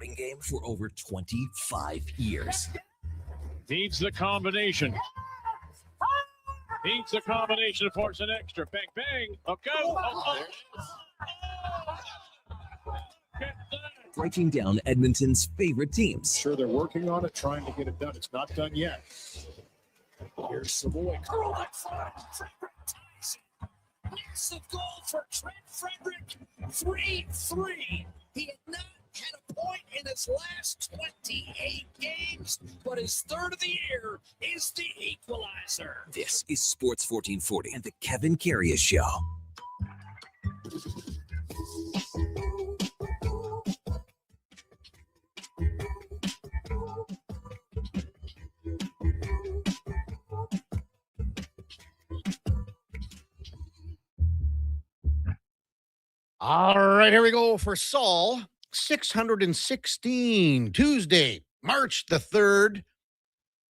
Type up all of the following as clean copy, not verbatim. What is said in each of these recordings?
game for over 25 years. Needs the combination. Needs the combination to force an extra. Bang, bang. Look out. Breaking down Edmonton's favorite teams. Sure, they're working on it, trying to get it done. It's not done yet. Here's Savoy. Curl that front. Massive goal for Trent Frederick. 3-3. He had not had a point in his last 28 games, but his third of the year is the equalizer. This is Sports 1440 and the Kevin Karius Show. All right, here we go for Saul. 616, Tuesday, March the 3rd.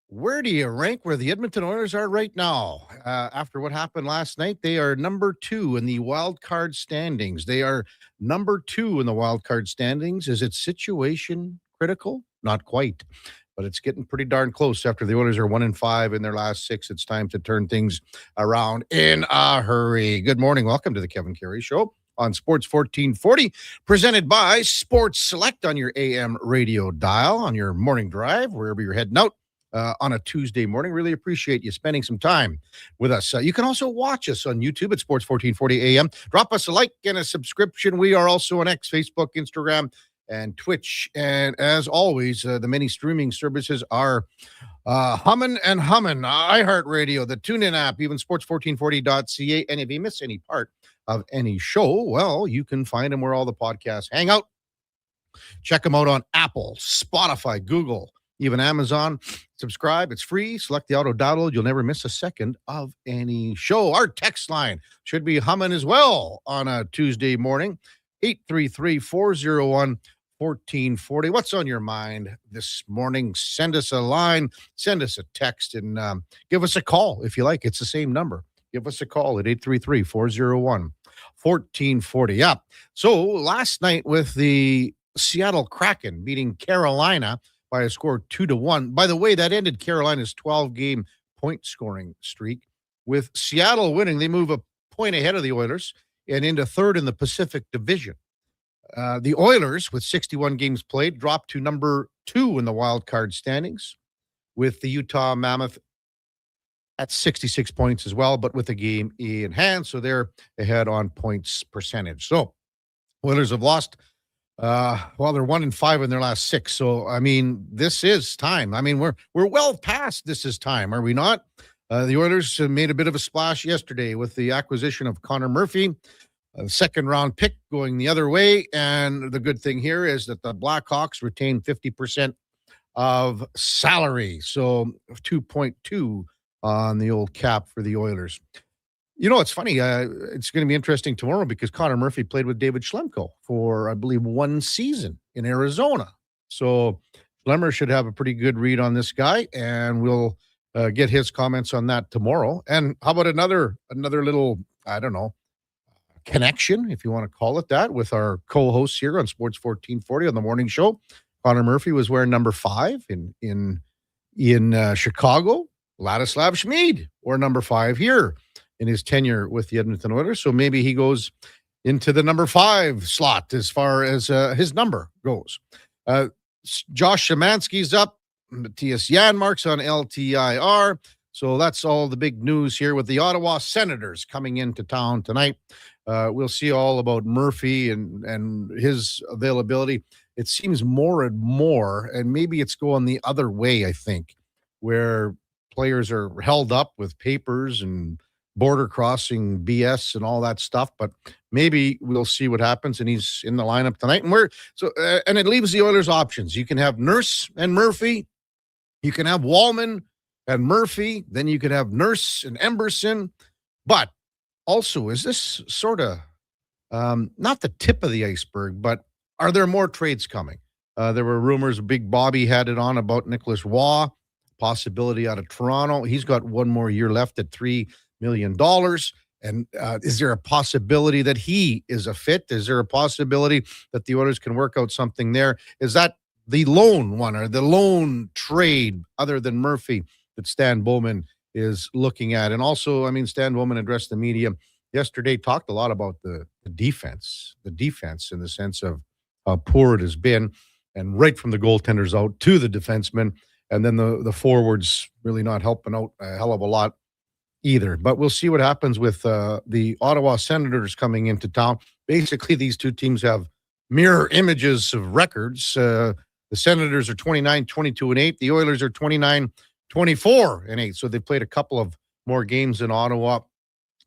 Where do you rank where the Edmonton Oilers are right now? After what happened last night, they are number 2 in the wild card standings. They are number 2 in the wild card standings. Is it situation critical? Not quite, but it's getting pretty darn close. After the Oilers are 1-5 in their last 6, it's time to turn things around in a hurry. Good morning. Welcome to the Kevin Karius Show on Sports 1440, presented by Sports Select on your AM radio dial, on your morning drive, wherever you're heading out on a Tuesday morning. Really appreciate you spending some time with us. You can also watch us on YouTube at Sports 1440 AM. Drop us a like and a subscription. We are also on X, Facebook, Instagram, and Twitch. And as always, the many streaming services are humming and humming. iHeartRadio, the TuneIn app, even sports1440.ca. And if you miss any part of any show, well, you can find them where all the podcasts hang out. Check them out on Apple, Spotify, Google, even Amazon. Subscribe. It's free. Select the auto download. You'll never miss a second of any show. Our text line should be humming as well on a Tuesday morning. 833-401-1440. What's on your mind this morning? Send us a line, send us a text, and give us a call if you like. It's the same number. Give us a call at 833-401-1440. Yeah. So last night with the Seattle Kraken beating Carolina by a score 2-1. By the way, that ended Carolina's 12-game point scoring streak. With Seattle winning, they move a point ahead of the Oilers and into third in the Pacific Division. The Oilers, with 61 games played, dropped to number 2 in the wild card standings, with the Utah Mammoth at 66 points as well, but with a game in hand, so they're ahead on points percentage. So Oilers have lost, they're 1-5 in their last 6. So, I mean, this is time. I mean, we're well past this is time, are we not? The Oilers made a bit of a splash yesterday with the acquisition of Connor Murphy, a second-round pick going the other way. And the good thing here is that the Blackhawks retain 50% of salary, so 2.2 on the old cap for the Oilers. You know, it's funny. It's going to be interesting tomorrow because Connor Murphy played with David Schlemko for, I believe, 1 season in Arizona. So Schlemmer should have a pretty good read on this guy, and we'll get his comments on that tomorrow. And how about another little, I don't know, connection, if you want to call it that, with our co-hosts here on Sports 1440 on the morning show. Connor Murphy was wearing number 5 in Chicago. Ladislav Schmid wore number 5 here in his tenure with the Edmonton Oilers. So maybe he goes into the number 5 slot as far as his number goes. Josh Szymanski's up. Matthias Janmark's on LTIR. So that's all the big news here with the Ottawa Senators coming into town tonight. We'll see all about Murphy and his availability. It seems more and more, and maybe it's going the other way, I think, where players are held up with papers and border crossing BS and all that stuff, but maybe we'll see what happens, and he's in the lineup tonight. And and it leaves the Oilers options. You can have Nurse and Murphy. You can have Wallman and Murphy. Then you could have Nurse and Emberson. But also, is this sort of not the tip of the iceberg, but are there more trades coming? There were rumors Big Bobby had it on about Nicholas Waugh, possibility out of Toronto. He's got 1 more year left at $3 million. And is there a possibility that he is a fit? Is there a possibility that the Oilers can work out something there? Is that the lone one or the lone trade other than Murphy that Stan Bowman is looking at? And also, I mean, Stan Bowman addressed the media yesterday, talked a lot about the defense in the sense of how poor it has been, and right from the goaltenders out to the defensemen, and then the forwards really not helping out a hell of a lot either. But we'll see what happens with the Ottawa Senators coming into town. Basically, these two teams have mirror images of records. The Senators are 29-22-8. The Oilers are 29-24-8. So they played a couple of more games in Ottawa.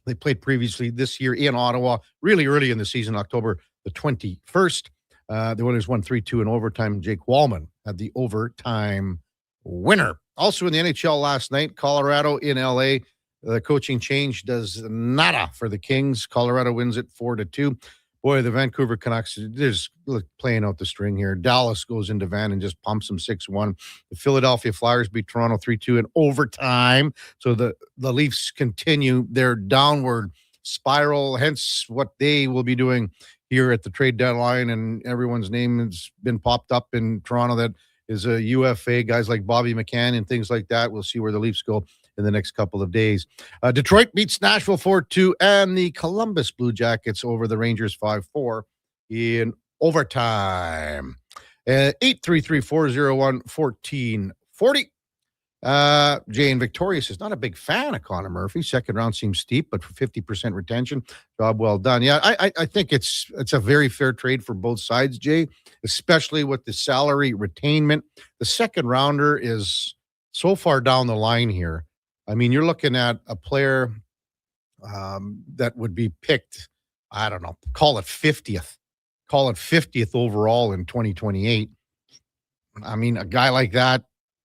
They played previously this year in Ottawa, really early in the season, October the 21st. The Oilers won 3-2 in overtime. Jake Wallman had the overtime winner. Also in the NHL last night, Colorado in LA. The coaching change does nada for the Kings. Colorado wins it 4-2. Boy, the Vancouver Canucks, they're just playing out the string here. Dallas goes into Van and just pumps them 6-1. The Philadelphia Flyers beat Toronto 3-2 in overtime. So the Leafs continue their downward spiral, hence what they will be doing here at the trade deadline. And everyone's name has been popped up in Toronto that is a UFA, guys like Bobby McCann and things like that. We'll see where the Leafs go in the next couple of days. Detroit beats Nashville 4-2, and the Columbus Blue Jackets over the Rangers 5-4 in overtime. 833-401-1440. Jane Victorious is not a big fan of Connor Murphy. Second round seems steep, but for 50% retention, job well done. Yeah, I think it's a very fair trade for both sides, Jay, especially with the salary retainment. The second rounder is so far down the line here. I mean, you're looking at a player that would be picked, I don't know, call it 50th overall in 2028. I mean, a guy like that,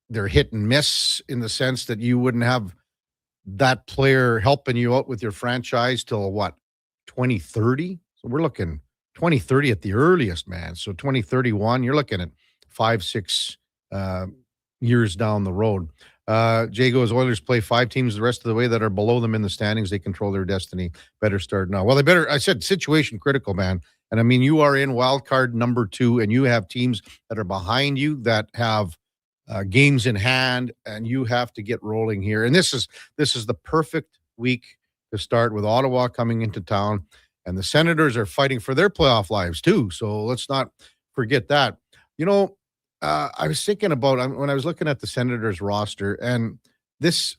they're hit and miss in the sense that you wouldn't have that player helping you out with your franchise till what, 2030? So we're looking 2030 at the earliest, man. So 2031, you're looking at 5-6 years down the road. Jay goes, Oilers play 5 teams the rest of the way that are below them in the standings. They control their destiny. Better start now. Well, they better, I said situation critical, man. And I mean, you are in wild card number 2, and you have teams that are behind you that have games in hand, and you have to get rolling here. And this is the perfect week to start with Ottawa coming into town, and the Senators are fighting for their playoff lives too. So let's not forget that. You know, I was thinking about when I was looking at the Senators roster, and this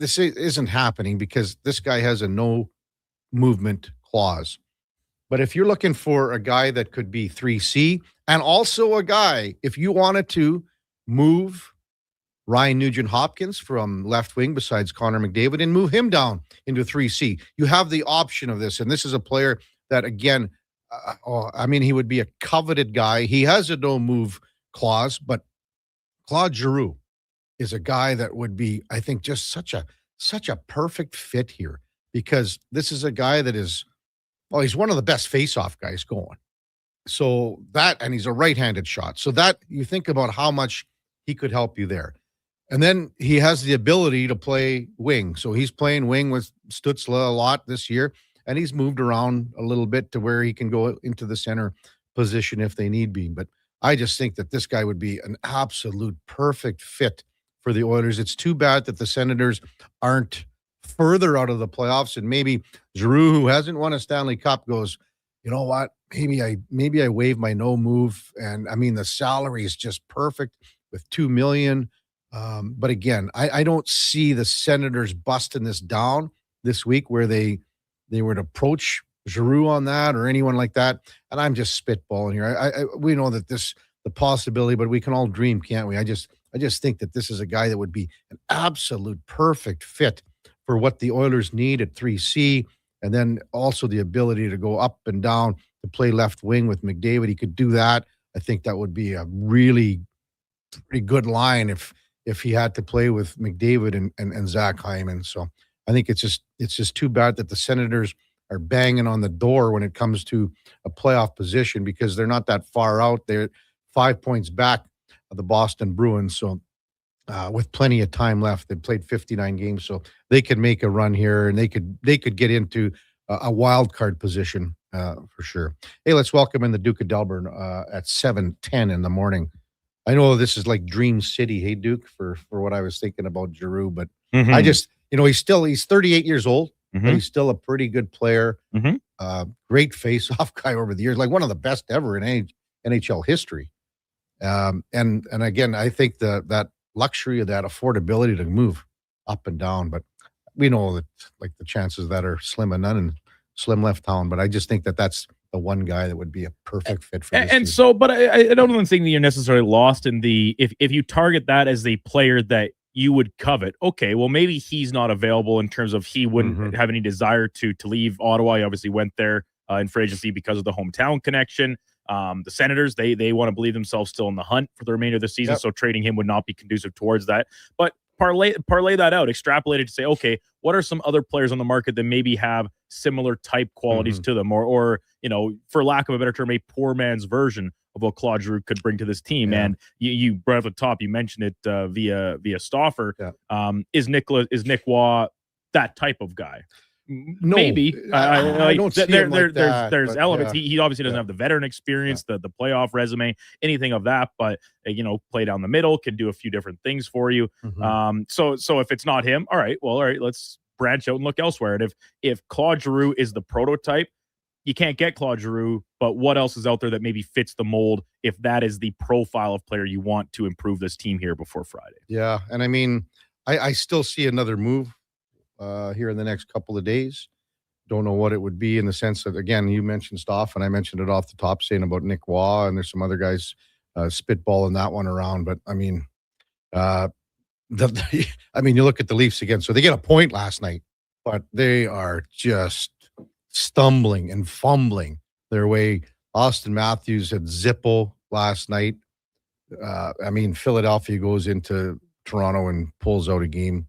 isn't happening because this guy has a no movement clause. But if you're looking for a guy that could be 3C, and also a guy, if you wanted to move Ryan Nugent-Hopkins from left wing besides Connor McDavid and move him down into 3C, you have the option of this. And this is a player that, again, I mean, he would be a coveted guy. He has a no move clause, but Claude Giroux is a guy that would be, I think, just such a perfect fit here, because this is a guy that is, well, he's one of the best face-off guys going. So that, and he's a right-handed shot. So that, you think about how much he could help you there. And then he has the ability to play wing. So he's playing wing with Stützle a lot this year, and he's moved around a little bit to where he can go into the center position if they need be. But I just think that this guy would be an absolute perfect fit for the Oilers. It's too bad that the Senators aren't further out of the playoffs, and maybe Giroux, who hasn't won a Stanley Cup, goes, you know what, maybe I waive my no move. And I mean, the salary is just perfect with $2 million. But again, I don't see the Senators busting this down this week where they would approach Giroux on that or anyone like that. And I'm just spitballing here. We know that the possibility, but we can all dream, can't we? I just think that this is a guy that would be an absolute perfect fit for what the Oilers need at 3C. And then also the ability to go up and down to play left wing with McDavid. He could do that. I think that would be a really pretty good line if he had to play with McDavid and Zach Hyman. So I think it's just too bad that the Senators are banging on the door when it comes to a playoff position, because they're not that far out. They're 5 points back of the Boston Bruins. So with plenty of time left. They played 59 games, so they could make a run here, and they could get into a wild card position for sure. Hey, let's welcome in the Duke of Delburne at 7:10 in the morning. I know this is like Dream City, hey Duke, for what I was thinking about Giroux, but I just he's 38 years old, but he's still a pretty good player. Great face-off guy over the years, like one of the best ever in NHL history. And again, I think that luxury of that affordability to move up and down, but we know that like the chances of that are slim and none and slim left town. But I just think that's the one guy that would be a perfect fit for this team. So, but I don't think that you're necessarily lost in the if you target that as the player that you would covet. Okay, well maybe he's not available in terms of he wouldn't have any desire to leave Ottawa. He obviously went there in free agency because of the hometown connection. The Senators, they want to believe themselves still in the hunt for the remainder of the season, so trading him would not be conducive towards that. But parlay that out, extrapolate it to say, okay, what are some other players on the market that maybe have similar type qualities to them, or for lack of a better term, a poor man's version of what Claude Giroux could bring to this team. And you brought up the top, you mentioned it via Stauffer. Is Nick Waugh that type of guy? No, maybe. I don't see him like that, there's elements. Yeah. He obviously doesn't have the veteran experience, the playoff resume, anything of that. But play down the middle, can do a few different things for you. So if it's not him, all right, let's branch out and look elsewhere. And if Claude Giroux is the prototype, you can't get Claude Giroux. But what else is out there that maybe fits the mold if that is the profile of player you want to improve this team here before Friday? Yeah, and I mean, I still see another move here in the next couple of days. Don't know what it would be in the sense that, again, you mentioned Stoff, and I mentioned it off the top saying about Nick Waugh, and there's some other guys spitballing that one around. But I mean, you look at the Leafs again. So they get a point last night, but they are just stumbling and fumbling their way. Austin Matthews had Zippo last night. Philadelphia goes into Toronto and pulls out a game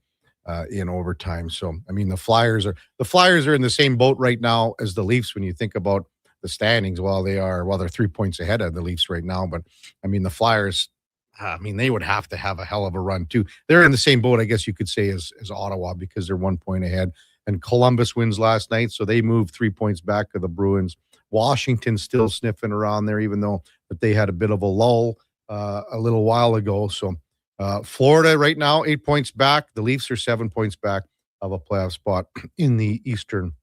in overtime. So, I mean, the Flyers are in the same boat right now as the Leafs when you think about the standings. They're 3 points ahead of the Leafs right now. But, I mean, the Flyers, they would have to have a hell of a run, too. They're in the same boat, I guess you could say, as Ottawa because they're 1 point ahead. And Columbus wins last night, so they moved 3 points back to the Bruins. Washington's still sniffing around there, even though that they had a bit of a lull a little while ago. So, Florida right now, 8 points back. The Leafs are 7 points back of a playoff spot in the Eastern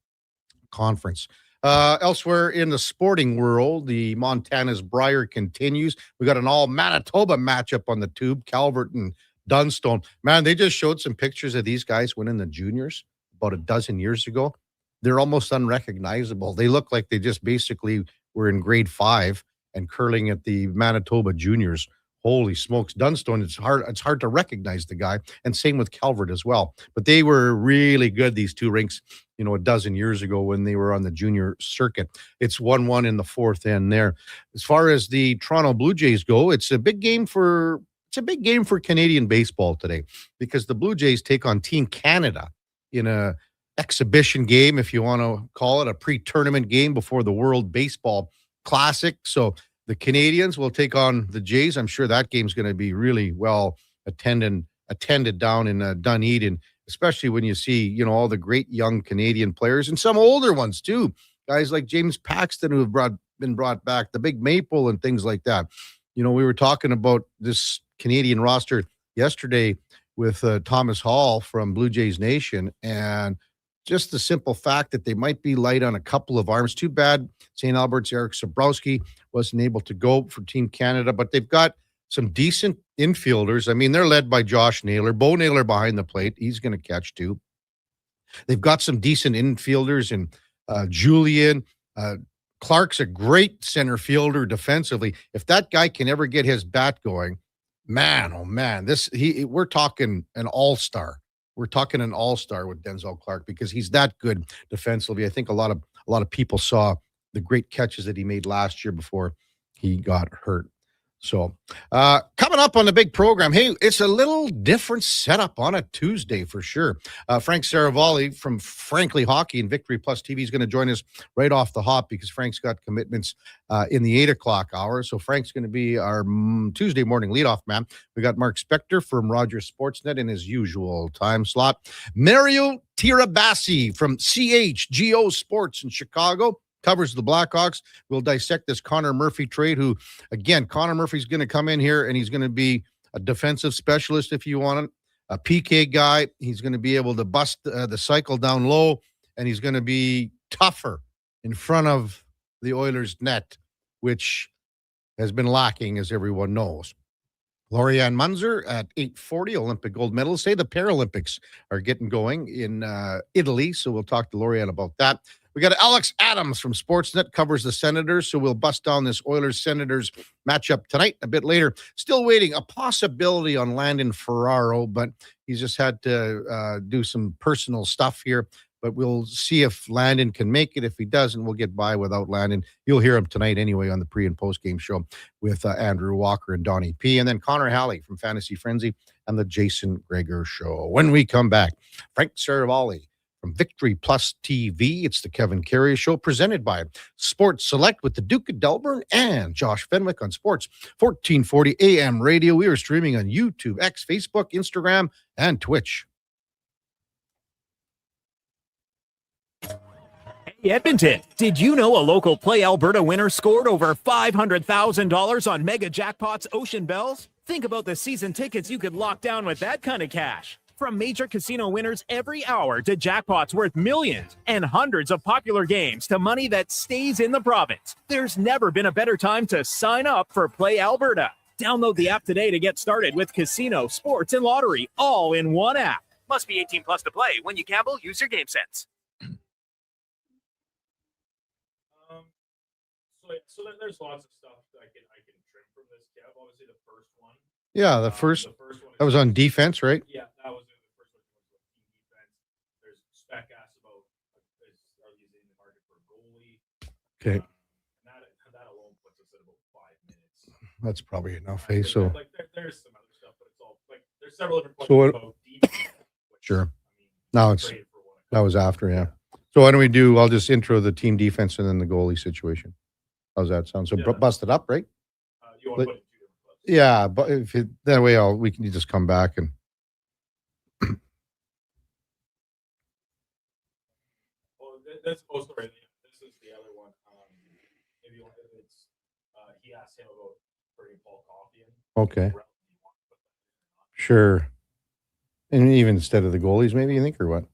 Conference. Elsewhere in the sporting world, the Montana's Brier continues. We got an all Manitoba matchup on the tube, Calvert and Dunstone. Man, they just showed some pictures of these guys winning the juniors about a dozen years ago. They're almost unrecognizable. They look like they just basically were in grade 5 and curling at the Manitoba juniors. Holy smokes, Dunstone, it's hard to recognize the guy, and same with Calvert as well. But they were really good, these two rinks, a dozen years ago when they were on the junior circuit. It's 1-1 in the fourth end there. As far as the Toronto Blue Jays go, it's a big game for Canadian baseball today because the Blue Jays take on Team Canada in a exhibition game, if you want to call it, a pre-tournament game before the World Baseball Classic. So the Canadians will take on the Jays. I'm sure that game's going to be really well attended down in Dunedin, especially when you see, all the great young Canadian players and some older ones too. Guys like James Paxton who have been brought back, the Big Maple and things like that. We were talking about this Canadian roster yesterday with Thomas Hall from Blue Jays Nation, and just the simple fact that they might be light on a couple of arms. Too bad St. Albert's Eric Sabrowski wasn't able to go for Team Canada, but they've got some decent infielders. I mean, they're led by Josh Naylor. Bo Naylor behind the plate. He's going to catch too. They've got some decent infielders in Julian. Clark's a great center fielder defensively. If that guy can ever get his bat going, man, oh man, we're talking an all-star. We're talking an all-star with Denzel Clark because he's that good defensively. I think a lot of people saw the great catches that he made last year before he got hurt. So, coming up on the big program, hey, it's a little different setup on a Tuesday for sure. Frank Seravalli from Frankly Hockey and Victory Plus TV is going to join us right off the hop because Frank's got commitments in the 8 o'clock hour. So Frank's going to be our Tuesday morning leadoff man. We got Mark Spector from Rogers Sportsnet in his usual time slot. Mario Tiraabasi from CHGO Sports in Chicago covers the Blackhawks. We'll dissect this Connor Murphy trade, who, again, Connor Murphy's going to come in here and he's going to be a defensive specialist if you want it, a PK guy. He's going to be able to bust the cycle down low, and he's going to be tougher in front of the Oilers' net, which has been lacking, as everyone knows. Laurianne Munzer at 8:40, Olympic gold medalist. Say the Paralympics are getting going in Italy, so we'll talk to Laurianne about that. We got Alex Adams from Sportsnet, covers the Senators, so we'll bust down this Oilers-Senators matchup tonight. A bit later, still waiting a possibility on Landon Ferraro, but he's just had to do some personal stuff here. But we'll see if Landon can make it. If he doesn't, we'll get by without Landon. You'll hear him tonight anyway on the pre- and post-game show with Andrew Walker and Donnie P. And then Connor Halley from Fantasy Frenzy and the Jason Greger Show. When we come back, Frank Seravalli from Victory Plus TV. It's the Kevin Karius Show presented by Sports Select with the Duke of Delburne and Josh Fenwick on Sports 1440 AM radio. We are streaming on YouTube, X, Facebook, Instagram, and Twitch. Edmonton, did you know a local Play Alberta winner scored over $500,000 on Mega Jackpots Ocean Bells? Think about the season tickets you could lock down with that kind of cash. From major casino winners every hour to jackpots worth millions and hundreds of popular games to money that stays in the province, there's never been a better time to sign up for Play Alberta. Download the app today to get started with casino, sports, and lottery all in one app. Must be 18 plus to play. When you gamble, use your game sense. So there's lots of stuff that I can trim from this, Kev. Obviously, the first one. Yeah, the first one that was on defense, right? Yeah, that was the first one. Team defense. There's spec asked about are these in the market for a goalie? Okay, that alone puts us at about 5 minutes. that's probably enough. Hey, so there's some other stuff, but it's all there's several different points about defense. Sure. Now that was after, yeah. So why don't we do? I'll just intro the team defense and then the goalie situation. How's that sound? So bust it up, right? You want to put it in 2 different clips? Yeah, but if that way, we can just come back and. Well, that's oh, sorry. This is the other one. If you want, it's he asked him about bringing Paul Coffey in. Okay. Sure. And even instead of the goalies, maybe you think, or what?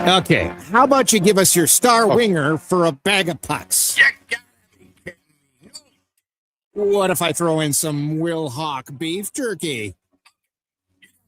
Okay, how about you give us your star winger for a bag of pucks? What if I throw in some Will Hawk beef jerky?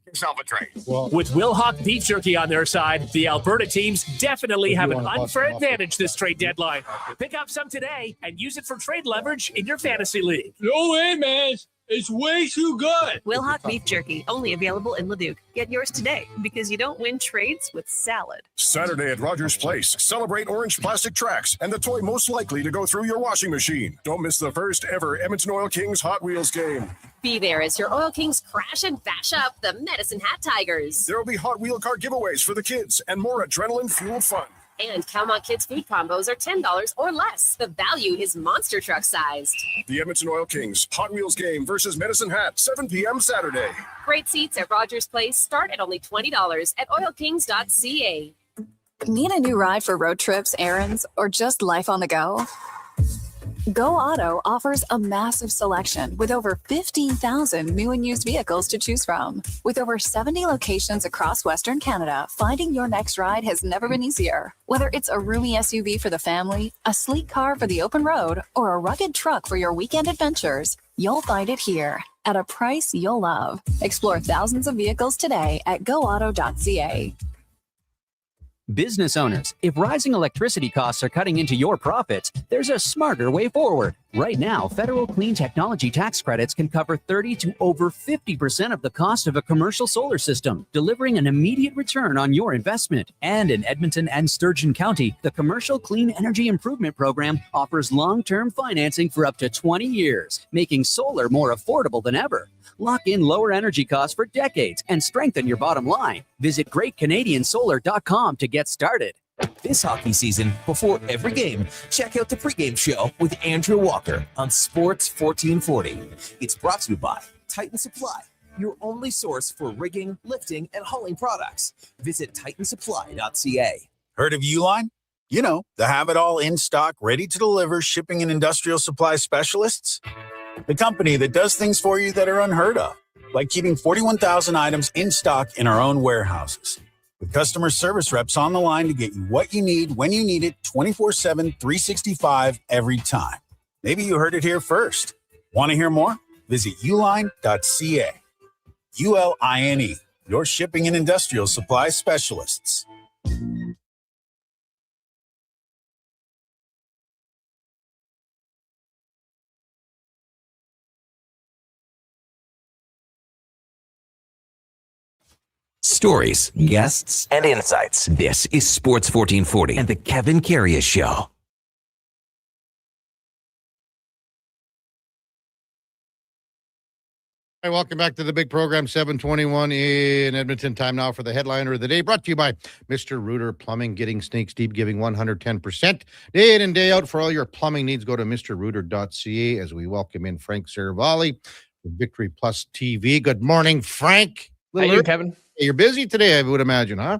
Yourself a trade. Well, With Will Hawk Beef Jerky on their side, the Alberta teams definitely have an unfair advantage this trade deadline. Pick up some today and use it for trade leverage in your fantasy league. No way, man. It's way too good. Will Hawk Beef Jerky, only available in Leduc. Get yours today because you don't win trades with salad. Saturday at Rogers Place. Celebrate orange plastic tracks and the toy most likely to go through your washing machine. Don't miss the first ever Edmonton Oil Kings Hot Wheels game. Be there as your Oil Kings crash and bash up the Medicine Hat Tigers. There will be Hot Wheel car giveaways for the kids and more adrenaline-fueled fun. And Calmont Kids food combos are $10 or less. The value is monster truck sized. The Edmonton Oil Kings Hot Wheels game versus Medicine Hat, 7 p.m. Saturday. Great seats at Rogers Place start at only $20 at oilkings.ca. Need a new ride for road trips, errands, or just life on the go? Go Auto offers a massive selection with over 15,000 new and used vehicles to choose from. With over 70 locations across Western Canada, finding your next ride has never been easier. Whether it's a roomy SUV for the family, a sleek car for the open road, or a rugged truck for your weekend adventures, you'll find it here at a price you'll love. Explore thousands of vehicles today at goauto.ca. Business owners, if rising electricity costs are cutting into your profits, there's a smarter way forward. Right now, federal clean technology tax credits can cover 30 to over 50% of the cost of a commercial solar system, delivering an immediate return on your investment. And in Edmonton and Sturgeon County, the Commercial Clean Energy Improvement Program offers long-term financing for up to 20 years, making solar more affordable than ever. Lock in lower energy costs for decades and strengthen your bottom line. Visit GreatCanadianSolar.com to get started. This hockey season, before every game, check out the pregame show with Andrew Walker on Sports 1440. It's brought to you by Titan Supply, your only source for rigging, lifting, and hauling products. Visit titansupply.ca. Heard of Uline? You know, the have-it-all in-stock, ready-to-deliver shipping and industrial supply specialists. The company that does things for you that are unheard of, like keeping 41,000 items in stock in our own warehouses. With customer service reps on the line to get you what you need when you need it 24/7, 365 every time. Maybe you heard it here first. Want to hear more? Visit uline.ca. ULINE, your shipping and industrial supply specialists. Stories, guests, and insights. This is Sports 1440 and the Kevin Karius Show. Hi, welcome back to the big program, 7:21 in Edmonton. Time now for the headliner of the day, brought to you by Mr. Rooter Plumbing, getting snakes deep, giving 110%. Day in and day out for all your plumbing needs. Go to mrrooter.ca as we welcome in Frank Seravalli from Victory Plus TV. Good morning, Frank. How you, Kevin? You're busy today, I would imagine, huh?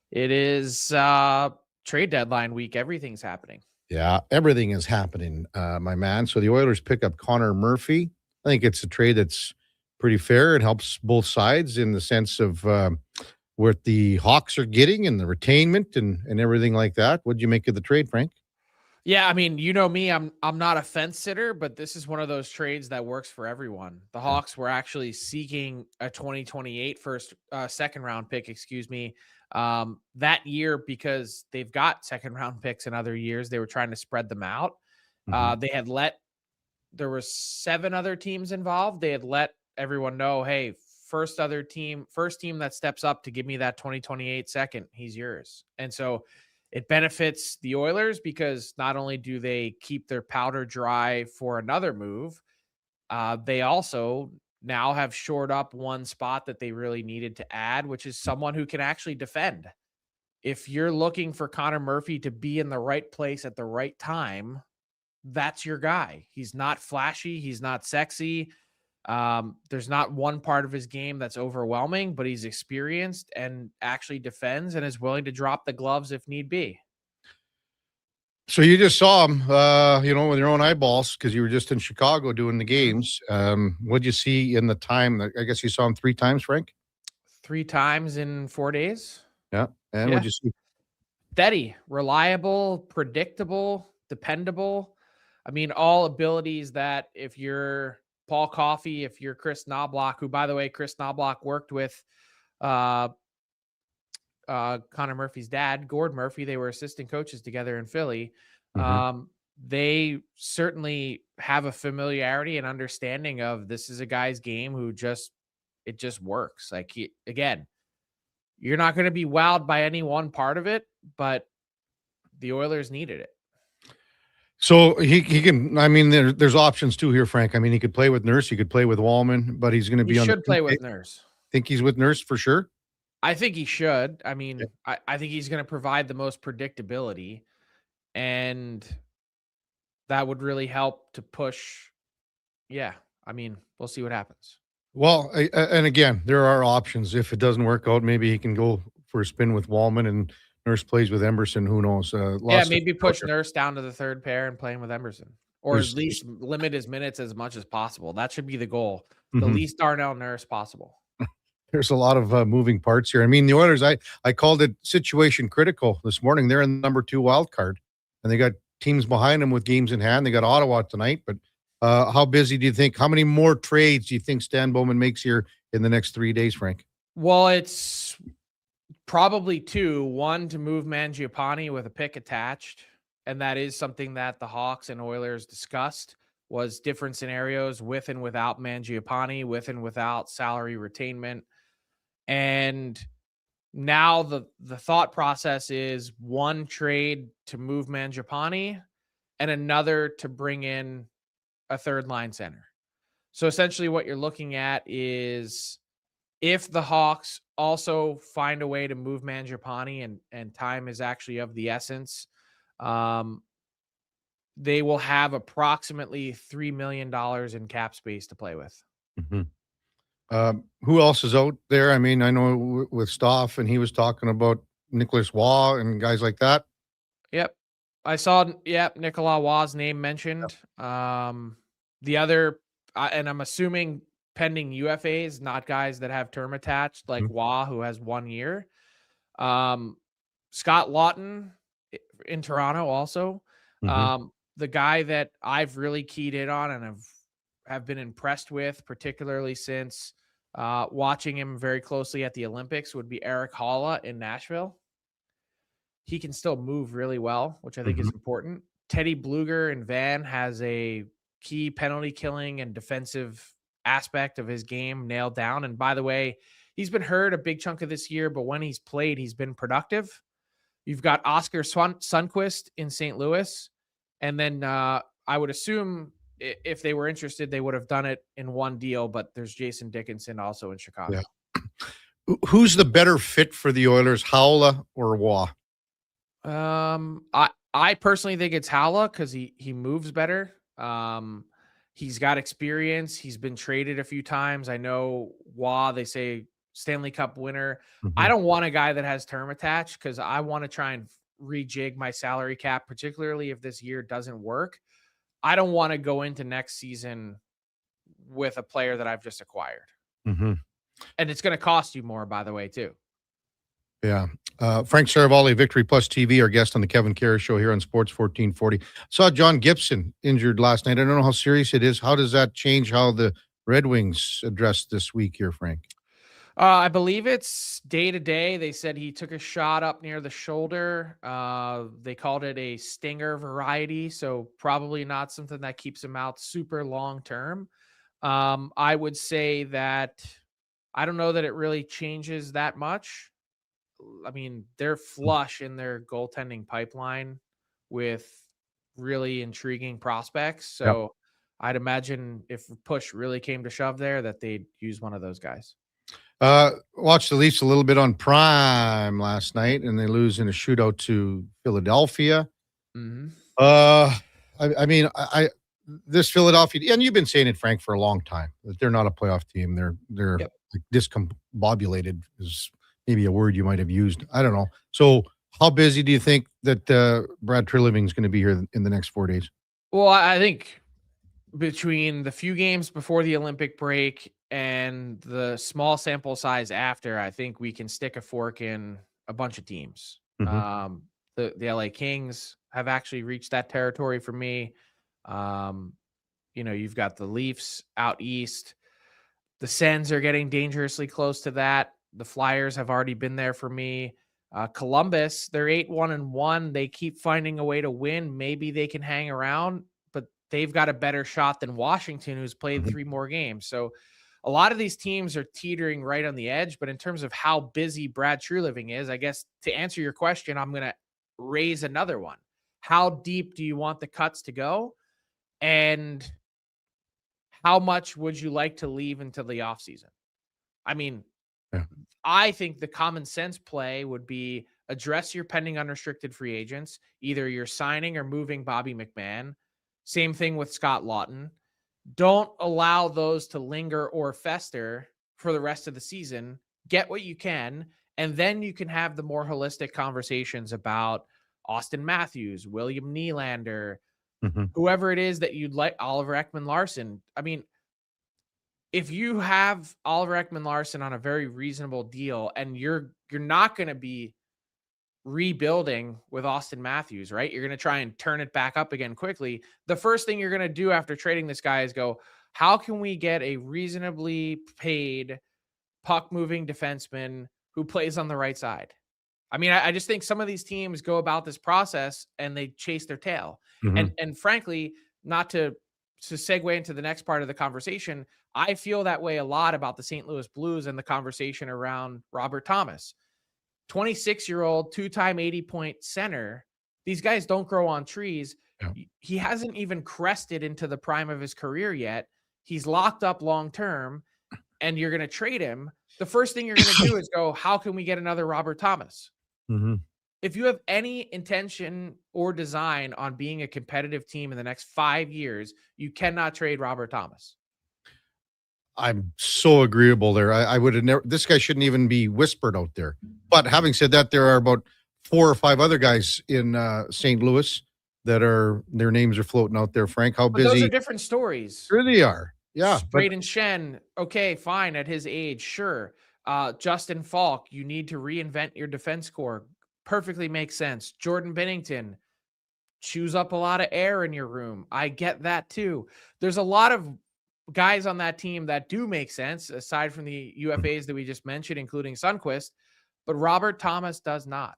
It is trade deadline week. Everything's happening. Yeah, everything is happening, my man. So the Oilers pick up Connor Murphy. I think it's a trade that's pretty fair. It helps both sides in the sense of what the Hawks are getting and the retainment and everything like that. What'd you make of the trade, Frank? Yeah, I mean, you know me, I'm not a fence sitter, but this is one of those trades that works for everyone. The Hawks were actually seeking a 2028 second round pick, that year because they've got second round picks in other years. They were trying to spread them out. There were 7 other teams involved. They had let everyone know, hey, first team that steps up to give me that 2028 second, he's yours. And so it benefits the Oilers because not only do they keep their powder dry for another move, they also now have shored up one spot that they really needed to add, which is someone who can actually defend. If you're looking for Connor Murphy to be in the right place at the right time, that's your guy. He's not flashy. He's not sexy. There's not one part of his game that's overwhelming, but he's experienced and actually defends and is willing to drop the gloves if need be. So you just saw him, with your own eyeballs because you were just in Chicago doing the games. What'd you see in the time? I guess you saw him 3 times, Frank? 3 times in 4 days. Yeah. And what'd you see? Steady, reliable, predictable, dependable. I mean, all abilities that if you're Paul Coffey, if you're Chris Knobloch, who, by the way, Chris Knobloch worked with Connor Murphy's dad, Gord Murphy. They were assistant coaches together in Philly. They certainly have a familiarity and understanding of this is a guy's game who it just works. Like, you're not going to be wowed by any one part of it, but the Oilers needed it. So he can. I mean, there's options too here, Frank. I mean, he could play with Nurse, he could play with Wallman, but he's going to be. He should play with Nurse. Think he's with Nurse for sure. I think he should. I mean, I think he's going to provide the most predictability, and that would really help to push. Yeah, I mean, we'll see what happens. Well, and again, there are options. If it doesn't work out, maybe he can go for a spin with Wallman and Nurse plays with Emerson. Who knows? Maybe push Nurse down to the third pair and play him with Emerson, or at least limit his minutes as much as possible. That should be the goal. The least Darnell Nurse possible. There's a lot of moving parts here. I mean, the Oilers, I called it situation critical this morning. They're in the number 2 wild card, and they got teams behind them with games in hand. They got Ottawa tonight, but how busy do you think? How many more trades do you think Stan Bowman makes here in the next 3 days, Frank? Well, it's probably 2. 1 to move Mangiapane with a pick attached, and that is something that the Hawks and Oilers discussed, was different scenarios with and without Mangiapane, with and without salary retainment. And now the thought process is one trade to move Mangiapane and another to bring in a third line center. So essentially what you're looking at is if the Hawks also find a way to move Mangiapane and time is actually of the essence, they will have approximately $3 million in cap space to play with. Who else is out there? I mean, I know with Stoff, and he was talking about Nicholas Waugh and guys like that. Yep. I saw, Nicolas Waugh's name mentioned. The other, and I'm assuming pending UFAs, not guys that have term attached, like Waugh, who has 1 year. Scott Lawton in Toronto also. The guy that I've really keyed in on and have been impressed with, particularly since watching him very closely at the Olympics, would be Eric Holla in Nashville. He can still move really well, which I think is important. Teddy Bluger in Van has a key penalty killing and defensive aspect of his game nailed down. And by the way, he's been hurt a big chunk of this year, but when he's played, he's been productive. You've got Oscar Sundquist in St. Louis. And then I would assume if they were interested, they would have done it in one deal, but there's Jason Dickinson also in Chicago. Yeah. Who's the better fit for the Oilers, Howla or Waugh? I personally think it's Howla because he moves better. He's got experience. He's been traded a few times. I know Waugh, they say Stanley Cup winner. I don't want a guy that has term attached because I want to try and rejig my salary cap, particularly if this year doesn't work. I don't want to go into next season with a player that I've just acquired. And it's going to cost you more, by the way, too. Yeah. Frank Seravalli, Victory Plus TV, our guest on the Kevin Karius Show here on Sports 1440. Saw John Gibson injured last night. I don't know how serious it is. How does that change how the Red Wings address this week here, Frank? I believe it's day to day. They said he took a shot up near the shoulder. They called it a stinger variety, so probably not something that keeps him out super long term. I would say that I don't know that it really changes that much. I mean, they're flush in their goaltending pipeline with really intriguing prospects. So I'd imagine if push really came to shove there, that they'd use one of those guys. Watched the Leafs a little bit on Prime last night, and they lose in a shootout to Philadelphia. I mean, this Philadelphia, and you've been saying it, Frank, for a long time, that they're not a playoff team. They're like discombobulated is maybe a word you might have used. I don't know. So how busy do you think that Brad Treliving is going to be here in the next 4 days? Well, I think between the few games before the Olympic break and the small sample size after, I think we can stick a fork in a bunch of teams. The LA Kings have actually reached that territory for me. You've got the Leafs out east. The Sens are getting dangerously close to that. The Flyers have already been there for me. Columbus, they're 8-1-1. They keep finding a way to win. Maybe they can hang around, but they've got a better shot than Washington, who's played 3 more games. So a lot of these teams are teetering right on the edge. But in terms of how busy Brad Treliving is, I guess to answer your question, I'm going to raise another one. How deep do you want the cuts to go? And how much would you like to leave until the offseason? I mean, I think the common sense play would be address your pending unrestricted free agents. Either you're signing or moving Bobby McMahon. Same thing with Scott Lawton. Don't allow those to linger or fester for the rest of the season. Get what you can, and then you can have the more holistic conversations about Austin Matthews, William Nylander, whoever it is that you'd like, Oliver Ekman-Larsson. I mean, if you have Oliver Ekman-Larsson on a very reasonable deal and you're not going to be rebuilding with Austin Matthews, right? You're going to try and turn it back up again quickly. The first thing you're going to do after trading this guy is go, how can we get a reasonably paid puck moving defenseman who plays on the right side? I mean, I just think some of these teams go about this process and they chase their tail. And frankly, not to segue into the next part of the conversation, I feel that way a lot about the St. Louis Blues and the conversation around Robert Thomas. 26-year-old, two-time 80-point center. These guys don't grow on trees. Yeah. He hasn't even crested into the prime of his career yet. He's locked up long-term, and you're going to trade him. The first thing you're going to do is go, how can we get another Robert Thomas? If you have any intention or design on being a competitive team in the next 5 years, you cannot trade Robert Thomas. I'm so agreeable there. I would have never, this guy shouldn't even be whispered out there. But having said that, there are about 4 or 5 other guys in St. Louis that their names are floating out there. Frank, how busy? Those are different stories. Sure they are. Yeah. Braden Shen, okay, fine, at his age, sure. Justin Falk, you need to reinvent your defense core. Perfectly makes sense. Jordan Binnington, chews up a lot of air in your room. I get that too. There's a lot of guys on that team that do make sense, aside from the UFAs that we just mentioned, including Sundqvist, but Robert Thomas does not.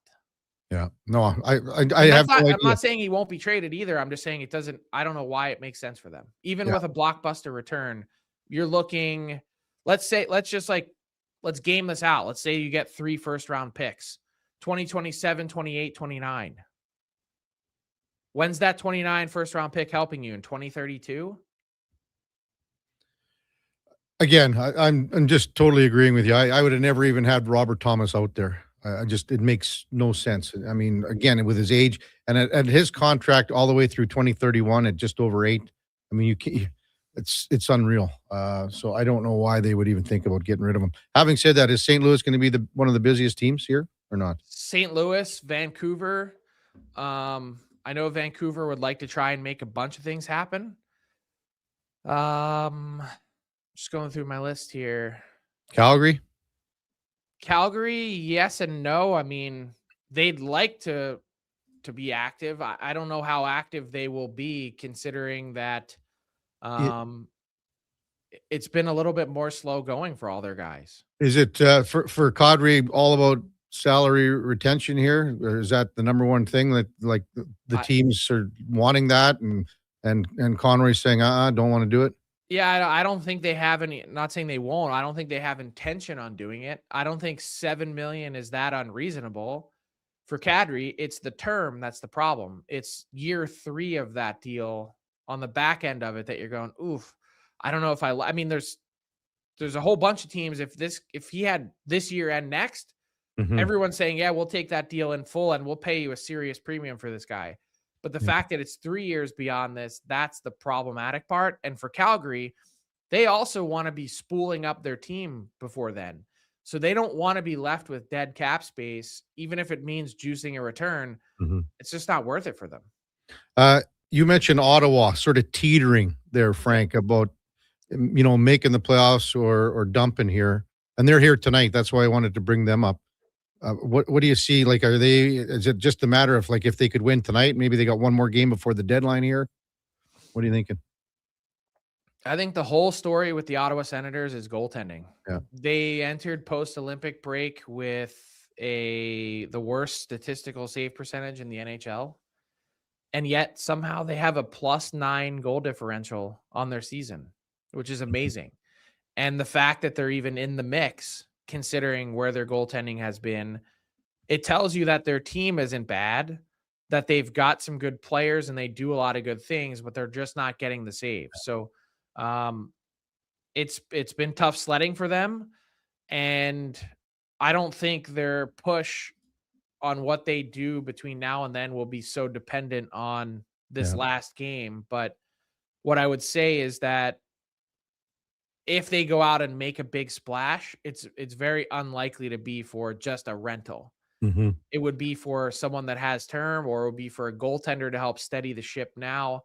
Yeah, no, I have. I'm not saying he won't be traded either. I'm just saying it doesn't. I don't know why it makes sense for them. Even with a blockbuster return, you're looking. Let's game this out. Let's say you get 3 first-round picks, 2027, 28, 29. When's that 29 first-round pick helping you in 2032? Again, I'm just totally agreeing with you. I would have never even had Robert Thomas out there. It makes no sense. I mean, again, with his age and at his contract all the way through 2031 at just over 8. I mean, it's unreal. So I don't know why they would even think about getting rid of him. Having said that, is St. Louis going to be one of the busiest teams here or not? St. Louis, Vancouver. I know Vancouver would like to try and make a bunch of things happen. Just going through my list here. Calgary, yes and no. I mean, they'd like to be active. I don't know how active they will be, considering that it's been a little bit more slow going for all their guys. Is it for Kadri all about salary retention here, or is that the number one thing that like the teams are wanting that, and Conroy's saying don't want to do it? Yeah, I don't think they have any. Not saying they won't. I don't think they have intention on doing it. I don't think $7 million is that unreasonable for Kadri. It's the term that's the problem. It's year 3 of that deal on the back end of it that you're going, oof. I don't know if I mean, there's a whole bunch of teams. If he had this year and next, everyone's saying, yeah, we'll take that deal in full and we'll pay you a serious premium for this guy. But the fact that it's 3 years beyond this, that's the problematic part. And for Calgary, they also want to be spooling up their team before then. So they don't want to be left with dead cap space, even if it means juicing a return. It's just not worth it for them. You mentioned Ottawa sort of teetering there, Frank, about making the playoffs or dumping here. And they're here tonight. That's why I wanted to bring them up. What do you see? Like, is it just a matter of like, if they could win tonight, maybe they got one more game before the deadline here? What are you thinking? I think the whole story with the Ottawa Senators is goaltending. Yeah. They entered post-Olympic break with the worst statistical save percentage in the NHL. And yet somehow they have a +9 goal differential on their season, which is amazing. And the fact that they're even in the mix, considering where their goaltending has been, it tells you that their team isn't bad, that they've got some good players and they do a lot of good things, but they're just not getting the saves. So it's been tough sledding for them. And I don't think their push on what they do between now and then will be so dependent on this last game. But what I would say is that if they go out and make a big splash, it's very unlikely to be for just a rental. It would be for someone that has term, or it would be for a goaltender to help steady the ship now.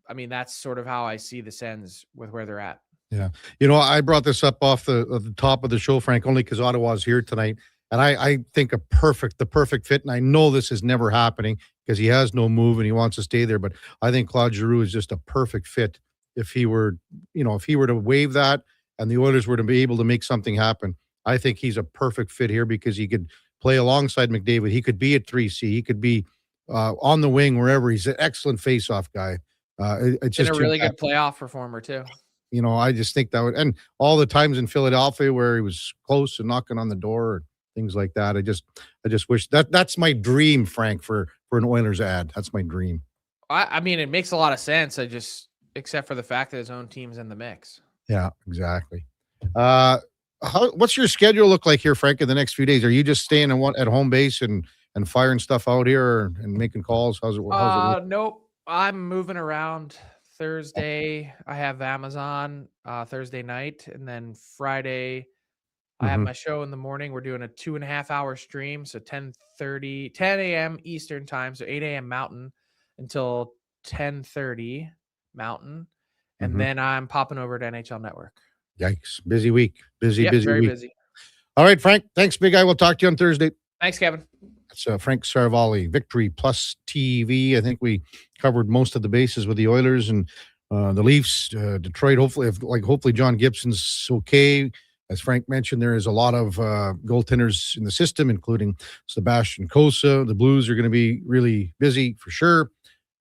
I mean, that's sort of how I see the Sens with where they're at. Yeah. I brought this up off the top of the show, Frank, only because Ottawa's here tonight. And I think the perfect fit, and I know this is never happening because he has no move and he wants to stay there, but I think Claude Giroux is just a perfect fit. If he were to waive that and the Oilers were to be able to make something happen, I think he's a perfect fit here because he could play alongside McDavid. He could be at 3C. He could be on the wing, wherever. He's an excellent face-off guy. It's just a really good playoff performer too. You know, I just think that would, and all the times in Philadelphia where he was close and knocking on the door, things like that. I just wish that's my dream, Frank, for an Oilers ad. That's my dream. I mean, it makes a lot of sense. Except for the fact that his own team's in the mix. Yeah, exactly. What's your schedule look like here, Frank, in the next few days? Are you just staying at home base and firing stuff out here and making calls? How's it? Nope. I'm moving around. Thursday, I have Amazon Thursday night, and then Friday, I have my show in the morning. We're doing a 2.5 hour stream, so 10 a.m. Eastern time, so 8 a.m. Mountain until 10:30 Mountain, and then I'm popping over to NHL Network. Yikes! Busy week. Busy very week. busy. All right, Frank. Thanks, big guy. We'll talk to you on Thursday. Thanks, Kevin. It's Frank Seravalli, Victory Plus TV. I think we covered most of the bases with the Oilers and the Leafs. Detroit, hopefully John Gibson's okay. As Frank mentioned, there is a lot of goaltenders in the system, including Sebastian Cossa. The Blues are going to be really busy for sure.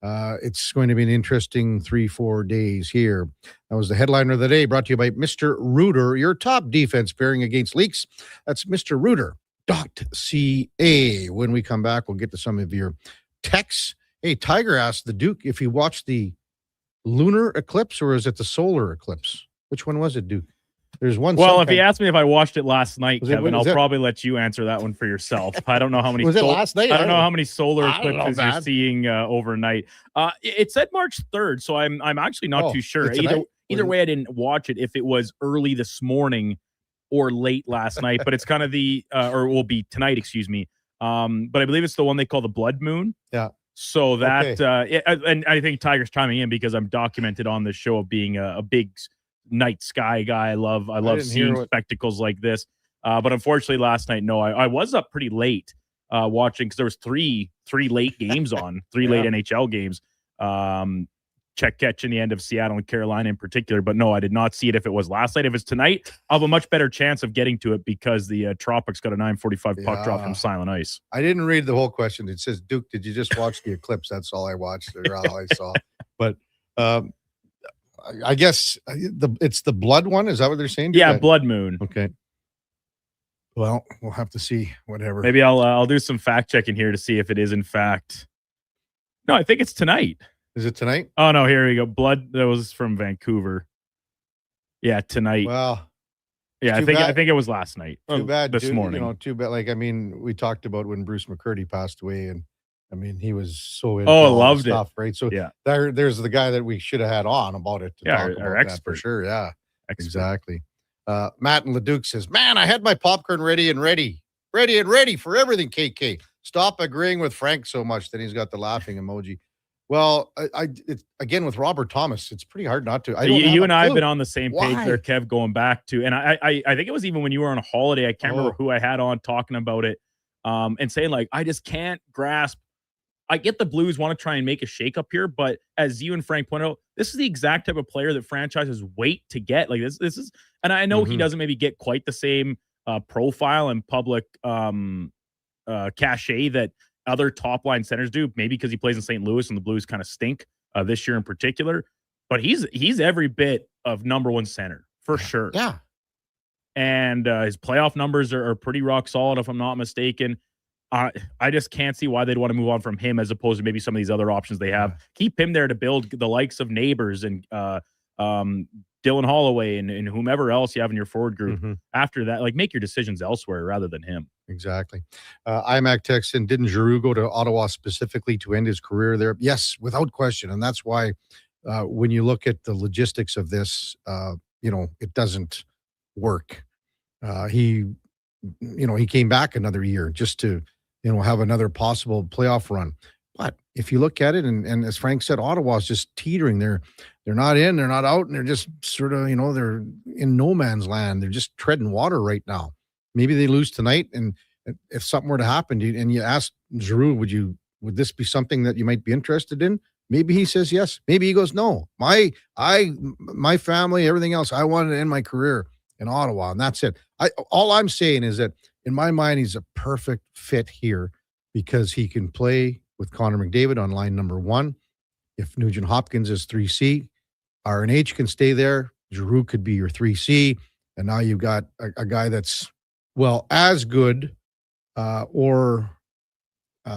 It's going to be an interesting 3-4 days here. That was the headliner of the day, brought to you by Mr. Rooter, your top defense pairing against leaks. That's Mr. Rooter.ca. When we come back, we'll get to some of your texts. Hey, Tiger asked the Duke if he watched the lunar eclipse or is it the solar eclipse? Which one was it, Duke? There's one. Well, if he asked me if I watched it last night, Kevin, I'll probably let you answer that one for yourself. I don't know how many. Was it last night? I don't know how many solar eclipses you're seeing overnight. It said March 3rd, so I'm actually not too sure. Either way, I didn't watch it. If it was early this morning or late last night, but it's kind of or will be tonight. Excuse me. But I believe it's the one they call the blood moon. Yeah. So that and I think Tiger's chiming in because I'm documented on this show of being a big night sky guy. I love seeing spectacles like this. But unfortunately last night, no, I was up pretty late watching because there was three late games on, late NHL games. Check catch in the end of Seattle and Carolina in particular. But no, I did not see it if it was last night. If it's tonight, I'll have a much better chance of getting to it because the Tropics got a 9:45 puck drop from Silent Ice. I didn't read the whole question. It says, Duke, did you just watch the eclipse? That's all I watched or all I saw. But I guess it's the blood one. Is that what they're saying? Yeah, blood moon. Okay. Well, we'll have to see. Whatever. Maybe I'll do some fact checking here to see if it is in fact. No, I think it's tonight. Is it tonight? Oh no, here we go. Blood. That was from Vancouver. Yeah, tonight. Well, yeah, I think it was last night. Too bad. This morning. Too bad. Like, I mean, we talked about when Bruce McCurdy passed away, and I mean, he was so into all the stuff, right? So yeah, there's the guy that we should have had on about it. Our expert for sure. Yeah, exactly. Matt and Leduc says, "Man, I had my popcorn ready for everything." KK, stop agreeing with Frank so much. Then he's got the laughing emoji. Well, it's, again with Robert Thomas, it's pretty hard not to. You and I have been on the same page there, Kev, going back to, and I think it was even when you were on a holiday. I can't remember who I had on talking about it, and saying like, I just can't grasp. I get the Blues want to try and make a shakeup here, but as you and Frank pointed out, this is the exact type of player that franchises wait to get. Like this is, and I know he doesn't maybe get quite the same profile and public cachet that other top line centers do, maybe because he plays in St. Louis and the Blues kind of stink this year in particular, but he's every bit of number one center for sure. Yeah. And his playoff numbers are pretty rock solid, if I'm not mistaken. I just can't see why they'd want to move on from him as opposed to maybe some of these other options they have. Keep him there to build the likes of Neighbors and Dylan Holloway and whomever else you have in your forward group. After that, like, make your decisions elsewhere rather than him. Exactly. IMAC texts in, didn't Giroux go to Ottawa specifically to end his career there? Yes, without question. And that's why when you look at the logistics of this, it doesn't work. He came back another year just to, have another possible playoff run. But if you look at it, and as Frank said, Ottawa's just teetering. They're not in, they're not out, and they're just sort of, they're in no man's land. They're just treading water right now. Maybe they lose tonight, and if something were to happen, and you ask Giroux, would this be something that you might be interested in? Maybe he says yes. Maybe he goes, no. My family, everything else, I wanted to end my career in Ottawa, and that's it. All I'm saying is that in my mind, he's a perfect fit here because he can play with Connor McDavid on line number 1. If Nugent Hopkins is 3C, RNH can stay there. Giroux could be your 3C. And now you've got a guy that's, well, as good or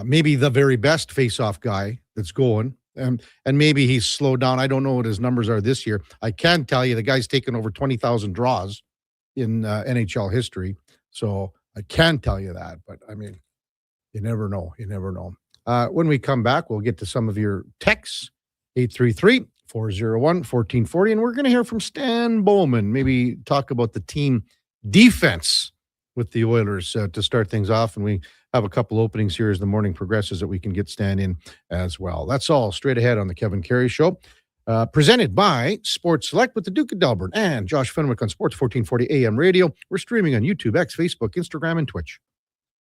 maybe the very best face-off guy that's going. And maybe he's slowed down. I don't know what his numbers are this year. I can tell you the guy's taken over 20,000 draws in NHL history. So I can tell you that. But, I mean, you never know. You never know. When we come back, we'll get to some of your texts, 833-401-1440. And we're going to hear from Stan Bowman, maybe talk about the team defense with the Oilers to start things off. And we have a couple openings here as the morning progresses that we can get Stan in as well. That's all straight ahead on the Kevin Karius Show. Presented by Sports Select with the Duke of Delburne and Josh Fenwick on Sports 1440 AM radio. We're streaming on YouTube, X, Facebook, Instagram, and Twitch.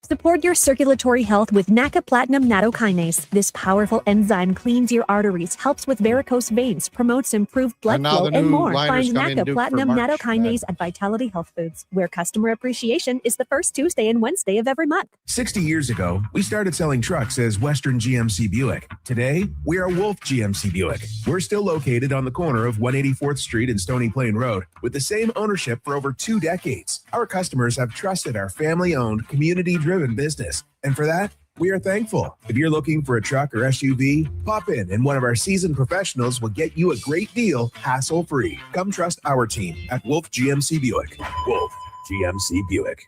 Support your circulatory health with NACA Platinum Nattokinase. This powerful enzyme cleans your arteries, helps with varicose veins, promotes improved blood flow, and more. Find NACA Platinum Nattokinase at Vitality Health Foods, where customer appreciation is the first Tuesday and Wednesday of every month. 60 years ago, we started selling trucks as Western GMC Buick. Today, we are Wolf GMC Buick. We're still located on the corner of 184th Street and Stony Plain Road with the same ownership for over 2 decades. Our customers have trusted our family-owned, community-driven business, and for that, we are thankful. If you're looking for a truck or SUV, pop in and one of our seasoned professionals will get you a great deal, hassle-free. Come trust our team at Wolf GMC Buick. Wolf GMC Buick.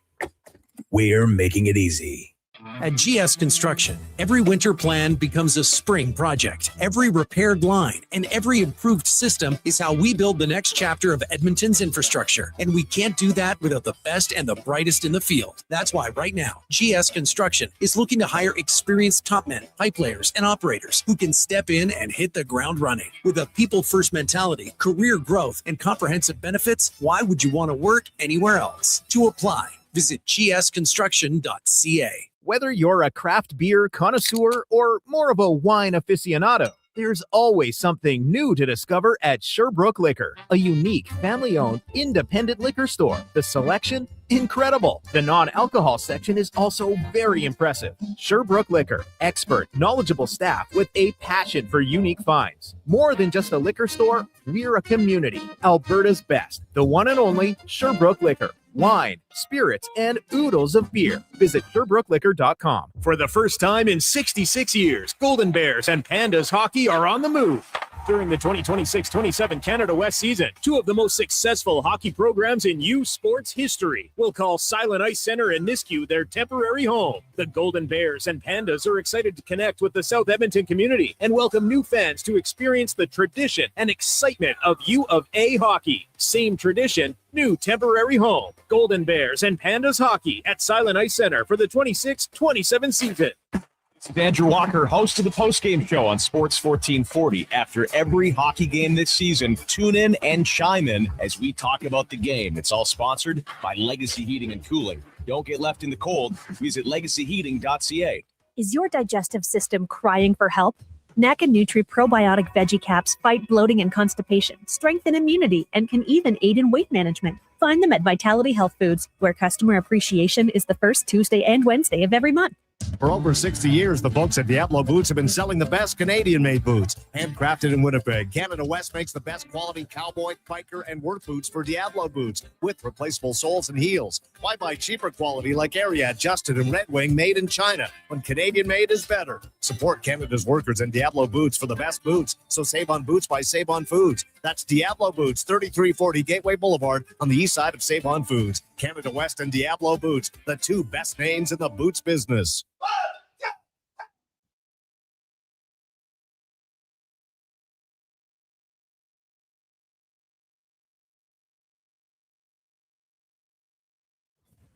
We're making it easy. At GS Construction, every winter plan becomes a spring project. Every repaired line and every improved system is how we build the next chapter of Edmonton's infrastructure. And we can't do that without the best and the brightest in the field. That's why right now, GS Construction is looking to hire experienced top men, pipe layers, and operators who can step in and hit the ground running. With a people-first mentality, career growth, and comprehensive benefits, why would you want to work anywhere else? To apply, visit gsconstruction.ca. Whether you're a craft beer connoisseur or more of a wine aficionado, there's always something new to discover at Sherbrooke Liquor, a unique, family-owned, independent liquor store. The selection? Incredible. The non-alcohol section is also very impressive. Sherbrooke Liquor, expert, knowledgeable staff with a passion for unique finds. More than just a liquor store, we're a community. Alberta's best, the one and only Sherbrooke Liquor. Wine, spirits, and oodles of beer. Visit SherbrookeLiquor.com. For the first time in 66 years, Golden Bears and Pandas hockey are on the move. During the 2026-27 Canada West season, 2 of the most successful hockey programs in U Sports history will call Silent Ice Center in Nisku their temporary home. The Golden Bears and Pandas are excited to connect with the South Edmonton community and welcome new fans to experience the tradition and excitement of U of A hockey. Same tradition, new temporary home. Golden Bears and Pandas hockey at Silent Ice Center for the 26-27 season. This is Andrew Walker, host of the postgame show on Sports 1440. After every hockey game this season, tune in and chime in as we talk about the game. It's all sponsored by Legacy Heating and Cooling. Don't get left in the cold. Visit legacyheating.ca. Is your digestive system crying for help? NACA Nutri Probiotic Veggie Caps fight bloating and constipation, strengthen immunity, and can even aid in weight management. Find them at Vitality Health Foods, where customer appreciation is the first Tuesday and Wednesday of every month. For over 60 years, the folks at Diablo Boots have been selling the best Canadian-made boots. Handcrafted in Winnipeg, Canada West makes the best quality cowboy, biker, and work boots for Diablo Boots with replaceable soles and heels. Why buy cheaper quality like Ariat, Justin, and Red Wing made in China when Canadian-made is better? Support Canada's workers and Diablo Boots for the best boots. So save on boots by Save On Foods. That's Diablo Boots, 3340 Gateway Boulevard on the east side of Save On Foods. Canada West and Diablo Boots, the 2 best names in the boots business.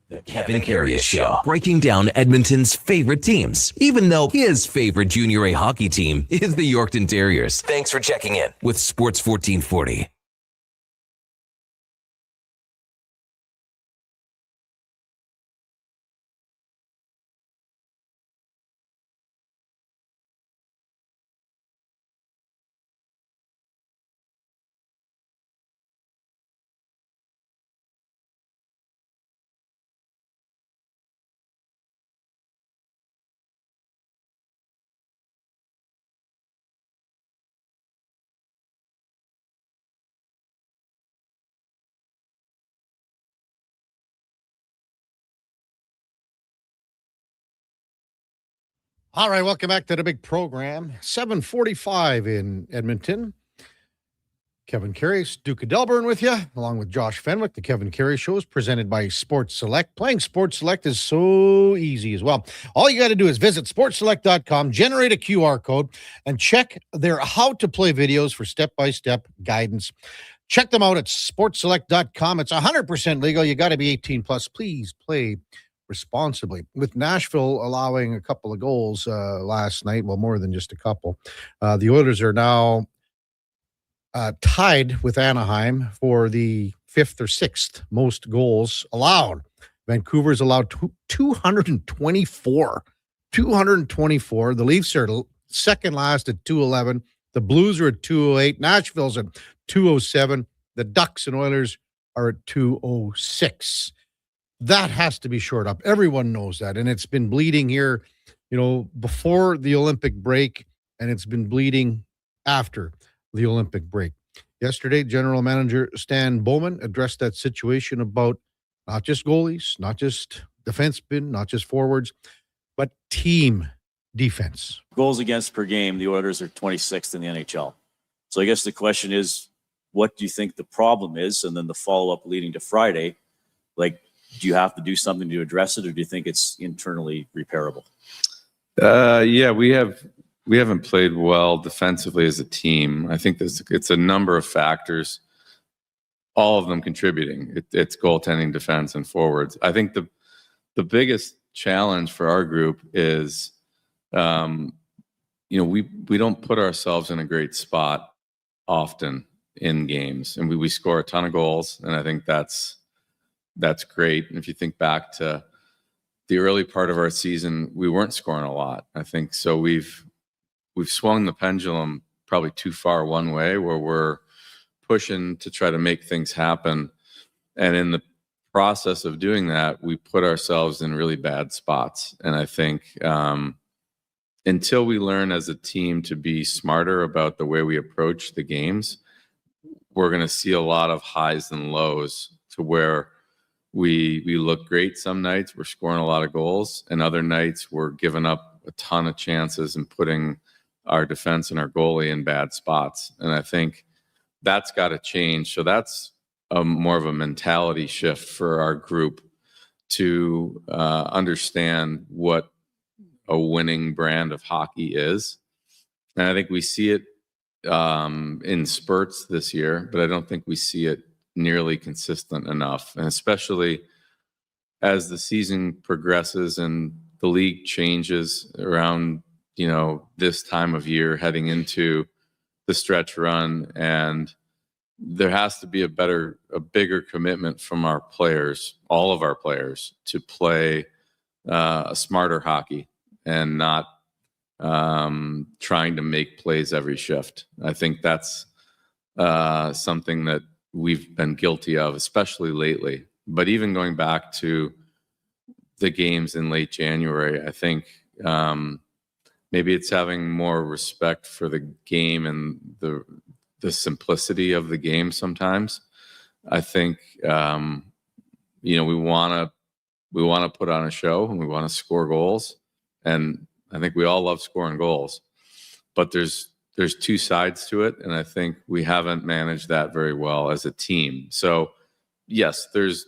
The Kevin Karius Show, breaking down Edmonton's favorite teams, even though his favorite Junior A hockey team is the Yorkton Terriers. Thanks for checking in with Sports 1440. All right, welcome back to the big program. 7:45 in Edmonton. Kevin Karius, Duke of Delburne with you, along with Josh Fenwick. The Kevin Karius Show is presented by Sports Select. Playing Sports Select is so easy as well. All you got to do is visit sportselect.com, generate a QR code, and check their how to play videos for step-by-step guidance. Check them out at sportselect.com. It's 100% legal. You got to be 18 plus. Please play responsibly. With Nashville allowing a couple of goals last night, well, more than just a couple, the Oilers are now tied with Anaheim for the 5th or 6th most goals allowed. Vancouver's allowed 224. 224. The Leafs are second last at 211. The Blues are at 208. Nashville's at 207. The Ducks and Oilers are at 206. That has to be shored up. Everyone knows that. And it's been bleeding here, before the Olympic break, and it's been bleeding after the Olympic break. Yesterday, General Manager Stan Bowman addressed that situation about not just goalies, not just defensemen, not just forwards, but team defense. Goals against per game, the Oilers are 26th in the NHL. So I guess the question is, what do you think the problem is? And then the follow-up leading to Friday, do you have to do something to address it, or do you think it's internally repairable? Yeah, we haven't played well defensively as a team. I think it's a number of factors, all of them contributing. It's goaltending, defense, and forwards. I think the biggest challenge for our group is, we don't put ourselves in a great spot often in games, and we score a ton of goals, and I think that's great. And if you think back to the early part of our season, we weren't scoring a lot. I think so. We've swung the pendulum probably too far one way, where we're pushing to try to make things happen. And in the process of doing that, we put ourselves in really bad spots. And I think until we learn as a team to be smarter about the way we approach the games, we're going to see a lot of highs and lows, to where we look great some nights, we're scoring a lot of goals, and other nights we're giving up a ton of chances and putting our defense and our goalie in bad spots. And I think that's got to change. So that's more of a mentality shift for our group to understand what a winning brand of hockey is. And I think we see it in spurts this year, but I don't think we see it nearly consistent enough. And especially as the season progresses and the league changes around, this time of year, heading into the stretch run, and there has to be a bigger commitment from our players, all of our players, to play a smarter hockey and not trying to make plays every shift. I think that's something that we've been guilty of, especially lately. But even going back to the games in late January, I think maybe it's having more respect for the game and the simplicity of the game sometimes. I think we want to put on a show, and we want to score goals, and I think we all love scoring goals, but there's two sides to it, and I think we haven't managed that very well as a team. So yes, there's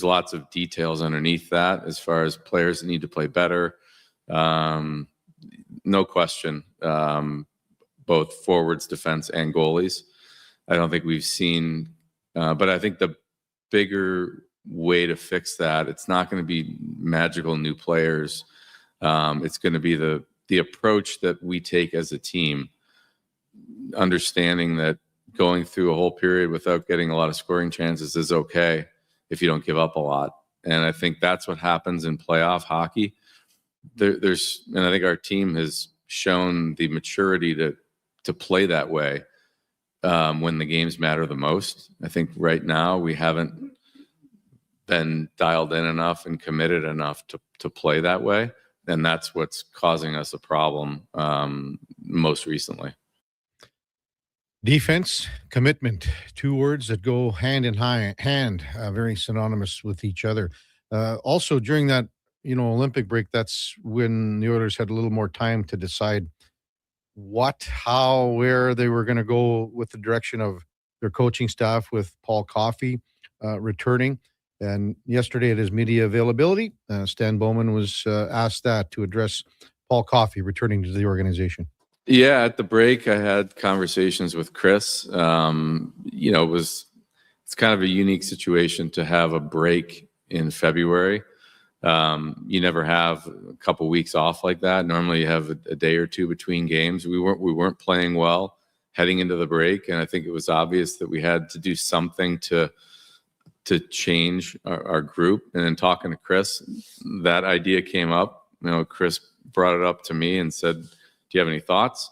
lots of details underneath that as far as players that need to play better. No question, both forwards, defense, and goalies. I don't think we've seen, but I think the bigger way to fix that, it's not going to be magical new players. It's going to be the approach that we take as a team, understanding that going through a whole period without getting a lot of scoring chances is okay if you don't give up a lot. And I think that's what happens in playoff hockey. And I think our team has shown the maturity to play that way when the games matter the most. I think right now we haven't been dialed in enough and committed enough to play that way. And that's what's causing us a problem most recently. Defense, commitment, two words that go hand in hand, very synonymous with each other. Also, during that Olympic break, that's when the Oilers had a little more time to decide what, how, where they were going to go with the direction of their coaching staff with Paul Coffey returning. And yesterday at his media availability, Stan Bowman was asked that to address Paul Coffey returning to the organization. Yeah, at the break, I had conversations with Chris. It's kind of a unique situation to have a break in February. You never have a couple weeks off like that. Normally you have a day or two between games. We weren't playing well heading into the break, and I think it was obvious that we had to do something to change our group. And then talking to Chris, that idea came up. Chris brought it up to me and said, do you have any thoughts?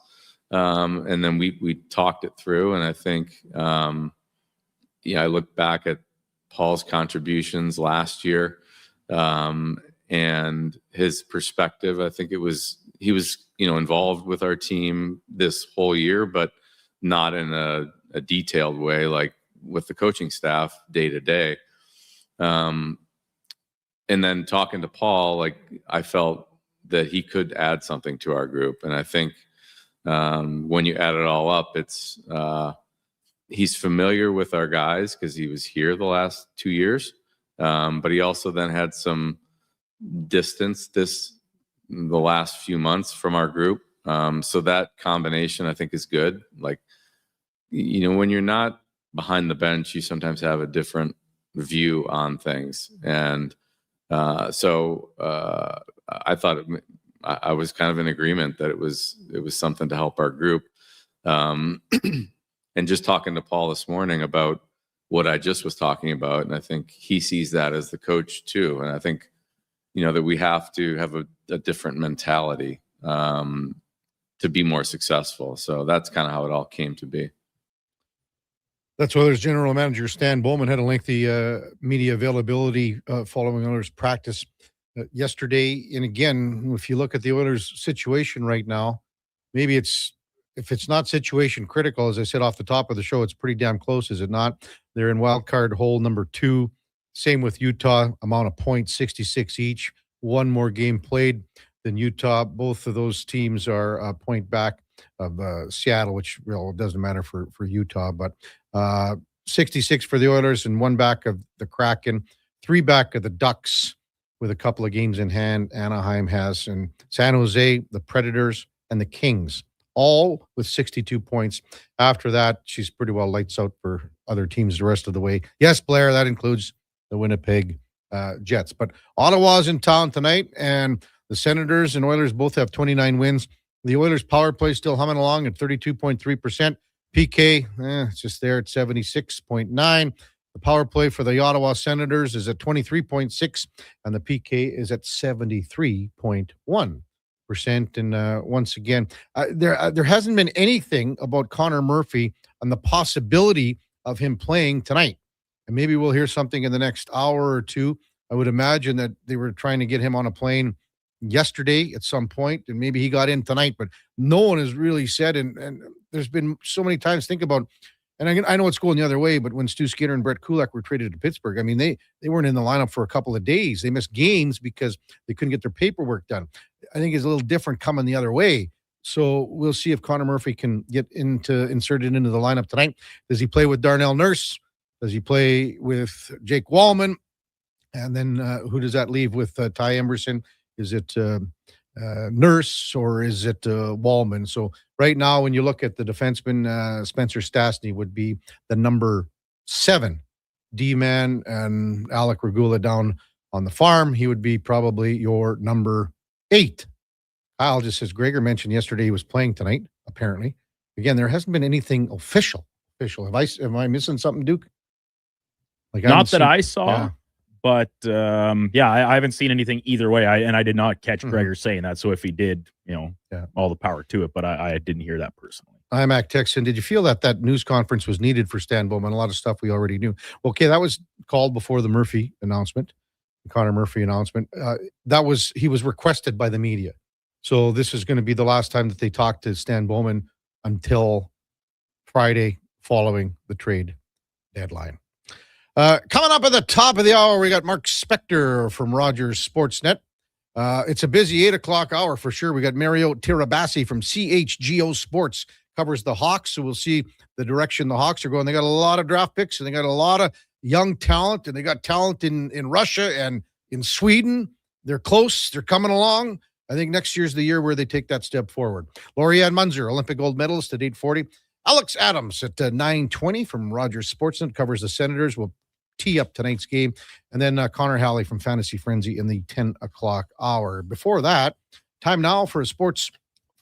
And then we talked it through, and I think I look back at Paul's contributions last year and his perspective. I think he was involved with our team this whole year, but not in a detailed way like with the coaching staff day to day. And then talking to Paul, I felt that he could add something to our group. And I think when you add it all up, it's he's familiar with our guys because he was here the last 2 years. But he also then had some distance the last few months from our group. So that combination, I think, is good. When you're not behind the bench, you sometimes have a different view on things. And so I thought I was kind of in agreement that it was something to help our group. And just talking to Paul this morning about what I just was talking about, and I think he sees that as the coach too. And I think, that we have to have a different mentality to be more successful. So that's kind of how it all came to be. That's Oilers General Manager Stan Bowman had a lengthy media availability following Oilers practice yesterday. And again, if you look at the Oilers situation right now, maybe if it's not situation critical, as I said off the top of the show, it's pretty damn close, is it not? They're in wild card hole number 2. Same with Utah, amount of points, 66 each. One more game played than Utah. Both of those teams are a point back of Seattle, which doesn't matter for Utah, but 66 for the Oilers and 1 back of the Kraken, 3 back of the Ducks with a couple of games in hand. Anaheim has, and San Jose, the Predators, and the Kings, all with 62 points. After that, she's pretty well lights out for other teams the rest of the way. Yes, Blair, that includes the Winnipeg Jets. But Ottawa's in town tonight, and the Senators and Oilers both have 29 wins. The Oilers' power play still humming along at 32.3%. PK, it's just there at 76.9. The power play for the Ottawa Senators is at 23.6, and the PK is at 73.1%. And once again, there hasn't been anything about Connor Murphy and the possibility of him playing tonight. And maybe we'll hear something in the next hour or two. I would imagine that they were trying to get him on a plane yesterday at some point, and maybe he got in tonight, but no one has really said, and there's been so many times, think about, and I know it's going the other way, but when Stu Skinner and Brett Kulak were traded to Pittsburgh, I mean, they weren't in the lineup for a couple of days. They missed games because they couldn't get their paperwork done. I think it's a little different coming the other way. So we'll see if Connor Murphy can get inserted into the lineup tonight. Does he play with Darnell Nurse? Does he play with Jake Wallman? And then who does that leave with Ty Emberson? Is it Nurse or is it Wallman? So right now, when you look at the defenseman, Spencer Stastny would be the number 7 D-man, and Alec Regula down on the farm, he would be probably your number 8. Kyle just says Gregor mentioned yesterday he was playing tonight, apparently. Again, there hasn't been anything official. Am I missing something, Duke? Not that I saw. Yeah. But I haven't seen anything either way. I did not catch Gregor saying that. So if he did, all the power to it. But I didn't hear that personally. IMAC Texan, did you feel that news conference was needed for Stan Bowman? A lot of stuff we already knew. Okay, that was called before the Murphy announcement, the Connor Murphy announcement. He was requested by the media. So this is going to be the last time that they talk to Stan Bowman until Friday following the trade deadline. Coming up at the top of the hour, we got Mark Spector from Rogers Sportsnet. It's a busy 8 o'clock hour for sure. We got Mario Tirabassi from CHGO Sports covers the Hawks, so we'll see the direction the Hawks are going. They got a lot of draft picks, and they got a lot of young talent, and they got talent in Russia and in Sweden. They're close. They're coming along. I think next year's the year where they take that step forward. Laurianne Munzer, Olympic gold medalist at 8:40. Alex Adams at 9:20 from Rogers Sportsnet covers the Senators. We'll tee up tonight's game. And then Connor Halley from Fantasy Frenzy in the 10 o'clock hour. Before that, time now for a Sports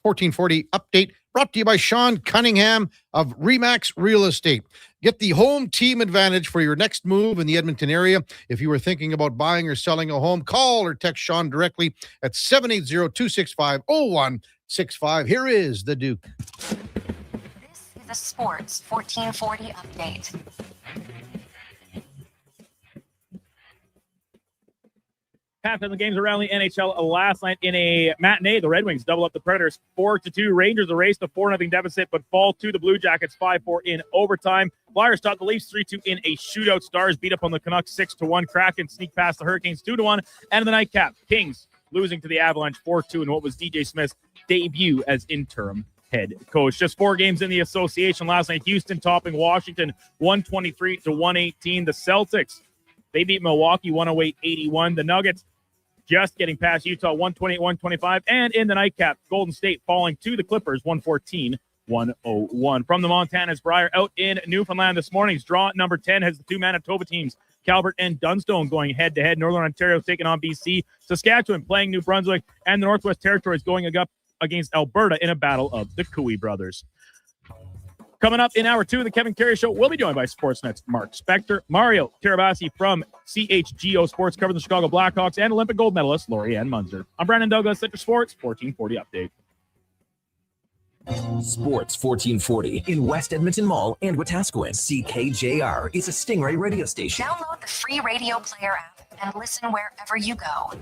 1440 update brought to you by Sean Cunningham of Remax Real Estate. Get the home team advantage for your next move in the Edmonton area. If you were thinking about buying or selling a home, call or text Sean directly at 780-265-0165. Here is the Duke. This is a Sports 1440 update. Half of the games around the NHL last night in a matinee. The Red Wings double up the Predators 4-2. Rangers erase the 4-0 deficit, but fall to the Blue Jackets 5-4 in overtime. Flyers top the Leafs 3-2 in a shootout. Stars beat up on the Canucks 6-1. Kraken sneak past the Hurricanes 2-1. And the nightcap, Kings losing to the Avalanche 4-2 in what was DJ Smith's debut as interim head coach. Just 4 games in the association last night. Houston topping Washington 123-118. The Celtics, they beat Milwaukee 108-81. The Nuggets just getting past Utah 128-125. And in the nightcap, Golden State falling to the Clippers 114-101. From the Montanas, Briar out in Newfoundland this morning's draw number 10 has the 2 Manitoba teams, Calvert and Dunstone, going head-to-head. Northern Ontario taking on BC. Saskatchewan playing New Brunswick. And the Northwest Territories going up against Alberta in a battle of the Cooey brothers. Coming up in hour 2 of the Kevin Karius Show, we'll be joined by Sportsnet's Mark Spector, Mario Tirabasi from CHGO Sports, covering the Chicago Blackhawks, and Olympic gold medalist Laurianne Munzer. I'm Brandon Douglas, Central Sports 1440 update. Sports 1440 in West Edmonton Mall and Wetaskiwin. CKJR is a Stingray radio station. Download the free radio player app and listen wherever you go.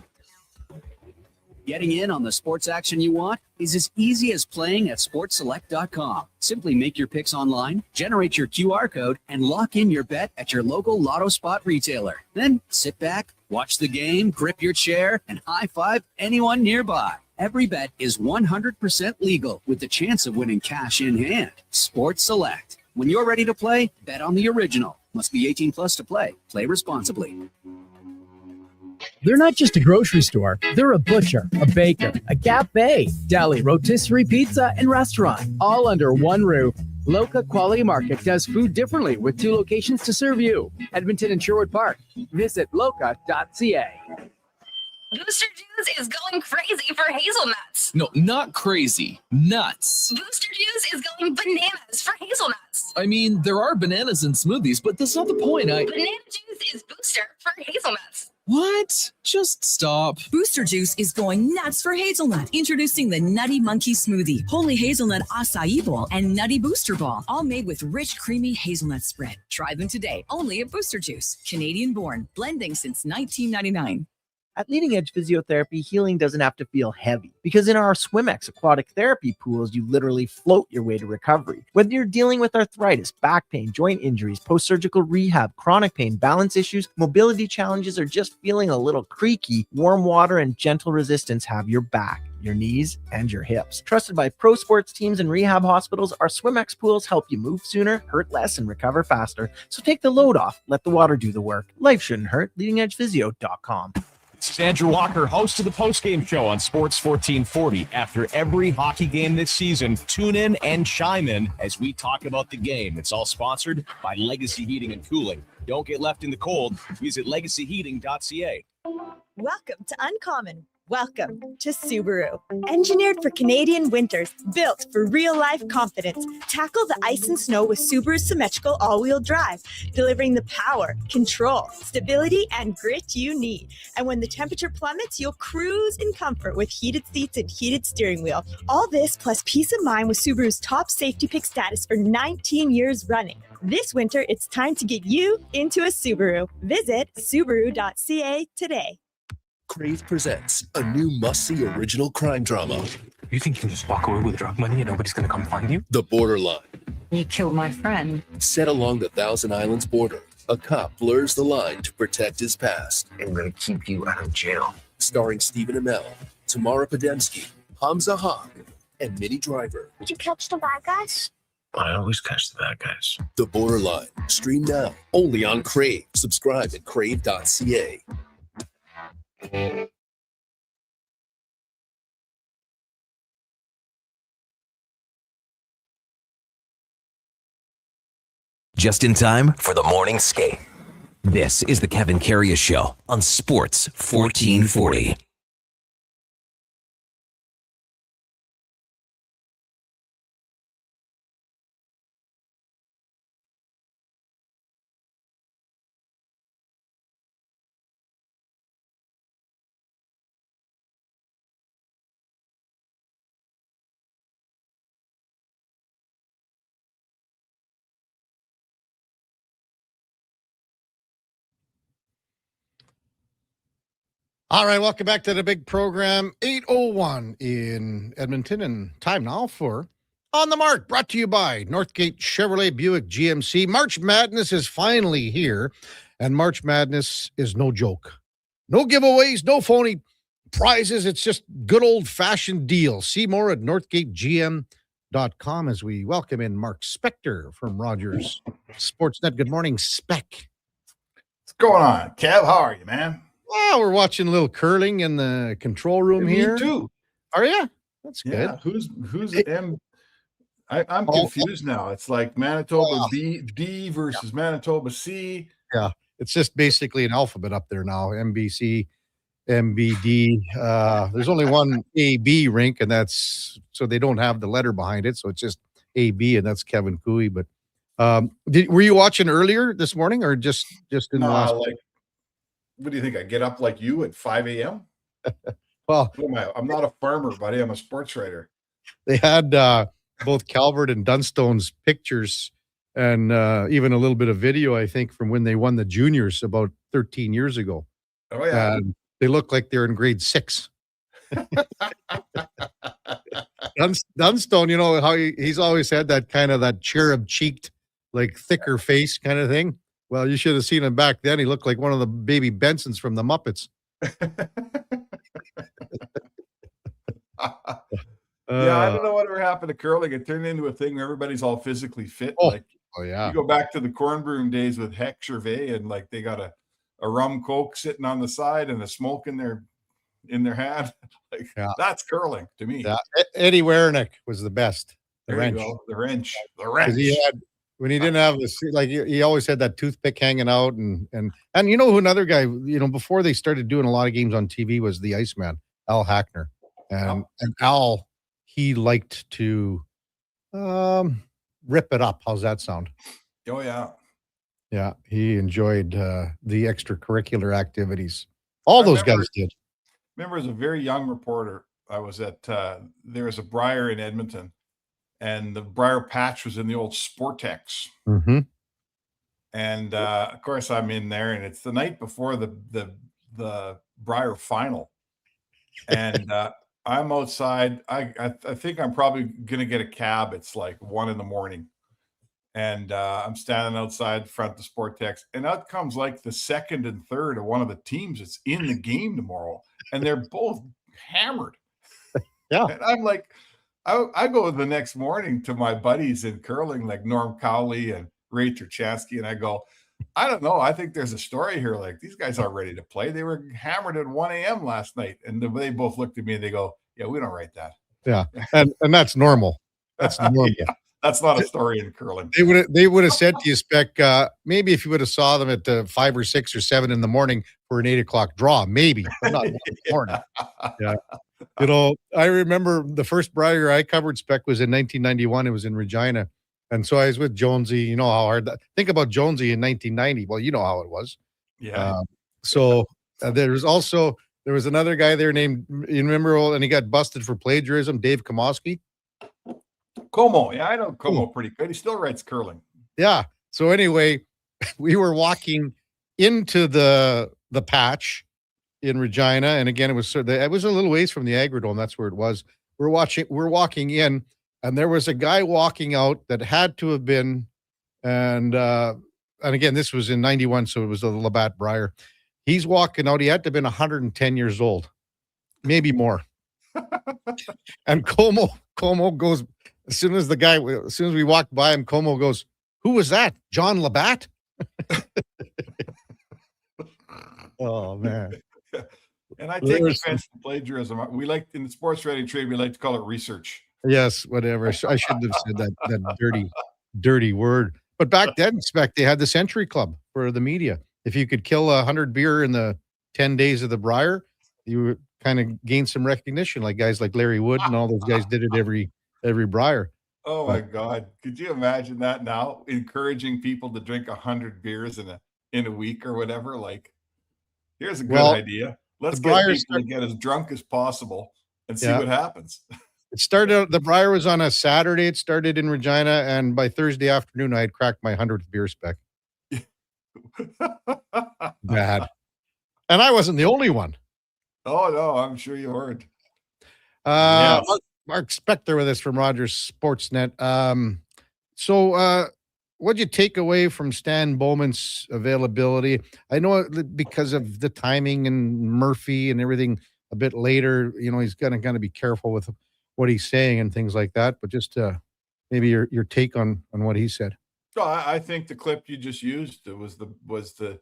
Getting in on the sports action you want is as easy as playing at sportselect.com. Simply make your picks online, generate your QR code, and lock in your bet at your local Lotto Spot retailer. Then sit back, watch the game, grip your chair, and high-five anyone nearby. Every bet is 100% legal with the chance of winning cash in hand. Sports Select. When you're ready to play, bet on the original. Must be 18 plus to play. Play responsibly. They're not just a grocery store. They're a butcher, a baker, a cafe, deli, rotisserie pizza, and restaurant, all under one roof. Loca Quality Market does food differently with 2 locations to serve you. Edmonton and Sherwood Park. Visit loca.ca. Booster Juice is going crazy for hazelnuts. No, not crazy. Nuts. Booster Juice is going bananas for hazelnuts. I mean, there are bananas in smoothies, but that's not the point. Banana juice is booster for hazelnuts. What? Just stop. Booster Juice is going nuts for hazelnut. Introducing the Nutty Monkey Smoothie, Holy Hazelnut Acai Bowl, and Nutty Booster Ball, all made with rich, creamy hazelnut spread. Try them today, only at Booster Juice. Canadian born, blending since 1999. At Leading Edge Physiotherapy, healing doesn't have to feel heavy, because in our SwimX aquatic therapy pools, you literally float your way to recovery. Whether you're dealing with arthritis, back pain, joint injuries, post-surgical rehab, chronic pain, balance issues, mobility challenges, or just feeling a little creaky, warm water and gentle resistance have your back, your knees, and your hips. Trusted by pro sports teams and rehab hospitals, our SwimX pools help you move sooner, hurt less, and recover faster. So take the load off. Let the water do the work. Life shouldn't hurt. LeadingEdgePhysio.com. This is Andrew Walker, host of the postgame show on Sports 1440. After every hockey game this season, tune in and chime in as we talk about the game. It's all sponsored by Legacy Heating and Cooling. Don't get left in the cold. Visit legacyheating.ca. Welcome to Uncommon. Welcome to Subaru. Engineered for Canadian winters, built for real-life confidence. Tackle the ice and snow with Subaru's symmetrical all-wheel drive, delivering the power, control, stability, and grit you need. And when the temperature plummets, you'll cruise in comfort with heated seats and heated steering wheel. All this plus peace of mind with Subaru's top safety pick status for 19 years running. This winter, it's time to get you into a Subaru. Visit Subaru.ca today. Crave presents a new must-see original crime drama. You think you can just walk away with drug money and nobody's gonna come find you? The Borderline. You killed my friend. Set along the Thousand Islands border, a cop blurs the line to protect his past. I'm gonna keep you out of jail. starring Stephen Amell, Tamara Podemski, Hamza Haq, and Minnie Driver. Did you catch the bad guys? I always catch the bad guys. The Borderline. Stream now. Only on Crave. Subscribe at crave.ca. Just in time for the morning skate. This is the Kevin Karius Show on Sports 1440. All right, welcome back to the big program. 8:01 in Edmonton, and time now for On the Mark, brought to you by Northgate Chevrolet Buick GMC. March Madness is finally here, and March Madness is no joke. No giveaways, no phony prizes. It's just good old-fashioned deals. See more at northgategm.com as we welcome in Mark Spector from Rogers Sportsnet. Good morning, Spec. What's going on, Kev? How are you, man? Well, we're watching a little curling in the control room here. Me too. Are you? That's Yeah. good. Who's M? I'm confused now. It's like Manitoba D versus Manitoba C. Yeah, it's just basically an alphabet up there now. MBC, MBD. There's only one AB rink, and that's so they don't have the letter behind it, so it's just AB, and that's Kevin Cooey. But were you watching earlier this morning, or just in the last? What do you think? I get up like you at 5 a.m.? Well, What am I? I'm not a farmer, buddy. I'm a sports writer. they had both Calvert and Dunstone's pictures, and even a little bit of video, I think, from when they won the juniors about 13 years ago. Oh, yeah. And they look like they're in grade 6. Dunstone, you know how he's always had that kind of that cherub-cheeked, like thicker face kind of thing. Well, you should have seen him back then. He looked like one of the baby Bensons from the Muppets. Yeah, I don't know whatever happened to curling. It turned into a thing where everybody's all physically fit. Oh yeah. You go back to the corn broom days with Heck Gervais, and like they got a rum Coke sitting on the side and a smoke in their hand. Like that's curling to me. Yeah. Eddie Wernick was the best. The There wrench. you go. The wrench. The 'Cause wrench. he had, when he didn't have this, like he always had that toothpick hanging out, and you know who another guy, you know, before they started doing a lot of games on TV was the Iceman, Al Hackner, and Al, he liked to rip it up. How's that sound? Oh yeah. Yeah, he enjoyed the extracurricular activities. All those guys did. Remember, as a very young reporter, I was at there was a Briar in Edmonton, and the Briar patch was in the old Sportex. Mm-hmm. And of course, I'm in there, and it's the night before the Briar final, and I'm outside. I think I'm probably gonna get a cab. It's like 1 a.m, and I'm standing outside front of the Sportex, and out comes like the second and third of one of the teams that's in the game tomorrow, and they're both hammered. Yeah, and I'm like, I go the next morning to my buddies in curling, like Norm Cowley and Ray Turchansky, and I go, I don't know. I think there's a story here. Like, these guys aren't ready to play. They were hammered at 1 a.m. last night, and they both looked at me and they go, "Yeah, we don't write that." Yeah, and that's normal. That's normal. Yeah, that's not a story in curling. They would have said to you, Spec, maybe if you would have saw them at 5 or 6 or 7 in the morning for an 8 o'clock draw, maybe, but not in the morning. Yeah. You know, I remember the first Briar I covered, Spec, was in 1991. It was in Regina. And so I was with Jonesy. You know how hard that, think about Jonesy in 1990. Well, you know how it was. Yeah. There was another guy there named, you remember, and he got busted for plagiarism, Dave Komoski. Como. Yeah, I know Como pretty good. He still writes curling. Yeah. So anyway, we were walking into the patch in Regina, and again, it was a little ways from the Agrodome. That's where it was. We're walking in, and there was a guy walking out that had to have been, and again, this was in 91, so it was a Labatt Briar. He's walking out. He had to have been 110 years old. maybe more. And Como goes, as soon as we walked by him, Como goes, "Who was that? John Labatt?" Oh, man. And I take offense to plagiarism. We like, in the sports writing trade, we like to call it research. Yes, whatever. I shouldn't have said that dirty word. But back then, Spec, they had the Century Club for the media. If you could kill 100 beer in the 10 days of the Briar, you would kind of gain some recognition, like guys like Larry Wood and all those guys did it every Briar. Oh my God. Could you imagine that now? Encouraging people to drink 100 beers in a week or whatever. Like, here's a good idea. Let's get people to get as drunk as possible and see what happens. It started, the Briar was on a Saturday. It started in Regina, and by Thursday afternoon, I had cracked my 100th beer, Spec. Bad. And I wasn't the only one. Oh, no, I'm sure you heard. Yes. Mark Spector with us from Rogers Sportsnet. So what'd you take away from Stan Bowman's availability? I know because of the timing and Murphy and everything a bit later, he's going to be careful with what he's saying and things like that. But just maybe your take on what he said. No, I think the clip you just used was the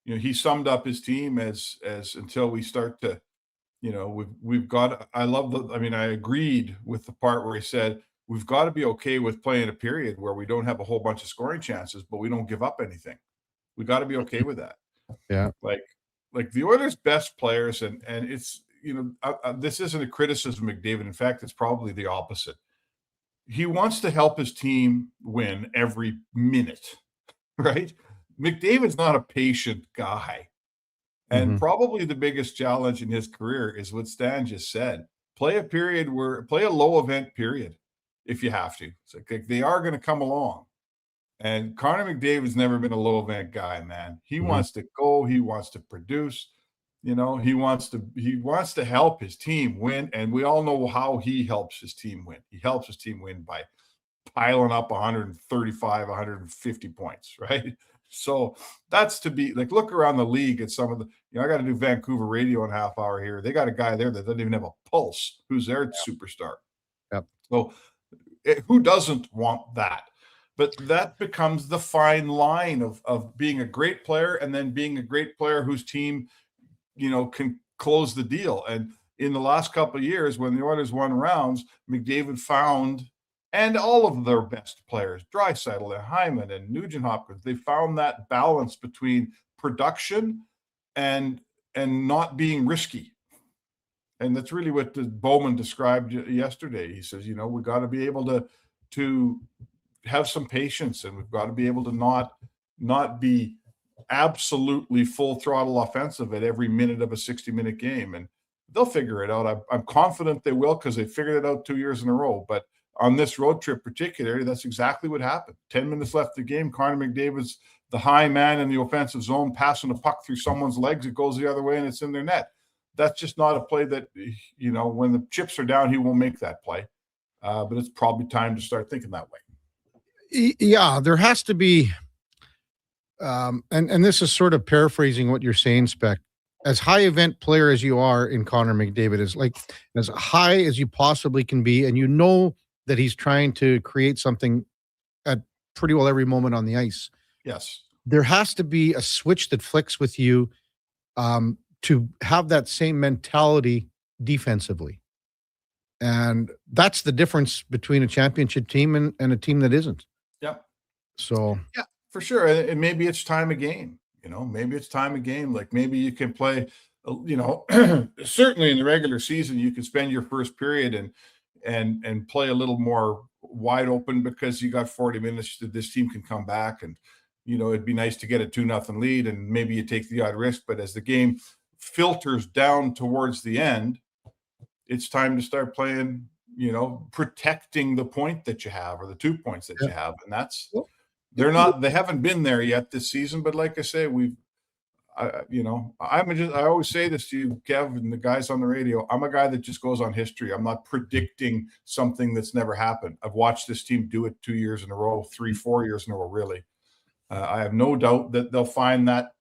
he summed up his team as until we start to, we've got. I agreed with the part where he said we've got to be okay with playing a period where we don't have a whole bunch of scoring chances, but we don't give up anything. We got to be okay with that. Yeah, like the Oilers' best players, and it's this isn't a criticism of McDavid. In fact, it's probably the opposite. He wants to help his team win every minute, right? McDavid's not a patient guy. And probably the biggest challenge in his career is what Stan just said. Play a low event period if you have to. It's like they are going to come along. And Connor McDavid's never been a low event guy, man. He wants to go, he wants to produce, he wants to help his team win. And we all know how he helps his team win. He helps his team win by piling up 135, 150 points, right? So that's to be like, look around the league at some of the, I got to do Vancouver radio in a half hour here. They got a guy there that doesn't even have a pulse, who's their superstar. Yep. So who doesn't want that? But that becomes the fine line of being a great player and then being a great player whose team, can close the deal. And in the last couple of years, when the Oilers won rounds, McDavid found, and all of their best players, Draisaitl and Hyman and Nugent-Hopkins, they found that balance between production and not being risky. And that's really what Bowman described yesterday. He says, we got to be able to have some patience, and we've got to be able to not be absolutely full throttle offensive at every minute of a 60-minute game. And they'll figure it out. I'm confident they will, because they figured it out 2 years in a row. But on this road trip particularly, that's exactly what happened. 10 minutes left of the game. Connor McDavid's the high man in the offensive zone, passing a puck through someone's legs. It goes the other way and it's in their net. That's just not a play that, when the chips are down, he won't make that play. But it's probably time to start thinking that way. Yeah, there has to be, and this is sort of paraphrasing what you're saying, Spec. As high event player as you are in Connor McDavid, is like as high as you possibly can be, and that he's trying to create something at pretty well every moment on the ice. Yes. There has to be a switch that flicks with you to have that same mentality defensively. And that's the difference between a championship team and a team that isn't. Yep. So. Yeah, for sure. And maybe it's time of game. Maybe it's time of game. Like maybe you can play, certainly in the regular season, you can spend your first period and play a little more wide open because you got 40 minutes that this team can come back. And, it'd be nice to get a 2-0 lead and maybe you take the odd risk. But as the game filters down towards the end, it's time to start playing, protecting the point that you have or the 2 points that you have. And that's, they haven't been there yet this season. But like I say, I always say this to you, Kev, and the guys on the radio. I'm a guy that just goes on history. I'm not predicting something that's never happened. I've watched this team do it 2 years in a row, 3-4 years in a row, really. I have no doubt that they'll find that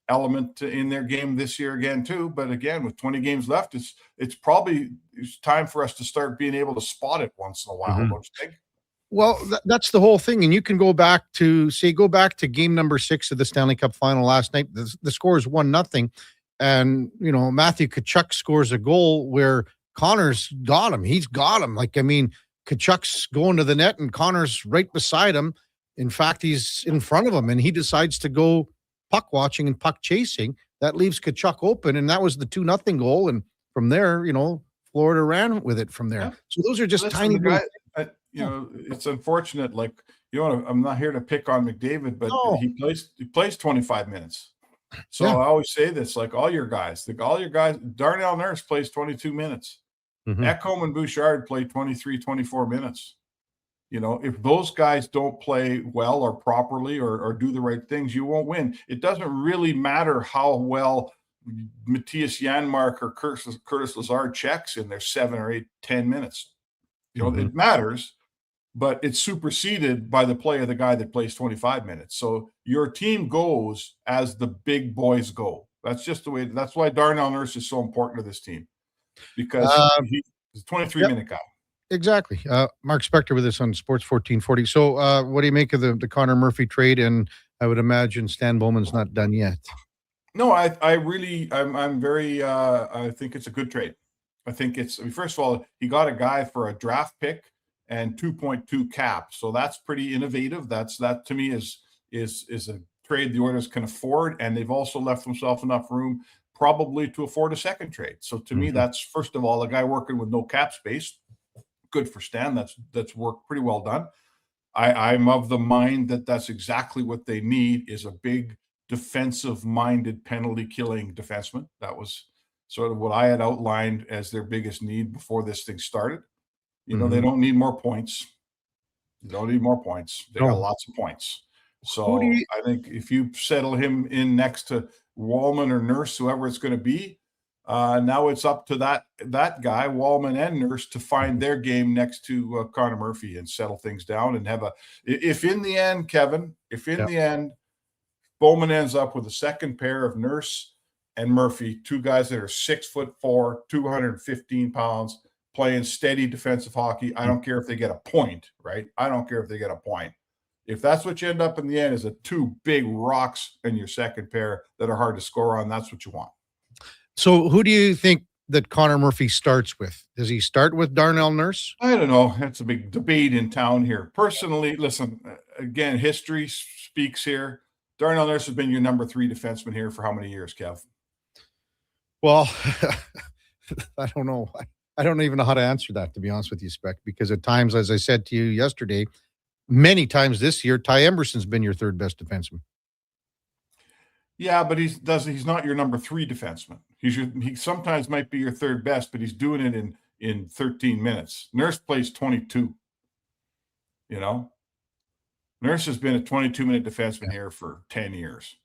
element in their game this year again too. But again, with 20 games left, it's probably time for us to start being able to spot it once in a while. Don't you think? Well, that's the whole thing. And you can go back to game number 6 of the Stanley Cup final last night. The score is 1-0. And, Matthew Tkachuk scores a goal where Connor's got him. He's got him. Tkachuk's going to the net and Connor's right beside him. In fact, he's in front of him and he decides to go puck watching and puck chasing. That leaves Tkachuk open. And that was the 2-0 goal. And from there, Florida ran with it from there. Yeah. So those are just tiny guy, it's unfortunate. I'm not here to pick on McDavid, but he plays 25 minutes. So I always say this, all your guys, Darnell Nurse plays 22 minutes. Ekholm and Bouchard play 23, 24 minutes. If those guys don't play well or properly or do the right things, you won't win. It doesn't really matter how well Matthias Janmark or Curtis Lazard checks in their 7 or 8, 10 minutes. It matters, but it's superseded by the play of the guy that plays 25 minutes. So your team goes as the big boys go. That's just the way. That's why Darnell Nurse is so important to this team, because he's a 23-minute guy. Exactly. Mark Spector with us on Sports 1440. So what do you make of the Connor Murphy trade? And I would imagine Stan Bowman's not done yet. No, I'm very, I think it's a good trade. I think first of all, he got a guy for a draft pick and 2.2 cap. So that's pretty innovative. That to me is a trade the Oilers can afford. And they've also left themselves enough room probably to afford a second trade. So to me, that's first of all, a guy working with no cap space. Good for Stan. That's worked pretty well done. I'm of the mind that's exactly what they need, is a big defensive-minded penalty-killing defenseman. That was sort of what I had outlined as their biggest need before this thing started. They don't need more points. They don't need more points. They got lots of points. So I think if you settle him in next to Wallman or Nurse, whoever it's going to be, now it's up to that guy, Wallman and Nurse, to find their game next to Connor Murphy and settle things down and have if in the end, Kevin, the end, Bowman ends up with a second pair of Nurse and Murphy, two guys that are 6'4", 215 pounds, playing steady defensive hockey. I don't care if they get a point, right? I don't care if they get a point. If that's what you end up in the end, is two big rocks in your second pair that are hard to score on, that's what you want. So who do you think that Connor Murphy starts with? Does he start with Darnell Nurse? I don't know. That's a big debate in town here. Personally, listen, again, history speaks here. Darnell Nurse has been your number 3 defenseman here for how many years, Kev? Well, I don't know. I don't even know how to answer that, to be honest with you, Spec, because at times, as I said to you yesterday, many times this year, Ty Emberson's been your 3rd best defenseman. Yeah, but he's not your number 3 defenseman. He sometimes might be your 3rd best, but he's doing it in 13 minutes. Nurse plays 22. Nurse has been a 22-minute defenseman here for 10 years.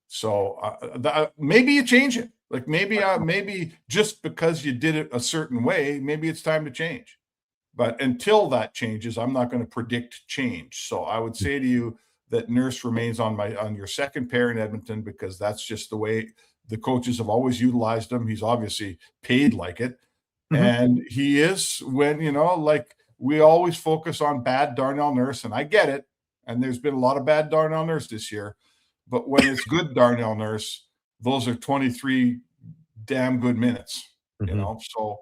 So maybe you change it. Maybe just because you did it a certain way, maybe it's time to change. But until that changes, I'm not going to predict change. So I would say to you that Nurse remains on your second pair in Edmonton, because that's just the way the coaches have always utilized him. He's obviously paid like it. And he is, when, we always focus on bad Darnell Nurse, and I get it. And there's been a lot of bad Darnell Nurse this year. But when it's good Darnell Nurse, those are 23 damn good minutes, So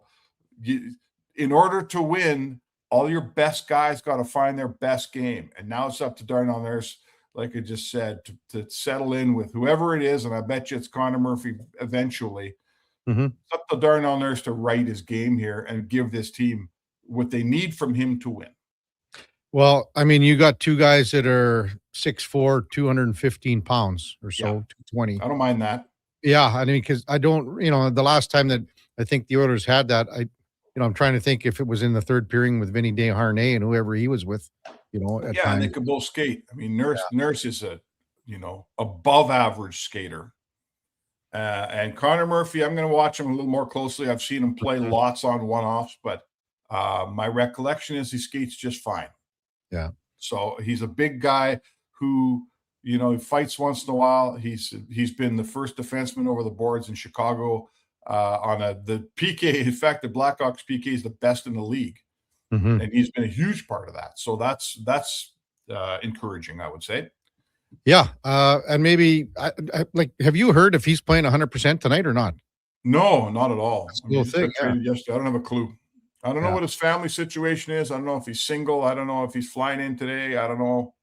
in order to win, all your best guys got to find their best game. And now it's up to Darnell Nurse, like I just said, to settle in with whoever it is. And I bet you it's Connor Murphy eventually. It's up to Darnell Nurse to right his game here and give this team what they need from him to win. Well, I mean, you got 2 guys that are 6'4", 215 pounds or so, 220. I don't mind that. Yeah, I mean, because I don't, the last time that I think the Oilers had that, I'm trying to think if it was in the 3rd pairing with Vinny Desharnais and whoever he was with, at times. And they could both skate. I mean, Nurse is a, above average skater. And Connor Murphy, I'm going to watch him a little more closely. I've seen him play lots on one-offs, but my recollection is he skates just fine. Yeah. So he's a big guy who, You know, he fights once in a while. He's been the first defenseman over the boards in Chicago on the PK. In fact, the Blackhawks PK is the best in the league, and he's been a huge part of that. So that's encouraging, I would say. Yeah, and maybe have you heard if he's playing 100% tonight or not? No, not at all. That's the whole thing. Yesterday. I don't have a clue. I don't know what his family situation is. I don't know if he's single. I don't know if he's flying in today. I don't know.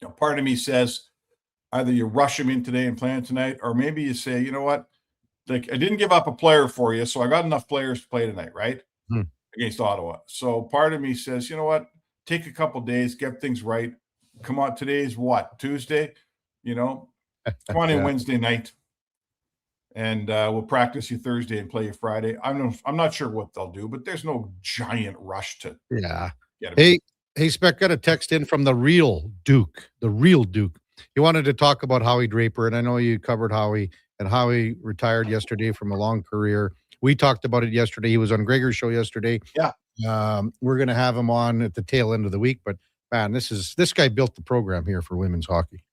You know, part of me says either you rush him in today and play him tonight, or maybe you say, you know what, like I didn't give up a player for you, so I got enough players to play tonight, right? Against Ottawa. So part of me says, you know what, take a couple days, get things right. Come on, today's what, Tuesday? You know, come on in Wednesday night, and we'll practice you Thursday and play you Friday. I'm not sure what they'll do, but there's no giant rush to get him. Hey, Spec, got a text in from the real Duke. He wanted to talk about Howie Draper, and I know you covered Howie, and Howie retired yesterday from a long career. We talked about it yesterday. He was on Gregor's show yesterday. Yeah. We're going to have him on at the tail end of the week, but man, this guy built the program here for women's hockey.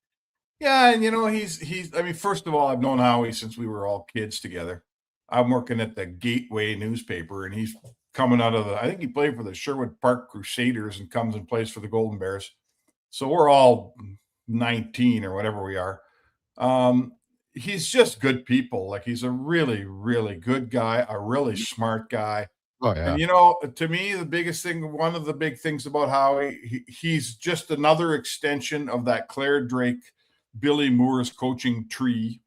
Yeah, and you know, he's I mean, first of all, I've known Howie since we were all kids together. I'm working at the Gateway newspaper, and he's coming out of I think he played for the Sherwood Park Crusaders and comes and plays for the Golden Bears. So we're all 19 or whatever we are. He's just good people. Like, he's a really, really good guy, a really smart guy. Oh, yeah. And, you know, to me, one of the big things about Howie, he's just another extension of that Claire Drake, Billy Moore's coaching tree,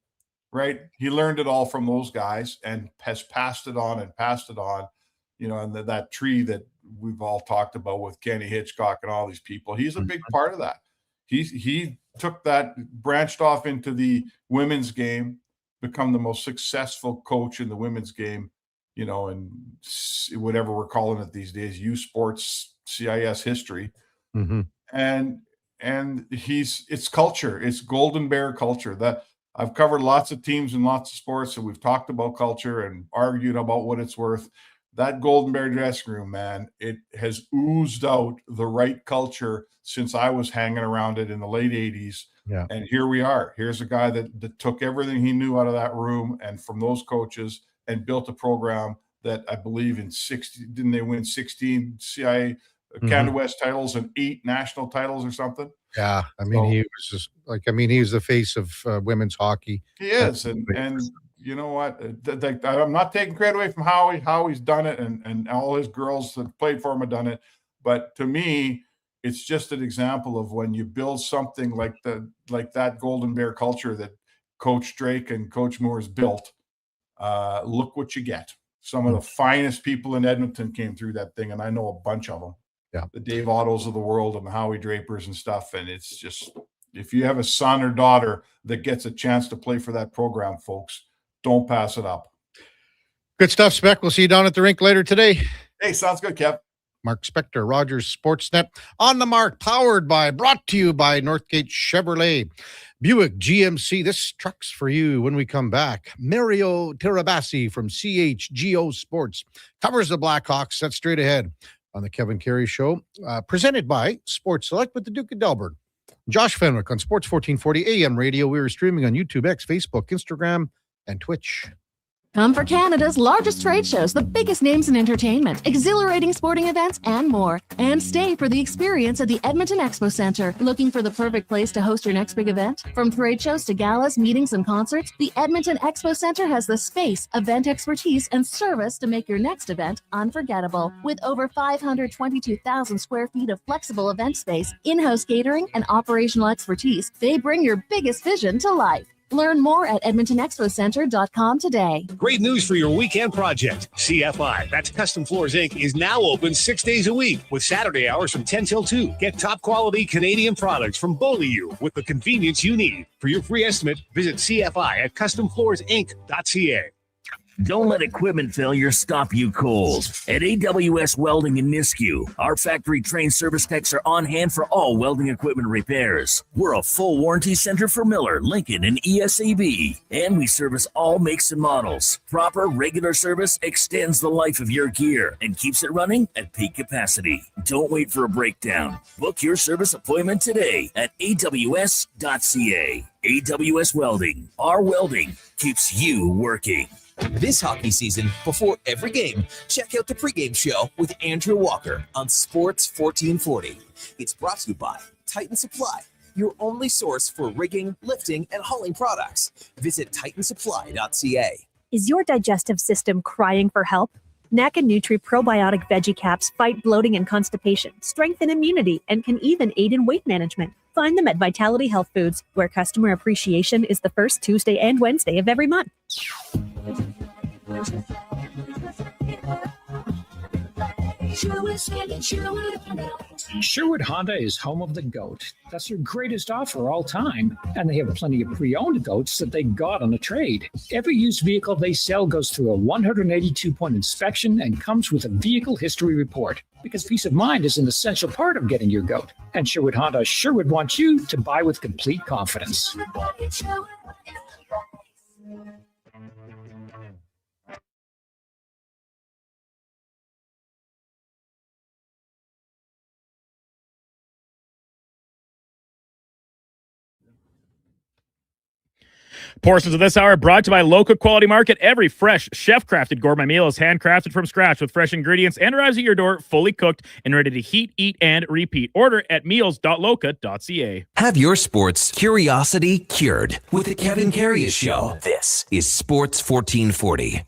right? He learned it all from those guys and has passed it on, you know, and that tree that we've all talked about with Kenny Hitchcock and all these people. He's a big part of that. He took that, branched off into the women's game, become the most successful coach in the women's game, you know, and whatever we're calling it these days, U Sports CIS history. And it's culture. It's Golden Bear culture. That I've covered lots of teams and lots of sports, and we've talked about culture and argued about what it's worth. That Golden Bear dressing room, man, it has oozed out the right culture since I was hanging around it in the late 80s. Yeah. And here we are. Here's a guy that took everything he knew out of that room and from those coaches and built a program that I believe didn't they win 16 CIA Canada West titles and 8 national titles or something? Yeah. I mean, he was just he was the face of women's hockey. He is. And you know what? I'm not taking credit away from Howie. Howie's done it, and all his girls that played for him have done it. But to me, it's just an example of when you build something like that Golden Bear culture that Coach Drake and Coach Moore's built. Look what you get. Some of the finest people in Edmonton came through that thing, and I know a bunch of them. Yeah, the Dave Ottos of the world and the Howie Drapers and stuff. And it's just, if you have a son or daughter that gets a chance to play for that program, folks, don't pass it up. Good stuff, Spec. We'll see you down at the rink later today. Hey, sounds good, Kev. Mark Spector, Rogers Sportsnet. On the Mark, brought to you by Northgate Chevrolet. Buick GMC, this truck's for you when we come back. Mario Tirabassi from CHGO Sports covers the Blackhawks. That's straight ahead on the Kevin Carey Show, presented by Sports Select with the Duke of Delburne. Josh Fenwick on Sports 1440 AM radio. We are streaming on YouTube, X, Facebook, Instagram, and Twitch. Come for Canada's largest trade shows, the biggest names in entertainment, exhilarating sporting events, and more. And stay for the experience at the Edmonton Expo Centre. Looking for the perfect place to host your next big event? From trade shows to galas, meetings, and concerts, the Edmonton Expo Centre has the space, event expertise, and service to make your next event unforgettable. With over 522,000 square feet of flexible event space, in-house catering, and operational expertise, they bring your biggest vision to life. Learn more at EdmontonExpoCenter.com today. Great news for your weekend project. CFI, that's Custom Floors Inc., is now open 6 days a week with Saturday hours from 10 till 2. Get top quality Canadian products from Beaulieu with the convenience you need. For your free estimate, visit CFI at CustomFloorsInc.ca. Don't let equipment failure stop you cold. At AWS Welding in Nisku, our factory-trained service techs are on hand for all welding equipment repairs. We're a full warranty center for Miller, Lincoln, and ESAB, and we service all makes and models. Proper, regular service extends the life of your gear and keeps it running at peak capacity. Don't wait for a breakdown. Book your service appointment today at aws.ca. AWS Welding. Our welding keeps you working. This hockey season, before every game, check out the pregame show with Andrew Walker on Sports 1440. It's brought to you by Titan Supply, your only source for rigging, lifting, and hauling products. Visit titansupply.ca. Is your digestive system crying for help? NACA Nutri Probiotic Veggie Caps fight bloating and constipation, strengthen immunity, and can even aid in weight management. Find them at Vitality Health Foods, where customer appreciation is the first Tuesday and Wednesday of every month. Sherwood Honda is home of the GOAT. That's their greatest offer all time. And they have plenty of pre-owned GOATs that they got on a trade. Every used vehicle they sell goes through a 182-point inspection and comes with a vehicle history report. Because peace of mind is an essential part of getting your GOAT. And Sherwood Honda sure would want you to buy with complete confidence. Portions of this hour brought to you by Local Quality Market. Every fresh, chef-crafted gourmet meal is handcrafted from scratch with fresh ingredients and arrives at your door fully cooked and ready to heat, eat, and repeat. Order at meals.loca.ca. Have your sports curiosity cured with the Kevin Karius Show. This is Sports 1440.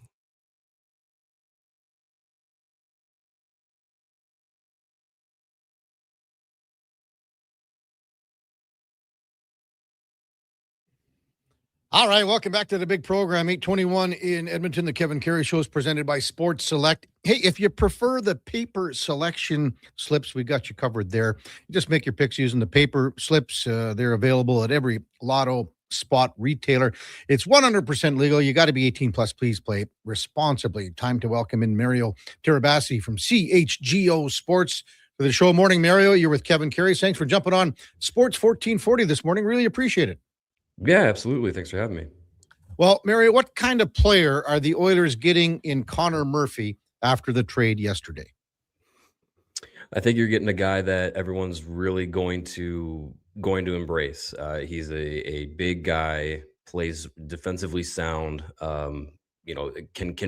All right, welcome back to the big program, 821 in Edmonton. The Kevin Karius Show is presented by Sports Select. Hey, if you prefer the paper selection slips, we got you covered there. Just make your picks using the paper slips. They're available at every lotto spot retailer. It's 100% legal. You got to be 18 plus. Please play responsibly. Time to welcome in Mario Tirabassi from CHGO Sports for the show. Morning, Mario. You're with Kevin Karius. Thanks for jumping on Sports 1440 this morning. Really appreciate it. Yeah, absolutely. Thanks for having me. Well, Mario, what kind of player are the Oilers getting in Connor Murphy after the trade yesterday? I think you're getting a guy that everyone's really going to embrace. He's a big guy, plays defensively sound. Can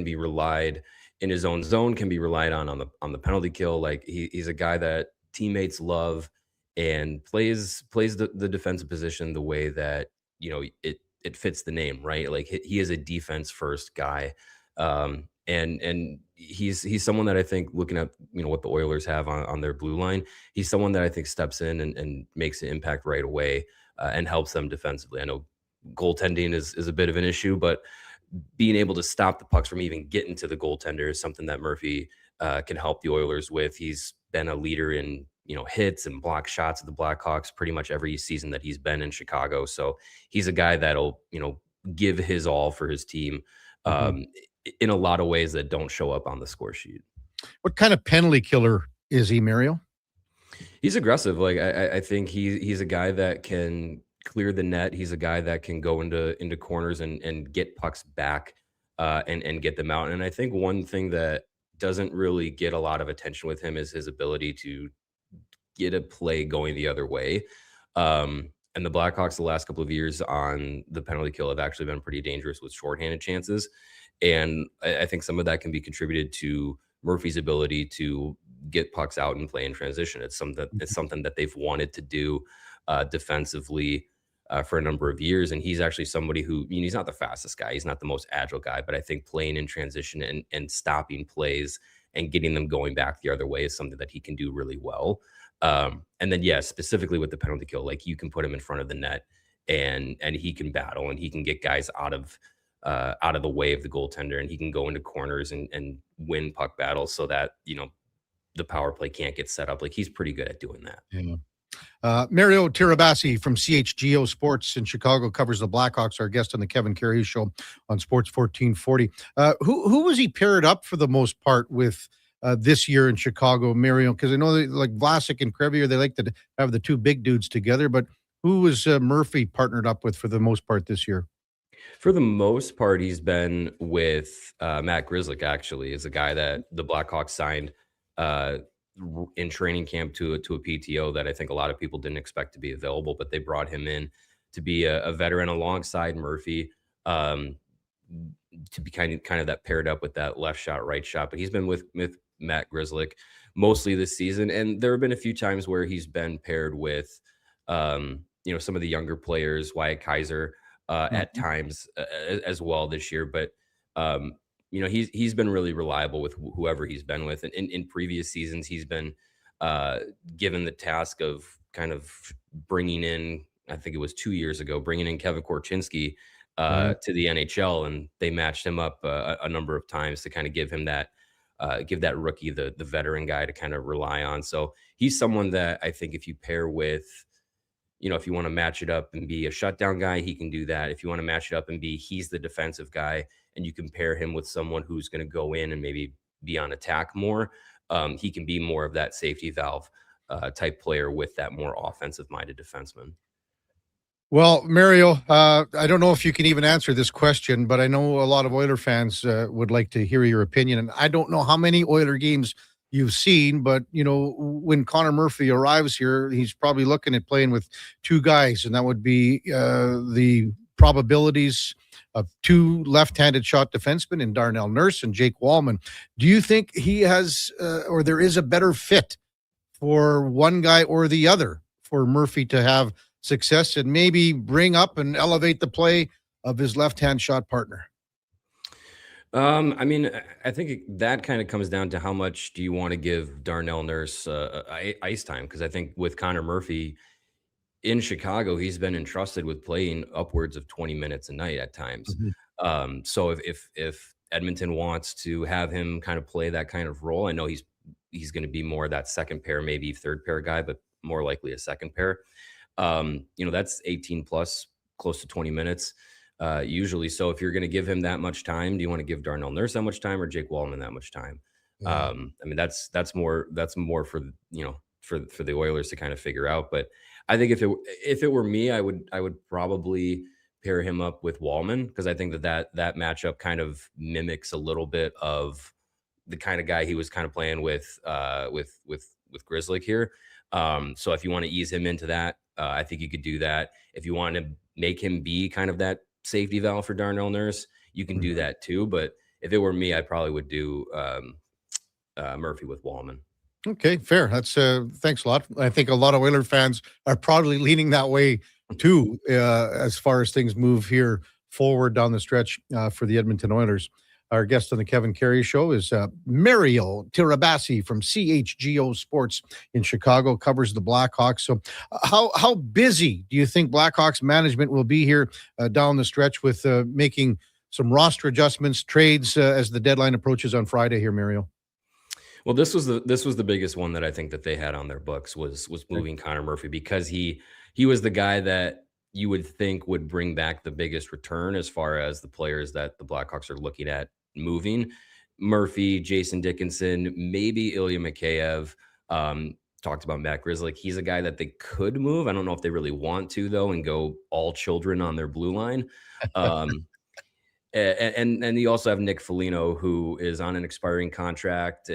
be relied in his own zone, can be relied on the penalty kill. Like he's a guy that teammates love and plays the defensive position the way that it fits the name, right? Like he is a defense first guy. And he's someone that I think, looking at what the Oilers have on their blue line, he's someone that I think steps in and makes an impact right away and helps them defensively. I know goaltending is a bit of an issue, but being able to stop the pucks from even getting to the goaltender is something that Murphy can help the Oilers with. He's been a leader in hits and block shots of the Blackhawks pretty much every season that he's been in Chicago. So he's a guy that'll give his all for his team in a lot of ways that don't show up on the score sheet. What kind of penalty killer is he, Mario? He's aggressive. Like I think he's a guy that can clear the net. He's a guy that can go into corners and get pucks back and get them out. And I think one thing that doesn't really get a lot of attention with him is his ability to get a play going the other way. And the Blackhawks the last couple of years on the penalty kill have actually been pretty dangerous with shorthanded chances. And I think some of that can be contributed to Murphy's ability to get pucks out and play in transition. It's something that they've wanted to do defensively for a number of years. And he's actually somebody who, he's not the fastest guy. He's not the most agile guy, but I think playing in transition and stopping plays and getting them going back the other way is something that he can do really well. And then, specifically with the penalty kill, like you can put him in front of the net and he can battle and he can get guys out of the way of the goaltender, and he can go into corners and win puck battles so that, the power play can't get set up. Like he's pretty good at doing that. Yeah. Mario Tirabassi from CHGO Sports in Chicago covers the Blackhawks, our guest on the Kevin Karius Show on Sports 1440. Who was he paired up for the most part with this year in Chicago, Mario? Because I know like Vlasic and Crevier, they like to have the two big dudes together, but who was Murphy partnered up with for the most part this year? For the most part, he's been with Matt Grzelcyk, actually, is a guy that the Blackhawks signed in training camp to a PTO that I think a lot of people didn't expect to be available, but they brought him in to be a veteran alongside Murphy, to be kind of that paired up with that left shot, right shot. But he's been with Matt Grzelcyk mostly this season, and there have been a few times where he's been paired with some of the younger players, Wyatt Kaiser, at times as well this year. But he's been really reliable with whoever he's been with. And in previous seasons, he's been given the task of kind of bringing in, I think it was 2 years ago, bringing in Kevin Korchinski to the NHL, and they matched him up a number of times to kind of give him that, give that rookie the veteran guy to kind of rely on. So he's someone that I think if you pair with, if you want to match it up and be a shutdown guy, he can do that. If you want to match it up and he's the defensive guy, and you can pair him with someone who's going to go in and maybe be on attack more, he can be more of that safety valve type player with that more offensive-minded defenseman. Well, Mario, I don't know if you can even answer this question, but I know a lot of Oiler fans would like to hear your opinion. And I don't know how many Oiler games you've seen, but, when Connor Murphy arrives here, he's probably looking at playing with two guys, and that would be the probabilities of two left-handed shot defensemen in Darnell Nurse and Jake Wallman. Do you think he has, or there is a better fit for one guy or the other for Murphy to have success and maybe bring up and elevate the play of his left-hand shot partner? I think that kind of comes down to how much do you want to give Darnell Nurse ice time? Because I think with Connor Murphy in Chicago, he's been entrusted with playing upwards of 20 minutes a night at times. So if Edmonton wants to have him kind of play that kind of role, I know he's going to be more that second pair, maybe third pair guy, but more likely a second pair. That's 18 plus, close to 20 minutes. Usually. So if you're going to give him that much time, do you want to give Darnell Nurse that much time or Jake Wallman that much time? That's more for for the Oilers to kind of figure out. But I think if it were me, I would probably pair him up with Wallman, because I think that matchup kind of mimics a little bit of the kind of guy he was kind of playing with Grzelcyk here. So if you want to ease him into that, I think you could do that. If you want to make him be kind of that safety valve for Darnell Nurse, you can do that too. But if it were me, I probably would do Murphy with Wallman. Okay, fair. That's thanks a lot. I think a lot of Oiler fans are probably leaning that way too, as far as things move here forward down the stretch for the Edmonton Oilers. Our guest on the Kevin Karius Show is Mario Tirabassi from CHGO Sports in Chicago, covers the Blackhawks. So how busy do you think Blackhawks management will be here down the stretch with making some roster adjustments, trades as the deadline approaches on Friday here, Mario? Well, this was the biggest one that I think that they had on their books was moving Connor Murphy, because he was the guy that you would think would bring back the biggest return as far as the players that the Blackhawks are looking at moving. Murphy, Jason Dickinson, maybe Ilya Mikheyev. Talked about Matt Grzelcyk. He's a guy that they could move. I don't know if they really want to, though, and go all children on their blue line. And you also have Nick Foligno, who is on an expiring contract,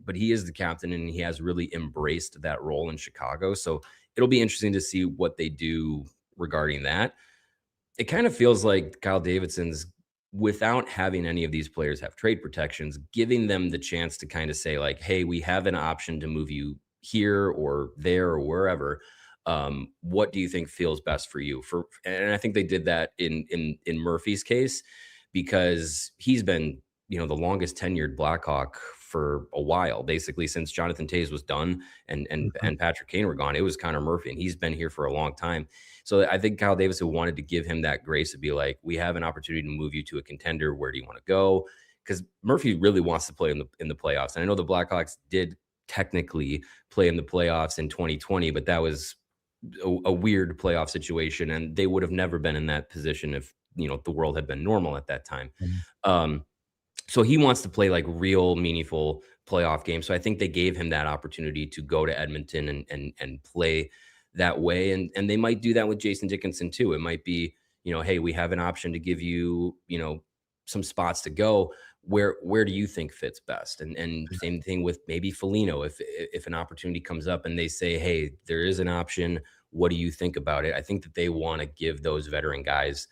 but he is the captain, and he has really embraced that role in Chicago. So it'll be interesting to see what they do regarding that. It kind of feels like Kyle Davidson's, without having any of these players have trade protections, giving them the chance to kind of say like, hey, we have an option to move you here or there or wherever. What do you think feels best for you? And I think they did that in Murphy's case, because he's been, the longest tenured Blackhawk for a while, basically since Jonathan Toews was done and Patrick Kane were gone. It was Connor Murphy, and he's been here for a long time. So I think Kyle Davidson wanted to give him that grace to be like, we have an opportunity to move you to a contender. Where do you want to go? Because Murphy really wants to play in the playoffs. And I know the Blackhawks did technically play in the playoffs in 2020, but that was a weird playoff situation, and they would have never been in that position if, the world had been normal at that time. So he wants to play like real meaningful playoff games. So I think they gave him that opportunity to go to Edmonton and play that way. And they might do that with Jason Dickinson too. It might be, hey, we have an option to give you, some spots to go. Where do you think fits best? And same thing with maybe Foligno. If an opportunity comes up and they say, hey, there is an option, what do you think about it? I think that they want to give those veteran guys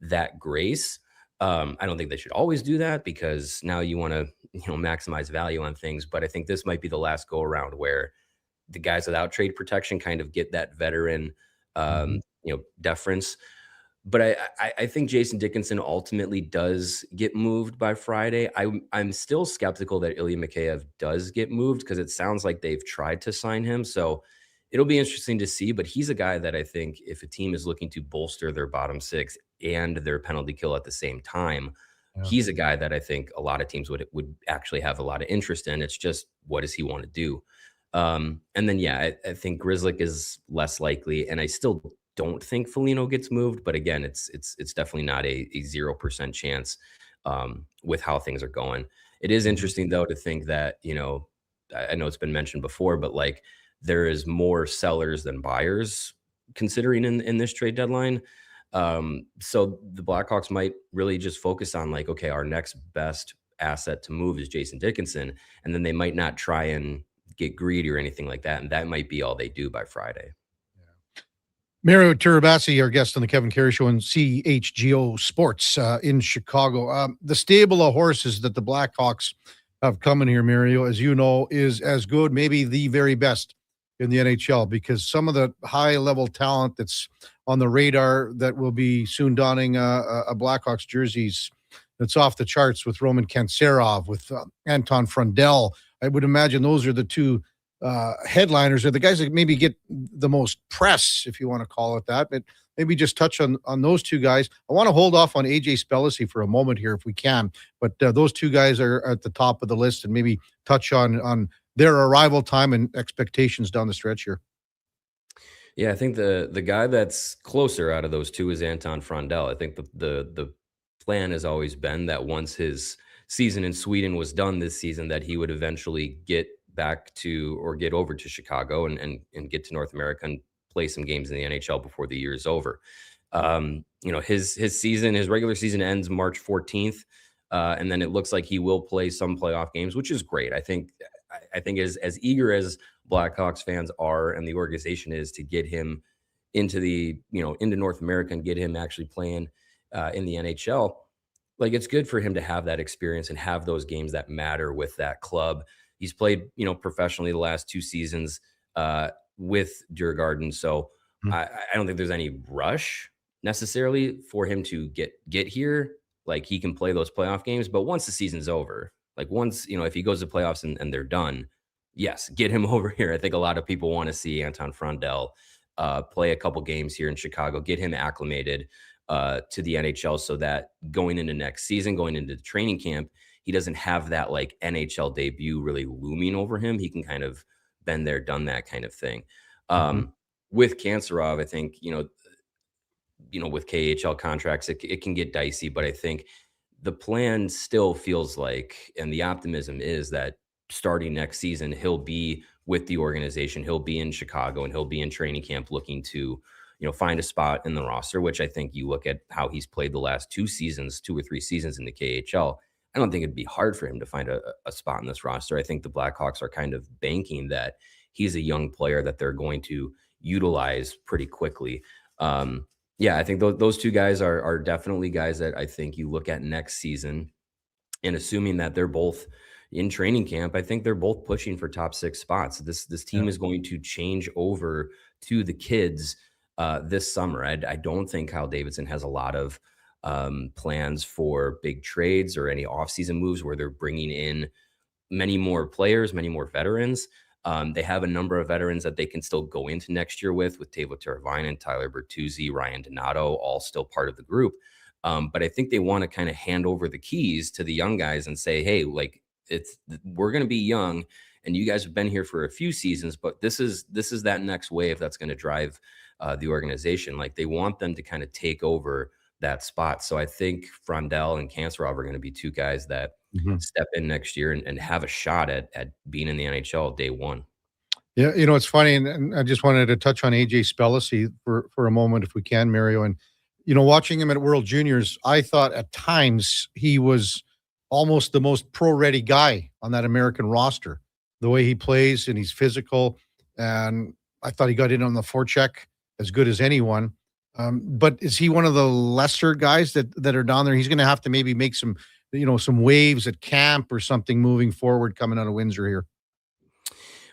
that grace. I don't think they should always do that, because now you want to, maximize value on things. But I think this might be the last go around where the guys without trade protection kind of get that veteran, deference. But I think Jason Dickinson ultimately does get moved by Friday. I'm still skeptical that Ilya Mikheyev does get moved, because it sounds like they've tried to sign him. So it'll be interesting to see. But he's a guy that I think if a team is looking to bolster their bottom six and their penalty kill at the same time, he's a guy that I think a lot of teams would actually have a lot of interest in. It's just, what does he want to do? And then, I think Grzelcyk is less likely, and I still don't think Foligno gets moved. But again, it's definitely not a 0% chance with how things are going. It is interesting, though, to think that, I know it's been mentioned before, but like there is more sellers than buyers considering in this trade deadline. So the Blackhawks might really just focus on like, okay, our next best asset to move is Jason Dickinson. And then they might not try and get greedy or anything like that. And that might be all they do by Friday. Mario Tiraabasi, our guest on the Kevin Karius Show on CHGO Sports in Chicago. The stable of horses that the Blackhawks have coming here, Mario, as you know, is as good, maybe the very best in the NHL, because some of the high-level talent that's on the radar that will be soon donning a Blackhawks jerseys that's off the charts, with Roman Kantserov, with Anton Frundell. I would imagine those are the two headliners, or the guys that maybe get the most press, if you want to call it that. But maybe just touch on those two guys. I want to hold off on AJ Spellisy for a moment here if we can, but those two guys are at the top of the list, and maybe touch on their arrival time and expectations down the stretch here. Yeah, I think the guy that's closer out of those two is Anton Frundell. I think the plan has always been that once his season in Sweden was done this season, that he would eventually get back to, or get over to Chicago and get to North America and play some games in the NHL before the year is over. His regular season ends March 14th. And then it looks like he will play some playoff games, which is great. I think as eager as Blackhawks fans are, and the organization is, to get him into into North America and get him actually playing in the NHL, like, it's good for him to have that experience and have those games that matter with that club. He's played, professionally the last 2 seasons with Djurgården. So I don't think there's any rush necessarily for him to get here. Like, he can play those playoff games, but once the season's over, like once, if he goes to playoffs and they're done, yes, get him over here. I think a lot of people want to see Anton Frundell play a couple games here in Chicago, get him acclimated to the NHL, so that going into next season, going into the training camp, he doesn't have that like NHL debut really looming over him. He can kind of been there, done that kind of thing. With Kantserov, I think, with KHL contracts, it can get dicey, but I think the plan still feels like, and the optimism is that starting next season, he'll be with the organization, he'll be in Chicago, and he'll be in training camp looking to, find a spot in the roster, which I think you look at how he's played the last 2 or 3 seasons in the KHL. I don't think it'd be hard for him to find a spot in this roster. I think the Blackhawks are kind of banking that he's a young player that they're going to utilize pretty quickly. I think those 2 guys are definitely guys that I think you look at next season, and assuming that they're both in training camp, I think they're both pushing for top 6 spots. This team is going to change over to the kids this summer. I don't think Kyle Davidson has a lot of plans for big trades or any offseason moves where they're bringing in many more players, many more veterans. They have a number of veterans that they can still go into next year with Teuvo Teravainen, Tyler Bertuzzi, Ryan Donato, all still part of the group. But I think they want to kind of hand over the keys to the young guys and say, hey, like, we're going to be young, and you guys have been here for a few seasons, but this is that next wave that's going to drive the organization. Like, they want them to kind of take over that spot. So I think Frondell and Kanserov are going to be two guys that step in next year and have a shot at being in the NHL day one. Yeah, it's funny, and I just wanted to touch on AJ Spellicy for a moment, if we can, Mario. And watching him at World Juniors, I thought at times he was almost the most pro-ready guy on that American roster. The way he plays, and he's physical, and I thought he got in on the forecheck as good as anyone. But is he one of the lesser guys that are down there? He's going to have to maybe make some waves at camp or something moving forward coming out of Windsor here.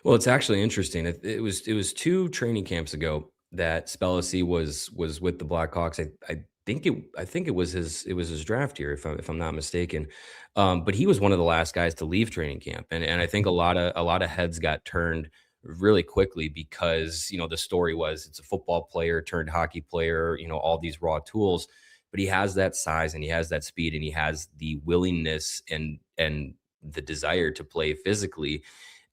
Well, it's actually interesting. It was 2 training camps ago that Spellicy was with the Blackhawks. I think it was his draft year, if I'm not mistaken. But he was one of the last guys to leave training camp, and I think a lot of heads got turned really quickly because the story was it's a football player turned hockey player, all these raw tools, but he has that size and he has that speed and he has the willingness and the desire to play physically.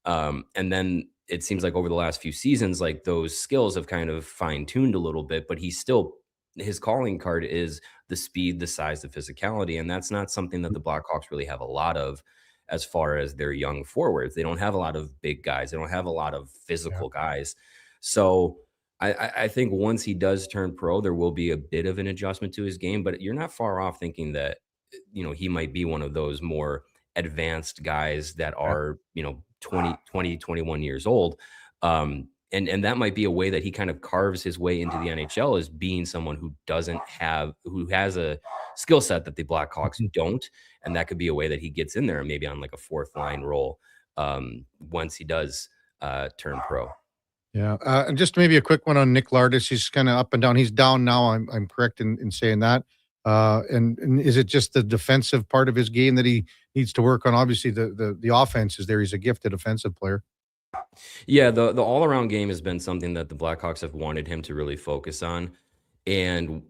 And then it seems like over the last few seasons, like those skills have kind of fine-tuned a little bit, but his calling card is the speed, the size, the physicality. And that's not something that the Blackhawks really have a lot of as far as their young forwards. They don't have a lot of big guys. They don't have a lot of physical guys. So I think once he does turn pro, there will be a bit of an adjustment to his game, but you're not far off thinking that, he might be one of those more advanced guys that are, 20, 21 years old. And that might be a way that he kind of carves his way into the NHL, as being someone who has a skill set that the Blackhawks don't. And that could be a way that he gets in there and maybe on like a 4th line role once he does turn pro. Yeah. And just maybe a quick one on Nick Lardis. He's kind of up and down. He's down now. I'm correct in saying that. And is it just the defensive part of his game that he needs to work on? Obviously the offense is there. He's a gifted offensive player. Yeah, the all-around game has been something that the Blackhawks have wanted him to really focus on, and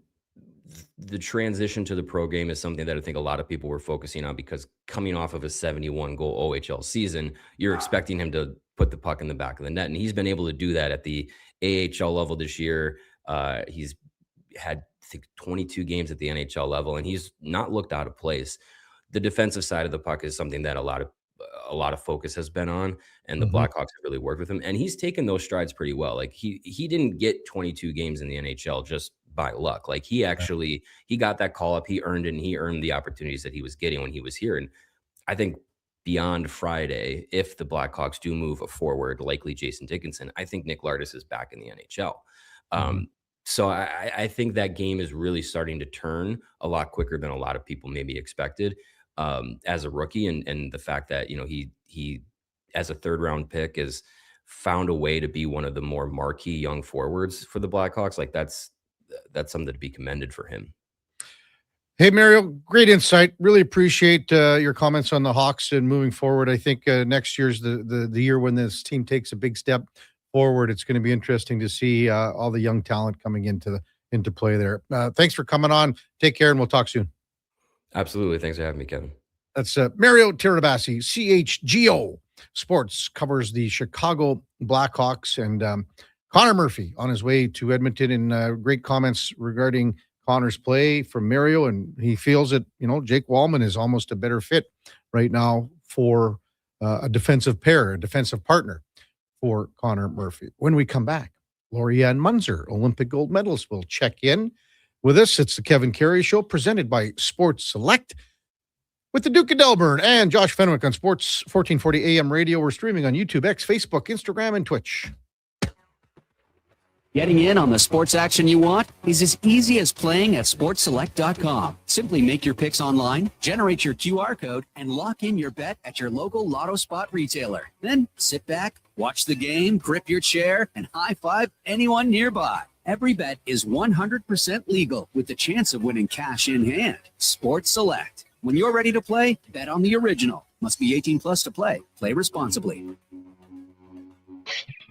the transition to the pro game is something that I think a lot of people were focusing on, because coming off of a 71-goal OHL season, you're expecting him to put the puck in the back of the net, and he's been able to do that at the AHL level this year. He's had, I think, 22 games at the NHL level, and he's not looked out of place. The defensive side of the puck is something that a lot of focus has been on, and the Blackhawks have really worked with him, and he's taken those strides pretty well. Like he didn't get 22 games in the NHL just by luck. Like he got that call up, he earned it, and he earned the opportunities that he was getting when he was here. And I think beyond Friday, if the Blackhawks do move a forward, likely Jason Dickinson, I think Nick Lardis is back in the NHL. So I think that game is really starting to turn a lot quicker than a lot of people maybe expected as a rookie. And the fact that, he as a 3rd round pick has found a way to be one of the more marquee young forwards for the Blackhawks. Like that's something to be commended for him. Hey, Mario, great insight. Really appreciate your comments on the Hawks and moving forward. I think next year's the year when this team takes a big step forward. It's going to be interesting to see all the young talent coming into play there. Thanks for coming on. Take care, and we'll talk soon. Absolutely. Thanks for having me, Kevin. That's Mario Tiraabasi, CHGO Sports, covers the Chicago Blackhawks, and Connor Murphy on his way to Edmonton, and great comments regarding Connor's play from Mario, and he feels that, Jake Wallman is almost a better fit right now for a defensive partner for Connor Murphy. When we come back, Laurianne Munzer, Olympic gold medalist, will check in with us. It's the Kevin Karius Show, presented by Sports Select, with the Duke of Delburne and Josh Fenwick on Sports 1440 AM radio. We're streaming on YouTube, X, Facebook, Instagram, and Twitch. Getting in on the sports action you want is as easy as playing at sportselect.com. Simply make your picks online, generate your QR code, and lock in your bet at your local Lotto Spot retailer. Then sit back, watch the game, grip your chair, and high-five anyone nearby. Every bet is 100% legal with the chance of winning cash in hand. Sports Select. When you're ready to play, bet on the original. Must be 18 plus to play. Play responsibly.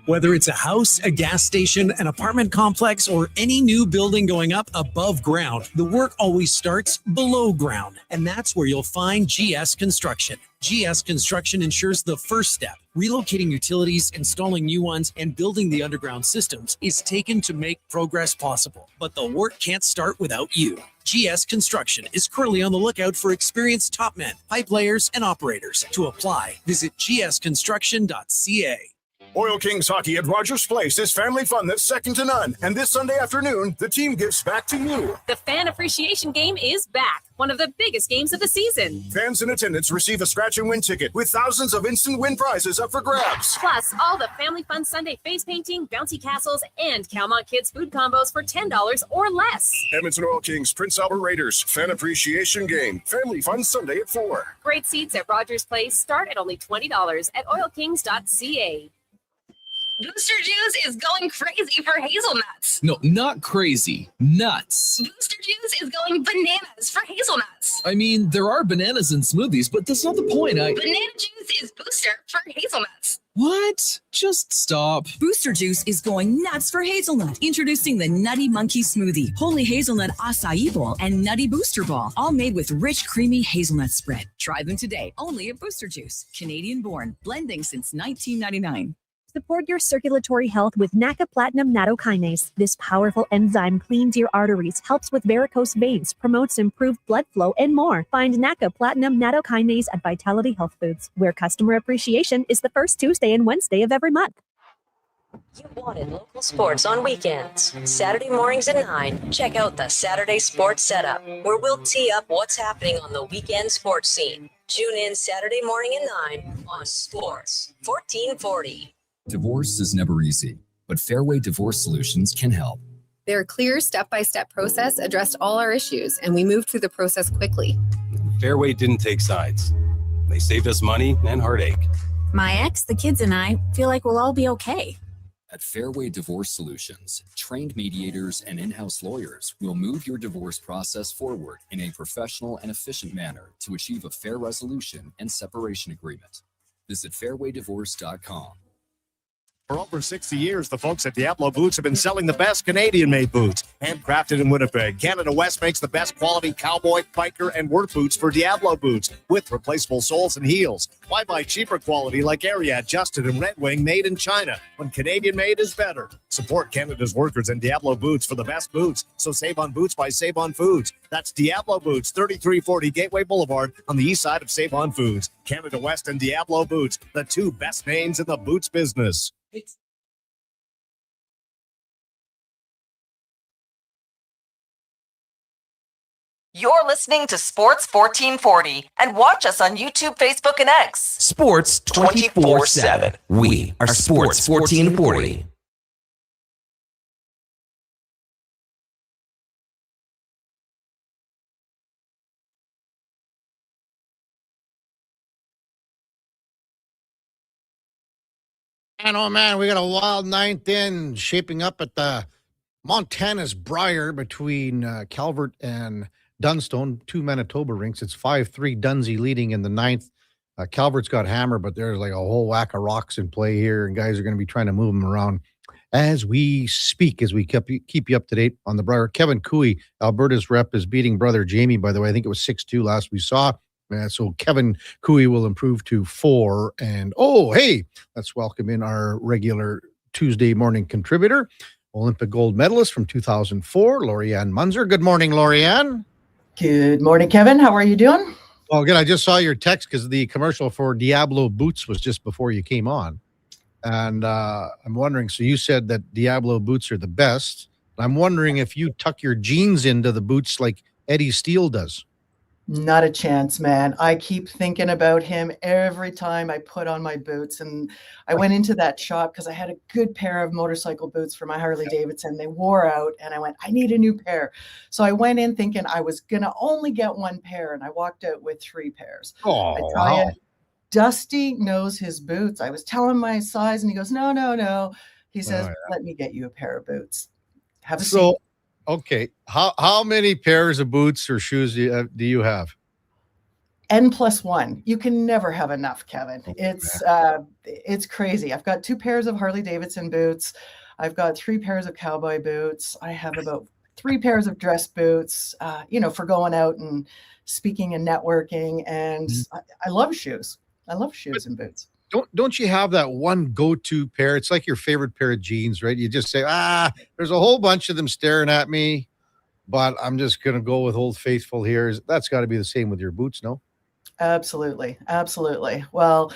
Whether it's a house, a gas station, an apartment complex, or any new building going up above ground, the work always starts below ground. And that's where you'll find GS Construction. GS Construction ensures the first step, relocating utilities, installing new ones, and building the underground systems, is taken to make progress possible. But the work can't start without you. GS Construction is currently on the lookout for experienced top men, pipe layers, and operators. To apply, visit gsconstruction.ca. Oil Kings hockey at Rogers Place is family fun that's second to none. And this Sunday afternoon, the team gives back to you. The Fan Appreciation Game is back, one of the biggest games of the season. Fans in attendance receive a scratch and win ticket with thousands of instant win prizes up for grabs. Plus, all the Family Fun Sunday face painting, bouncy castles, and Calmont Kids food combos for $10 or less. Edmonton Oil Kings, Prince Albert Raiders, Fan Appreciation Game. Family Fun Sunday at 4. Great seats at Rogers Place start at only $20 at oilkings.ca. Booster Juice is going crazy for hazelnuts. No, not crazy. Nuts. Booster Juice is going bananas for hazelnuts. I mean, there are bananas in smoothies, but that's not the point. Banana juice is booster for hazelnuts. What? Just stop. Booster Juice is going nuts for hazelnut. Introducing the Nutty Monkey Smoothie, Holy Hazelnut Acai Bowl, and Nutty Booster Ball, all made with rich, creamy hazelnut spread. Try them today, only at Booster Juice. Canadian-born, blending since 1999. Support your circulatory health with NACA Platinum Nattokinase. This powerful enzyme cleans your arteries, helps with varicose veins, promotes improved blood flow, and more. Find NACA Platinum Nattokinase at Vitality Health Foods, where customer appreciation is the first Tuesday and Wednesday of every month. You wanted local sports on weekends. Saturday mornings at 9, check out the Saturday Sports Setup, where we'll tee up what's happening on the weekend sports scene. Tune in Saturday morning at 9 on Sports 1440. Divorce is never easy, but Fairway Divorce Solutions can help. Their clear step-by-step process addressed all our issues, and we moved through the process quickly. Fairway didn't take sides. They saved us money and heartache. My ex, the kids, and I feel like we'll all be okay. At Fairway Divorce Solutions, trained mediators and in-house lawyers will move your divorce process forward in a professional and efficient manner to achieve a fair resolution and separation agreement. Visit fairwaydivorce.com. For over 60 years, the folks at Diablo Boots have been selling the best Canadian-made boots. Handcrafted in Winnipeg, Canada West makes the best quality cowboy, biker, and work boots for Diablo Boots with replaceable soles and heels. Why buy cheaper quality like Ariat, Justin, and Red Wing made in China when Canadian-made is better? Support Canada's workers and Diablo Boots for the best boots. So save on boots by Save On Foods. That's Diablo Boots, 3340 Gateway Boulevard on the east side of Save On Foods. Canada West and Diablo Boots, the two best names in the boots business. You're listening to Sports 1440 and watch us on YouTube, Facebook, and X. Sports 24/7. We are Sports 1440. And oh man, we got a wild ninth in shaping up at the Montana's Briar between Calvert and Dunstone, 2 Manitoba rinks. It's 5-3 Dunsey leading in the ninth. Calvert's got hammer, but there's like a whole whack of rocks in play here, and guys are going to be trying to move them around as we speak, as we keep you up to date on the Briar. Kevin Cooey, Alberta's rep, is beating brother Jamie, by the way. I think it was 6-2 last we saw. So Kevin Cooey will improve to 4. And, oh, hey, let's welcome in our regular Tuesday morning contributor, Olympic gold medalist from 2004, Laurianne Munzer. Good morning, Laurianne. Good morning, Kevin. How are you doing? Well, good. I just saw your text because the commercial for Diablo Boots was just before you came on. And I'm wondering, so you said that Diablo Boots are the best. I'm wondering if you tuck your jeans into the boots like Eddie Steele does. Not a chance, man. I keep thinking about him every time I put on my boots. And I went into that shop because I had a good pair of motorcycle boots for my Harley Davidson. They wore out and I went, I need a new pair. So I went in thinking I was going to only get one pair. And I walked out with 3 pairs. Oh, I tell you, Dusty knows his boots. I was telling my size and he goes, no. He says, let me get you a pair of boots. Have a seat. Okay. How many pairs of boots or shoes do you have? N+1. You can never have enough, Kevin. It's crazy. I've got 2 pairs of Harley Davidson boots. I've got 3 pairs of cowboy boots. I have about 3 pairs of dress boots, for going out and speaking and networking. And I love shoes. I love shoes and boots. Don't you have that one go-to pair? It's like your favorite pair of jeans, right? You just say, there's a whole bunch of them staring at me, but I'm just going to go with Old Faithful here. That's got to be the same with your boots, no? Absolutely. Absolutely. Well,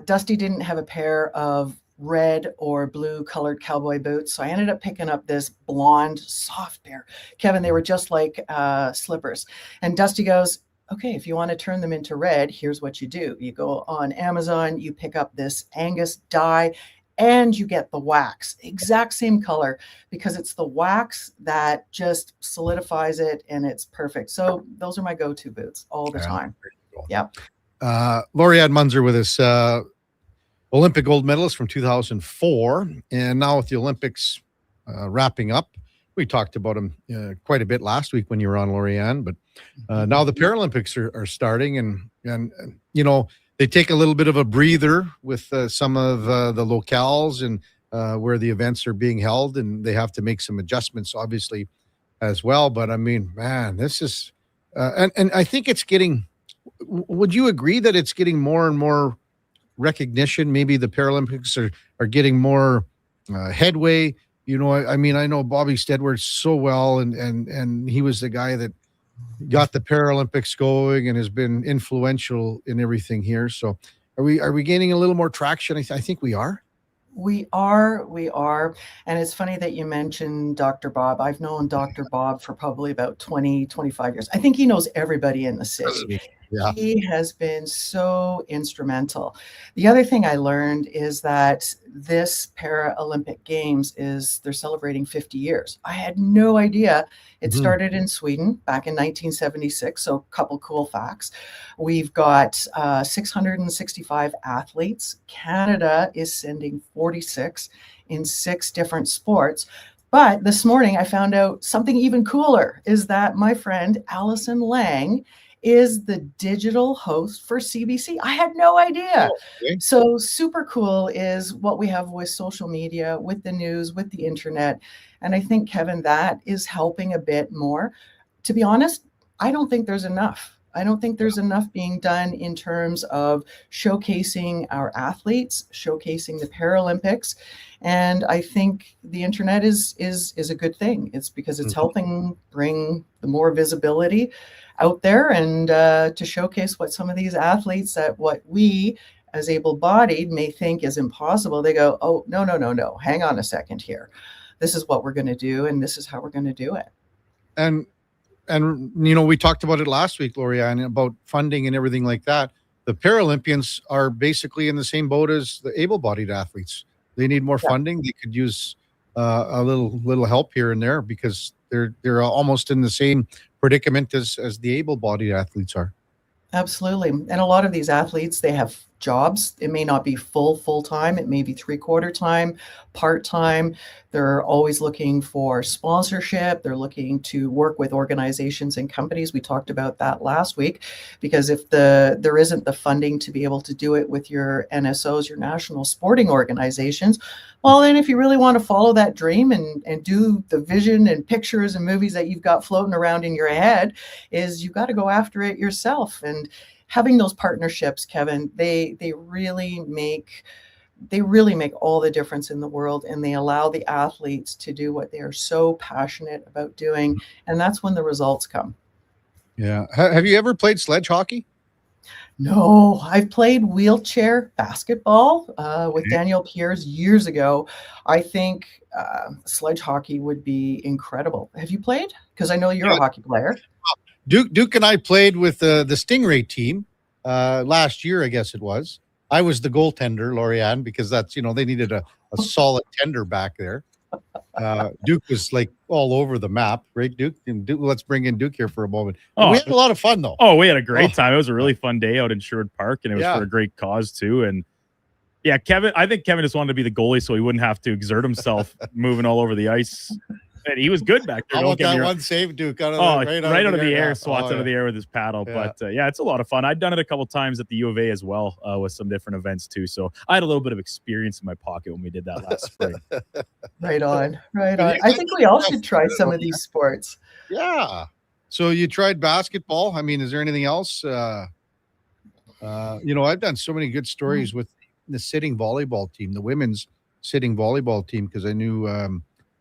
Dusty didn't have a pair of red or blue colored cowboy boots. So I ended up picking up this blonde soft pair. Kevin, they were just like slippers. And Dusty goes, okay, if you want to turn them into red, here's what you do. You go on Amazon, you pick up this Angus dye, and you get the wax, exact same color, because it's the wax that just solidifies it and it's perfect. So those are my go-to boots all the time. Cool. Yep. Laurianne Munzer with us, Olympic gold medalist from 2004. And now with the Olympics wrapping up, we talked about him quite a bit last week when you were on, Laurianne, but now the Paralympics are starting, and they take a little bit of a breather with some of the locales and where the events are being held, and they have to make some adjustments, obviously, as well. But I mean, man, this is, and I think it's getting. Would you agree that it's getting more and more recognition? Maybe the Paralympics are getting more headway. I mean, I know Bobby Stedworth so well, and he was the guy that got the Paralympics going and has been influential in everything here. So are we gaining a little more traction? I think we are. We are. And it's funny that you mentioned Dr. Bob. I've known Dr. Bob for probably about 20, 25 years. I think he knows everybody in the city. Yeah. He has been so instrumental. The other thing I learned is that this Paralympic Games they're celebrating 50 years. I had no idea. It started in Sweden back in 1976. So a couple cool facts. We've got 665 athletes. Canada is sending 46 in 6 different sports. But this morning I found out something even cooler is that my friend Allison Lang is the digital host for CBC. I had no idea. Okay. So super cool is what we have with social media, with the news, with the internet. And I think, Kevin, that is helping a bit more. To be honest, I don't think there's enough. I don't think there's enough being done in terms of showcasing our athletes, showcasing the Paralympics. And I think the internet is a good thing. It's because it's helping bring the more visibility out there and to showcase what some of these athletes that what we as able-bodied may think is impossible. They go, oh, no. Hang on a second here. This is what we're going to do, and this is how we're going to do it. And we talked about it last week, Laurianne, about funding and everything like that. The Paralympians are basically in the same boat as the able-bodied athletes. They need more funding. They could use a little help here and there because they're almost in the same predicament as the able-bodied athletes are. Absolutely. And a lot of these athletes, they have jobs. It may not be full-time. It may be 3/4 time, part-time. They're always looking for sponsorship. They're looking to work with organizations and companies. We talked about that last week, because if there isn't the funding to be able to do it with your NSOs, your national sporting organizations, well, then if you really want to follow that dream and do the vision and pictures and movies that you've got floating around in your head, is you've got to go after it yourself. And having those partnerships, Kevin, they really make all the difference in the world, and they allow the athletes to do what they are so passionate about doing, and that's when the results come. Yeah. Have you ever played sledge hockey? No, I've played wheelchair basketball with Daniel Pierce years ago. I think sledge hockey would be incredible. Have you played? Because I know you're a hockey player. Duke and I played with the Stingray team last year, I guess it was. I was the goaltender, Laurianne, because that's, they needed a solid tender back there. Duke was like all over the map, right, Duke? Let's bring in Duke here for a moment. We had a lot of fun, though. Oh, we had a great time. It was a really fun day out in Sherwood Park, and it was for a great cause, too. And yeah, I think Kevin just wanted to be the goalie so he wouldn't have to exert himself moving all over the ice. And he was good back there. How Don't about get me that wrong. one save, Duke? Right Out of the air, Yeah. swats out of the air with his paddle. Yeah. But it's a lot of fun. I've done it a couple times at the U of A as well with some different events too. So I had a little bit of experience in my pocket when we did that last spring. Right on. I think we all should try some of these sports. Yeah. So you tried basketball. I mean, is there anything else? I've done so many good stories with the sitting volleyball team, the women's sitting volleyball team, because I knew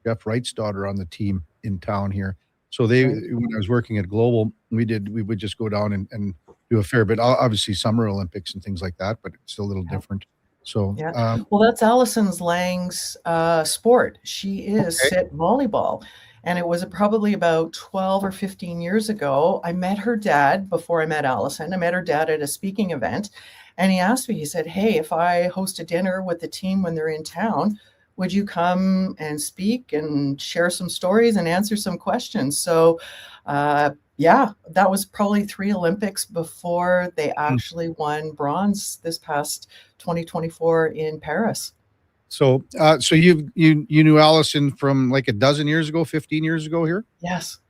Jeff Wright's daughter on the team in town here. So when I was working at Global, we would just go down and do a fair bit. Obviously, Summer Olympics and things like that, but it's still a little different. So, well, that's Allison's Lang's sport. She is sit volleyball. And it was probably about 12 or 15 years ago. I met her dad before I met Allison. I met her dad at a speaking event. And he asked me, he said, hey, if I host a dinner with the team when they're in town, would you come and speak and share some stories and answer some questions? So, that was probably 3 Olympics before they actually won bronze this past 2024 in Paris. So you knew Allison from like a dozen years ago, 15 years ago here? Yes,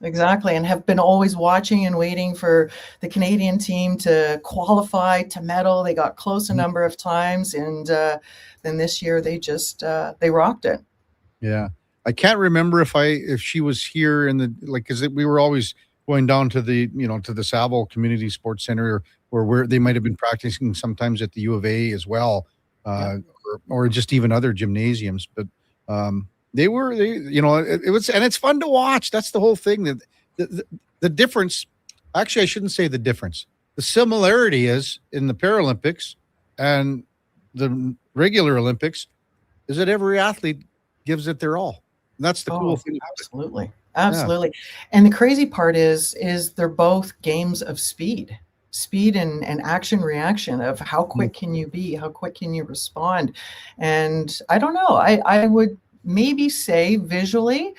exactly. And have been always watching and waiting for the Canadian team to qualify, to medal. They got close a number of times. And then this year they just, they rocked it. Yeah. I can't remember if she was here because we were always going down to the Saville Community Sports Center where they might've been practicing sometimes at the U of A as well. Or just even other gymnasiums, but it was, and it's fun to watch. That's the whole thing. That the difference, actually, I shouldn't say the difference. The similarity is in the Paralympics and the regular Olympics is that every athlete gives it their all. And that's the cool thing. Absolutely. Yeah. And the crazy part is they're both games of speed and action reaction of how quick can you be, how quick can you respond. And I don't know, I would maybe say visually,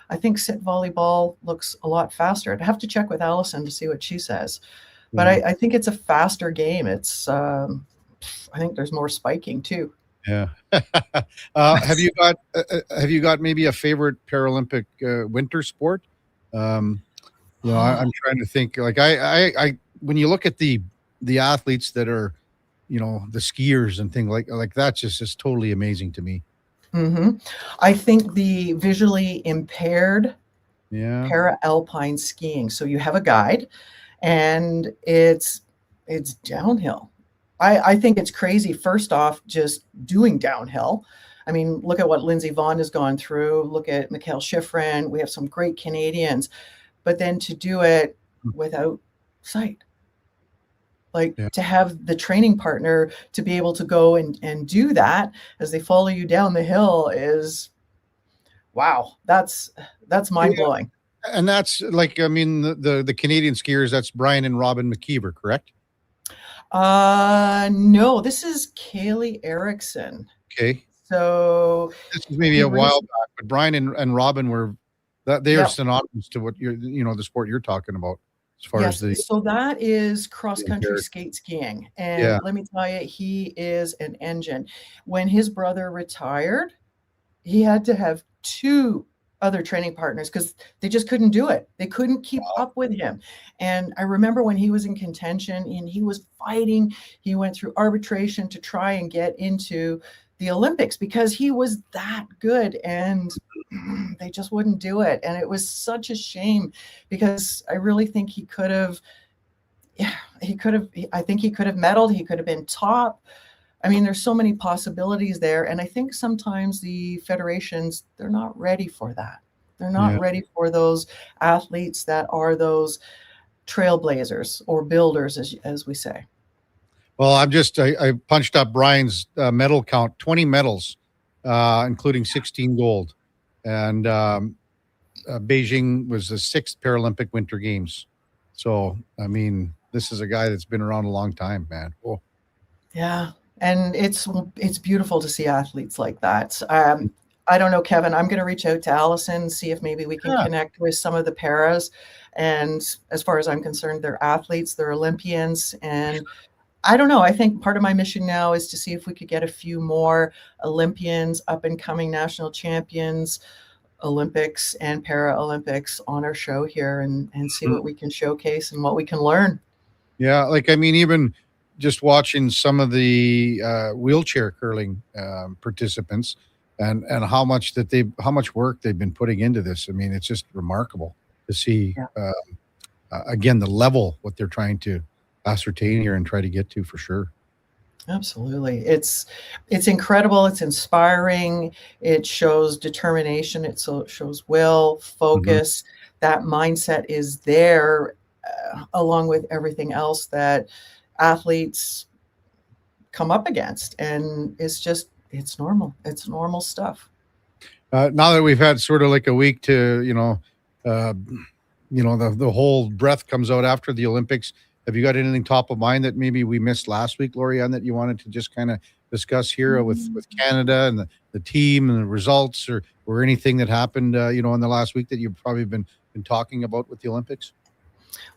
I think sit volleyball looks a lot faster. I'd have to check with Allison to see what she says, but I think it's a faster game. It's I think there's more spiking too. Yeah. Have you got maybe a favorite Paralympic winter sport? I'm trying to think. Like I when you look at the athletes that are, the skiers and things like that's just totally amazing to me. Mm-hmm. I think the visually impaired para-alpine skiing. So you have a guide and it's downhill. I think it's crazy. First off, just doing downhill. I mean, look at what Lindsey Vonn has gone through. Look at Mikhail Schifrin. We have some great Canadians, but then to do it without sight. To have the training partner to be able to go and do that as they follow you down the hill is, wow, that's mind blowing. And that's the Canadian skiers, that's Brian and Robin McKeever, correct? No, this is Kaylee Erickson. Okay. So this is maybe a while back, but Brian and Robin they are synonymous to what the sport you're talking about. As far as so that is cross-country skate skiing. And let me tell you, he is an engine. When his brother retired, he had to have 2 other training partners because they just couldn't do it. They couldn't keep up with him. And I remember when he was in contention and he was fighting, he went through arbitration to try and get into the Olympics because he was that good and they just wouldn't do it. And it was such a shame because I really think he could have, I think he could have medaled. He could have been top. I mean, there's so many possibilities there. And I think sometimes the federations, they're not ready for that. They're not ready for those athletes that are those trailblazers or builders, as we say. Well, I punched up Brian's medal count, 20 medals, including 16 gold. And Beijing was the 6th Paralympic Winter Games. So, I mean, this is a guy that's been around a long time, man. Whoa. Yeah. And it's beautiful to see athletes like that. I don't know, Kevin, I'm going to reach out to Allison, see if maybe we can connect with some of the paras. And as far as I'm concerned, they're athletes, they're Olympians. And I don't know. I think part of my mission now is to see if we could get a few more Olympians, up and coming national champions, Olympics and Paralympics on our show here and see what we can showcase and what we can learn. Yeah, like, I mean, even just watching some of the wheelchair curling participants and how much work they've been putting into this. I mean, it's just remarkable to see, again, the level, what they're trying to ascertain here and try to get to, for sure. Absolutely. It's incredible. It's inspiring. It shows determination. It shows will, focus. That mindset is there along with everything else that athletes come up against. And it's normal. It's normal stuff. Now that we've had sort of like a week to, the whole breath comes out after the Olympics. Have you got anything top of mind that maybe we missed last week, Laurianne, that you wanted to just kind of discuss here with Canada and the team and the results, or anything that happened, in the last week that you've probably been talking about with the Olympics?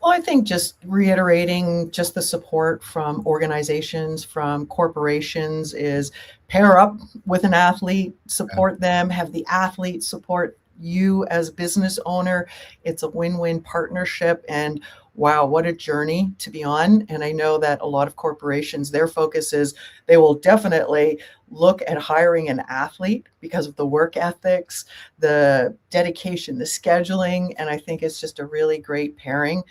Well, I think just reiterating just the support from organizations, from corporations, is pair up with an athlete, support them, have the athlete support you as a business owner. It's a win-win partnership, and wow, what a journey to be on. And I know that a lot of corporations, their focus is they will definitely look at hiring an athlete because of the work ethics, the dedication, the scheduling. And I think it's just a really great pairing.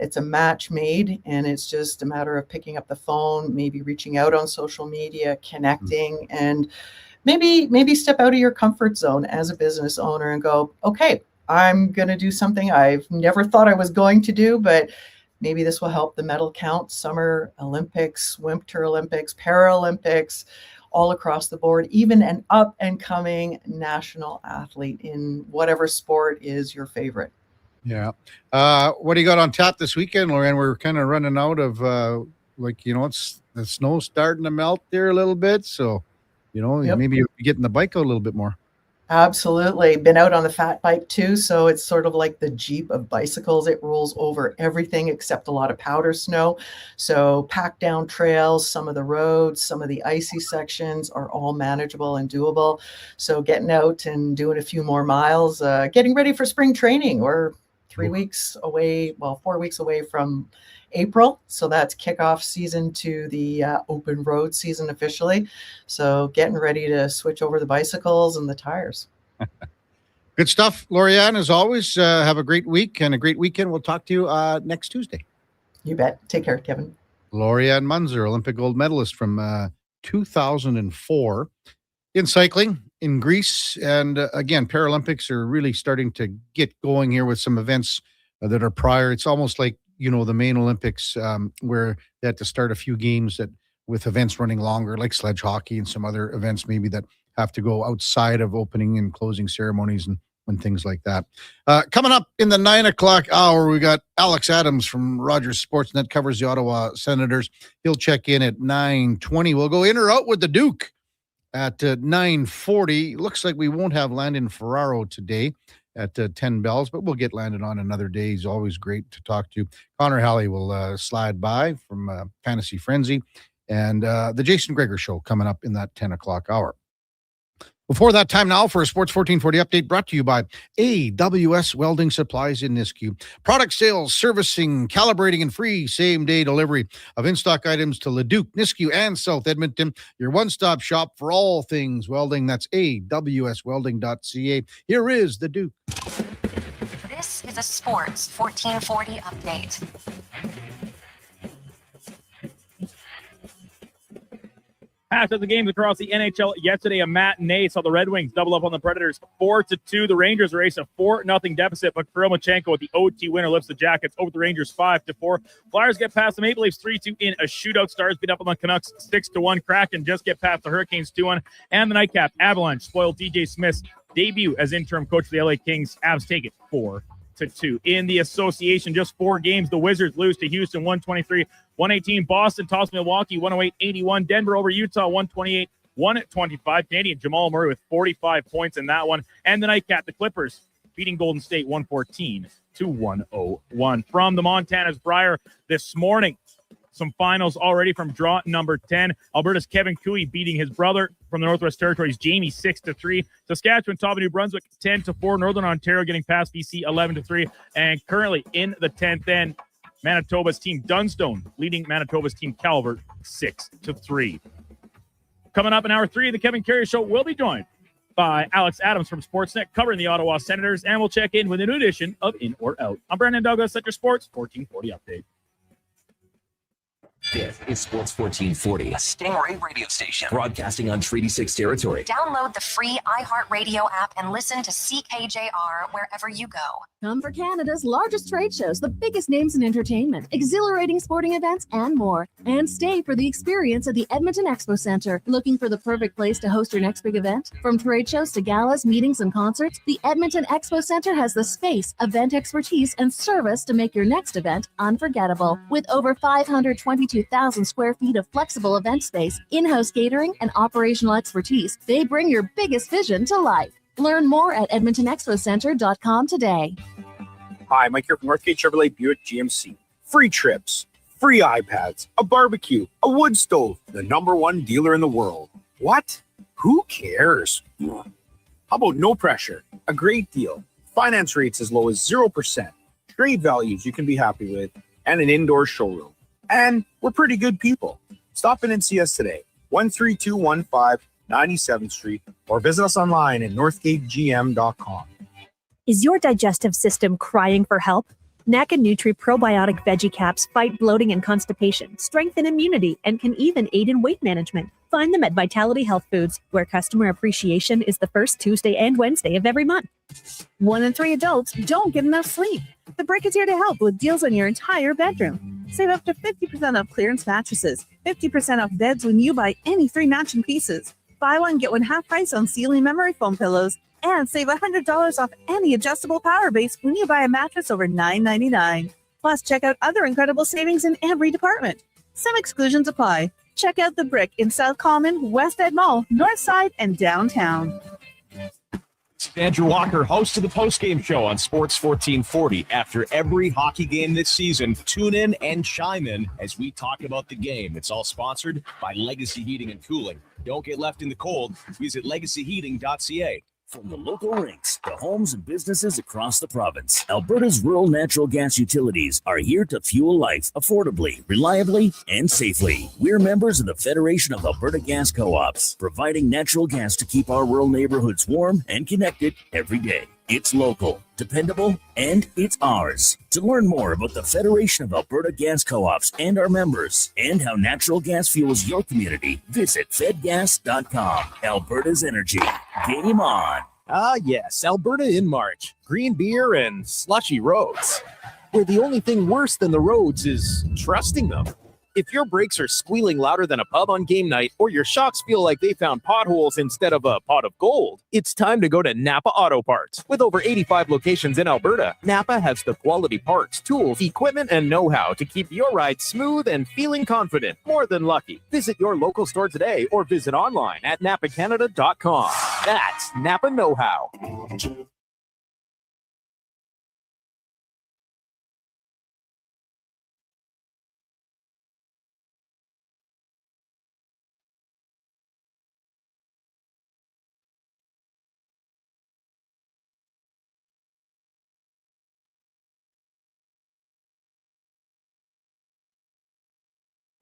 It's a match made, and it's just a matter of picking up the phone, maybe reaching out on social media, connecting, and maybe step out of your comfort zone as a business owner and go, okay, I'm going to do something I've never thought I was going to do, but maybe this will help the medal count. Summer Olympics, Winter Olympics, Paralympics, all across the board, even an up and coming national athlete in whatever sport is your favorite. Yeah. What do you got on tap this weekend, Laurianne? We're kind of running out of, it's the snow starting to melt there a little bit. So, maybe you're getting the bike out a little bit more. Absolutely. Been out on the fat bike too. So it's sort of like the Jeep of bicycles. It rolls over everything except a lot of powder snow. So packed down trails, some of the roads, some of the icy sections are all manageable and doable. So getting out and doing a few more miles, getting ready for spring training. We're 4 weeks away from April. So that's kickoff season to the open road season officially. So getting ready to switch over the bicycles and the tires. Good stuff, Laurianne. As always, have a great week and a great weekend. We'll talk to you next Tuesday. You bet. Take care, Kevin. Laurianne Munzer, Olympic gold medalist from 2004 in cycling in Greece. And again, Paralympics are really starting to get going here with some events that are prior. It's almost like, the main Olympics where they had to start a few games with events running longer, like sledge hockey and some other events maybe that have to go outside of opening and closing ceremonies and things like that. Coming up in the 9 o'clock hour, we got Alex Adams from Rogers Sportsnet, covers the Ottawa Senators. He'll check in at 9:20. We'll go in or out with the Duke at 9:40. Looks like we won't have Landon Ferraro today at 10 bells, but we'll get Landon on another day. He's always great to talk to. Connor Halley will slide by from Fantasy Frenzy, and the Jason Greger Show coming up in that 10 o'clock hour. Before that, time now for a Sports 1440 update brought to you by AWS Welding Supplies in Nisku. Product sales, servicing, calibrating, and free same-day delivery of in-stock items to Leduc, Nisku, and South Edmonton. Your one-stop shop for all things welding. That's awswelding.ca. Here is the Duke. This is a Sports 1440 update. After the games across the NHL yesterday, a matinee saw the Red Wings double up on the Predators 4-2. The Rangers race a 4-0 deficit, but Kromachenko with the OT winner lifts the Jackets over the Rangers 5-4. Flyers get past the Maple Leafs 3-2 in a shootout. Stars beat up on the Canucks 6-1. Kraken just get past the Hurricanes 2-1. And the nightcap, Avalanche spoiled DJ Smith's debut as interim coach for the LA Kings. Avs take it 4-2. In the association, just 4 games, the Wizards lose to Houston 123-118. Boston tossed Milwaukee 108-81. Denver over Utah 128-125. Canadian Jamal Murray with 45 points in that one. And the nightcap, the Clippers beating Golden State 114-101. From the Montana's Briar this morning, some finals already from draw number 10. Alberta's Kevin Cooey beating his brother from the Northwest Territories, Jamie, 6-3. Saskatchewan, top of New Brunswick, 10-4. Northern Ontario getting past BC, 11-3. And currently in the 10th end, Manitoba's team Dunstone leading Manitoba's team Calvert 6-3. Coming up in hour 3 of the Kevin Karius Show, we'll be joined by Alex Adams from Sportsnet covering the Ottawa Senators, and we'll check in with a new edition of In or Out. I'm Brandon Douglas at your Sports 1440 update. This is Sports 1440, a Stingray radio station broadcasting on Treaty 6 territory. Download the free iHeartRadio app and listen to CKJR wherever you go. Come for Canada's largest trade shows, the biggest names in entertainment, exhilarating sporting events, and more. And stay for the experience at the Edmonton Expo Centre. Looking for the perfect place to host your next big event? From trade shows to galas, meetings, and concerts, the Edmonton Expo Centre has the space, event expertise, and service to make your next event unforgettable. With over 522,000 square feet of flexible event space, in-house catering, and operational expertise, they bring your biggest vision to life. Learn more at edmontonexpocenter.com today. Hi, Mike here from Northgate Chevrolet Buick GMC. Free trips, free iPads, a barbecue, a wood stove, the #1 dealer in the world. What? Who cares? How about no pressure, a great deal, finance rates as low as 0%, trade values you can be happy with, and an indoor showroom. And we're pretty good people. Stop in and see us today, 13215 97th Street, or visit us online at northgategm.com. Is your digestive system crying for help? NACA Nutri Probiotic Veggie Caps fight bloating and constipation, strengthen immunity, and can even aid in weight management. Find them at Vitality Health Foods, where customer appreciation is the first Tuesday and Wednesday of every month. 1 in 3 adults don't get enough sleep. The Brick is here to help with deals on your entire bedroom. Save up to 50% off clearance mattresses, 50% off beds when you buy any 3 matching pieces. Buy one, get one half price on ceiling memory foam pillows, and save $100 off any adjustable power base when you buy a mattress over $9.99. Plus, check out other incredible savings in every department. Some exclusions apply. Check out The Brick in South Common, West Ed Mall, North Side, and downtown. Andrew Walker, host of the postgame show on Sports 1440. After every hockey game this season, tune in and chime in as we talk about the game. It's all sponsored by Legacy Heating and Cooling. Don't get left in the cold. Visit legacyheating.ca. From the local rinks to homes and businesses across the province, Alberta's rural natural gas utilities are here to fuel life affordably, reliably, and safely. We're members of the Federation of Alberta Gas Co-ops, providing natural gas to keep our rural neighborhoods warm and connected every day. It's local, dependable, and it's ours. To learn more about the Federation of Alberta Gas Co-ops and our members, and how natural gas fuels your community, visit fedgas.com. Alberta's energy. Game on. Ah, yes, Alberta in March. Green beer and slushy roads. Where the only thing worse than the roads is trusting them. If your brakes are squealing louder than a pub on game night, or your shocks feel like they found potholes instead of a pot of gold, it's time to go to Napa Auto Parts. With over 85 locations in Alberta, Napa has the quality parts, tools, equipment, and know-how to keep your ride smooth and feeling confident, more than lucky. Visit your local store today or visit online at napacanada.com. That's Napa know-how.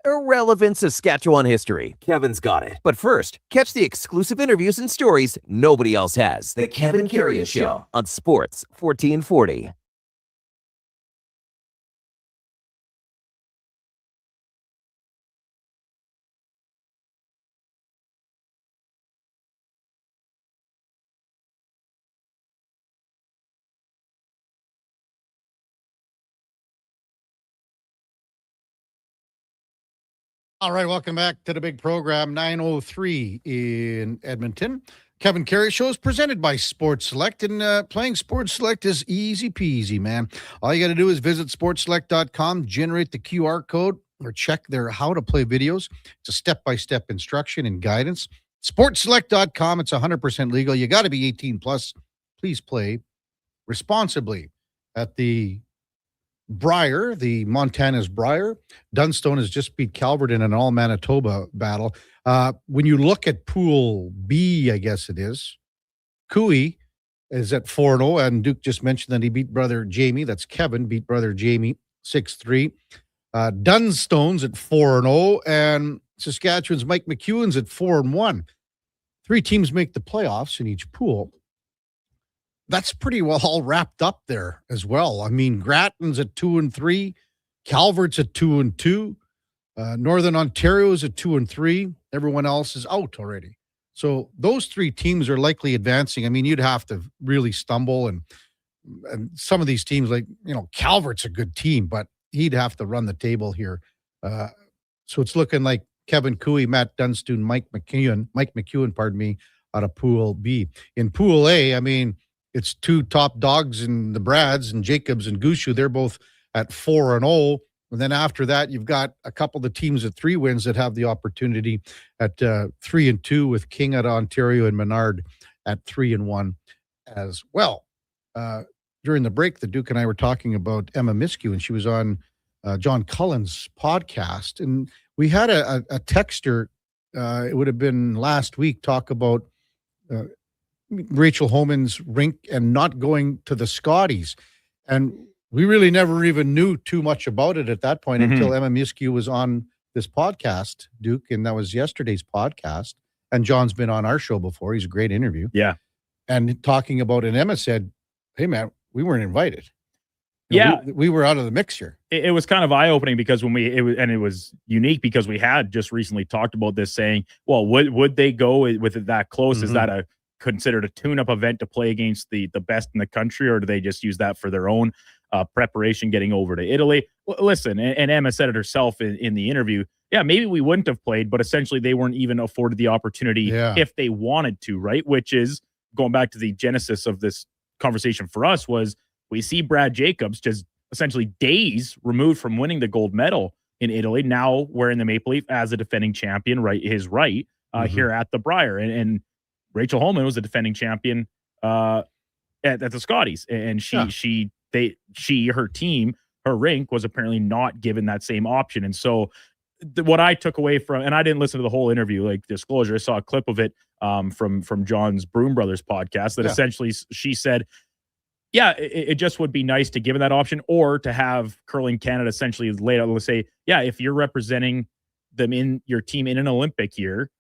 Irrelevant Saskatchewan history. Kevin's got it. But first, catch the exclusive interviews and stories nobody else has. The Kevin Karius Show on Sports 1440. All right, welcome back to the big program, 9:03 in Edmonton. Kevin Karius Show is presented by Sports Select, and playing Sports Select is easy peasy, man. All you got to do is visit sportselect.com, generate the QR code, or check their how to play videos. It's a step-by-step instruction and guidance. Sportselect.com, it's 100% legal. You got to be 18 plus. Please play responsibly at the Briar, the Montana's Briar. Dunstone has just beat Calvert in an all-Manitoba battle. When you look at Pool B, I guess it is, Cooey is at 4-0, and Duke just mentioned that he beat brother Jamie. That's Kevin, beat brother Jamie 6-3. Dunstone's at 4-0, and Saskatchewan's Mike McEwen's at 4-1. 3 teams make the playoffs in each pool. That's pretty well all wrapped up there as well. I mean, Grattan's at 2-3, Calvert's at 2-2, Northern Ontario's at 2-3. Everyone else is out already. So those 3 teams are likely advancing. I mean, you'd have to really stumble, and some of these teams, like, Calvert's a good team, but he'd have to run the table here. So it's looking like Kevin Cooey, Matt Dunstone, Mike McEwen, out of Pool B. In Pool A, I mean, it's 2 top dogs in the Brads, and Jacobs and Gushu. They're both at 4-0. And then after that, you've got a couple of the teams at 3 wins that have the opportunity at 3-2, with King out of Ontario and Menard at 3-1 as well. During the break, the Duke and I were talking about Emma Miskew, and she was on John Cullen's podcast. And we had a texter, it would have been last week, talk about Rachel Homan's rink and not going to the Scotties. And we really never even knew too much about it at that point until Emma Miskew was on this podcast, Duke, and that was yesterday's podcast. And John's been on our show before. He's a great interview. Yeah. And talking about it, and Emma said, hey, man, we weren't invited. We were out of the mixture. It was kind of eye-opening because it was unique because we had just recently talked about this, saying, well, would they go with it that close? Is that considered a tune-up event to play against the best in the country, or do they just use that for their own preparation getting over to Italy? Well, listen, and Emma said it herself in the interview. Yeah, maybe we wouldn't have played, but essentially they weren't even afforded the opportunity if they wanted to, right? Which is, going back to the genesis of this conversation for us, was we see Brad Jacobs just essentially days removed from winning the gold medal in Italy, now wearing the Maple Leaf as a defending champion, right? Here at the Briar. And Rachel Holman was a defending champion at the Scotties, and her team, her rink, was apparently not given that same option. And so what I took away from, and I didn't listen to the whole interview, like disclosure, I saw a clip of it from John's Broom Brothers podcast that essentially she said, it just would be nice to give that option, or to have Curling Canada essentially laid out, let's say, if you're representing them in your team in an Olympic year,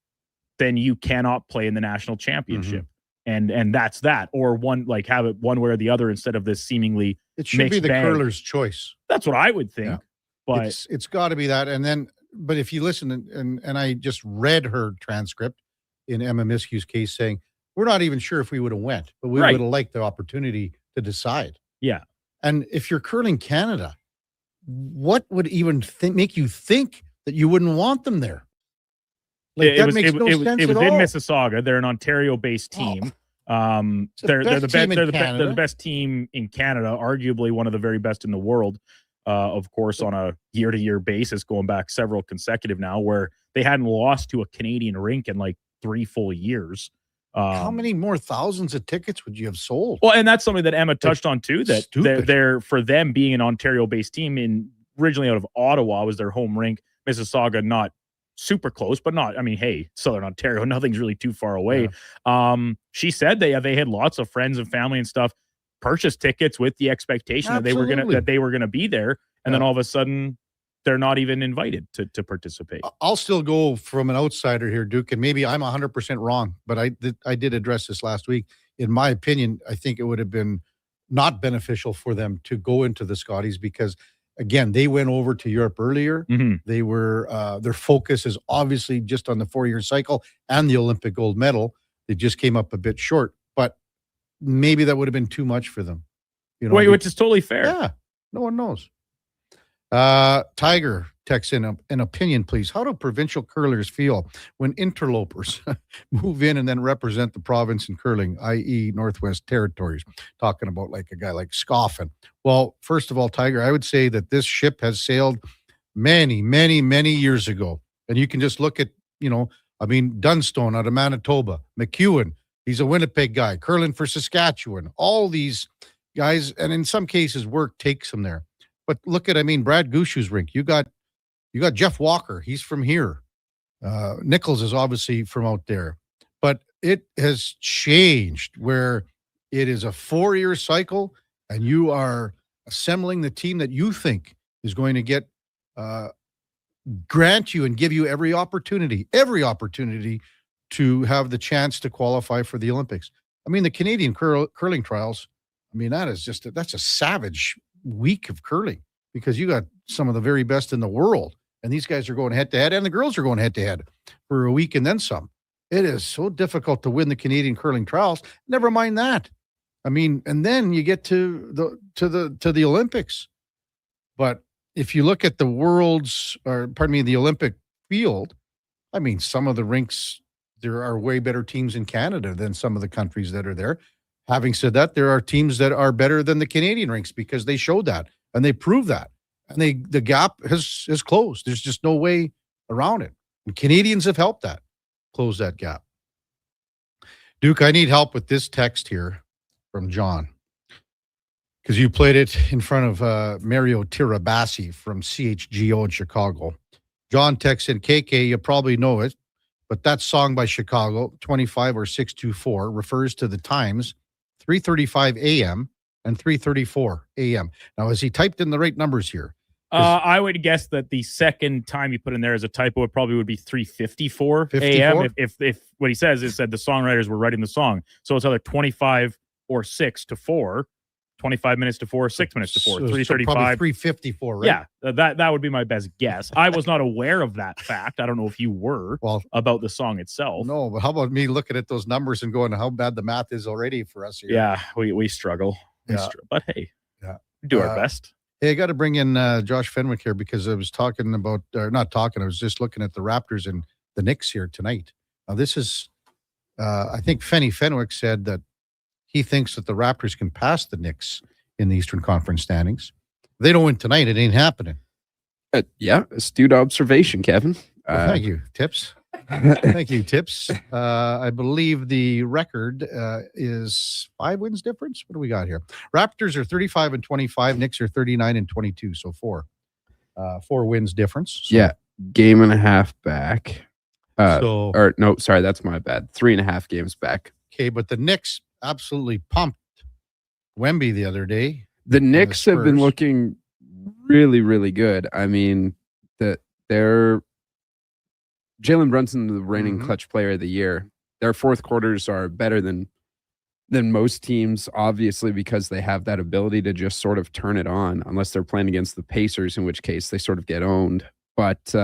then you cannot play in the national championship. And that's that. Or have it one way or the other, instead of this seemingly it should be the curler's choice. That's what I would think. But it's got to be that. And then, but if you listen, and I just read her transcript in Emma Miskew's case, saying, we're not even sure if we would have went, but we would have liked the opportunity to decide. Yeah. And if you're Curling Canada, what would even make you think that you wouldn't want them there? It was in Mississauga. They're an Ontario-based team. They're the best team in Canada, arguably one of the very best in the world. Of course, on a year-to-year basis, going back several consecutive now, where they hadn't lost to a Canadian rink in like 3 full years. How many more thousands of tickets would you have sold? Well, and that's something that Emma touched on too, that they're for them being an Ontario-based team, originally out of Ottawa was their home rink. Mississauga, not super close, but not, I mean, hey, Southern Ontario, nothing's really too far away. She said they had lots of friends and family and stuff purchase tickets with the expectation that they were gonna be there, and then all of a sudden they're not even invited to participate. I'll still go from an outsider here, Duke, and maybe I'm 100% wrong, but I did address this last week. In my opinion, I think it would have been not beneficial for them to go into the Scotties, because again, they went over to Europe earlier. They were their focus is obviously just on the 4-year cycle and the Olympic gold medal. They just came up a bit short, but maybe that would have been too much for them. Which is totally fair. Yeah, no one knows. Tiger texts in an opinion, please. How do provincial curlers feel when interlopers move in and then represent the province in curling, i.e. Northwest Territories? Talking about like a guy like Scoffin. Well, first of all, Tiger, I would say that this ship has sailed many, many, many years ago. And you can just look at, Dunstone out of Manitoba, McEwen, he's a Winnipeg guy, curling for Saskatchewan, all these guys. And in some cases, work takes them there. But look at, Brad Gushue's rink. You got Jeff Walker. He's from here. Nichols is obviously from out there. But it has changed where it is a 4-year cycle, and you are assembling the team that you think is going to grant you and give you every opportunity to have the chance to qualify for the Olympics. The Canadian curling trials, that's a savage week of curling, because you got some of the very best in the world, and these guys are going head to head, and the girls are going head to head for a week and then some. It is so difficult to win the Canadian curling trials. Never mind that. And then you get to the Olympics. But if you look at the the Olympic field, some of the rinks, there are way better teams in Canada than some of the countries that are there. Having said that, there are teams that are better than the Canadian rinks, because they showed that and they proved that. And the gap has closed. There's just no way around it. And Canadians have helped close that gap. Duke, I need help with this text here from John, because you played it in front of Mario Tiraabasi from CHGO in Chicago. John texts in, KK, you probably know it, but that song by Chicago, 25 or 624, refers to the times 3:35 a.m. and 3:34 a.m. Now, has he typed in the right numbers here? I would guess that the second time you put in there as a typo, it probably would be 3:54 a.m. If what he says is that the songwriters were writing the song. So it's either 25 or 6 to 4, 25 minutes to 4, 6 minutes to 4, 3:35. 3:54, right? Yeah, that would be my best guess. I was not aware of that fact. I don't know if you were about the song itself. No, but how about me looking at those numbers and going, how bad the math is already for us here? Yeah, we struggle. But hey, we do our best. Hey, I got to bring in Josh Fenwick here, because I was talking about, I was just looking at the Raptors and the Knicks here tonight. Now, this is, I think Fenwick said that he thinks that the Raptors can pass the Knicks in the Eastern Conference standings. If they don't win tonight, it ain't happening. Astute observation, Kevin. Well, thank you, Tips. Thank you, Tips. I believe the record is 5 wins difference. What do we got here? Raptors are 35 and 25. Knicks are 39 and 22. So 4 wins difference. So. Yeah, game and a half back. That's my bad. 3.5 games back. Okay, but the Knicks absolutely pumped Wemby the other day. The Knicks have been looking really, really good. They're Jalen Brunson, the reigning clutch player of the year. Their fourth quarters are better than most teams, obviously, because they have that ability to just sort of turn it on, unless they're playing against the Pacers, in which case they sort of get owned. But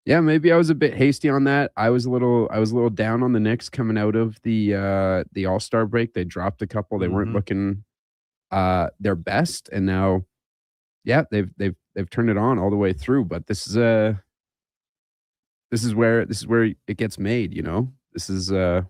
maybe I was a bit hasty on that. I was a little down on the Knicks coming out of the All-Star break. They dropped a couple. They weren't looking their best, and now, they've turned it on all the way through. But this is where it gets made. This is the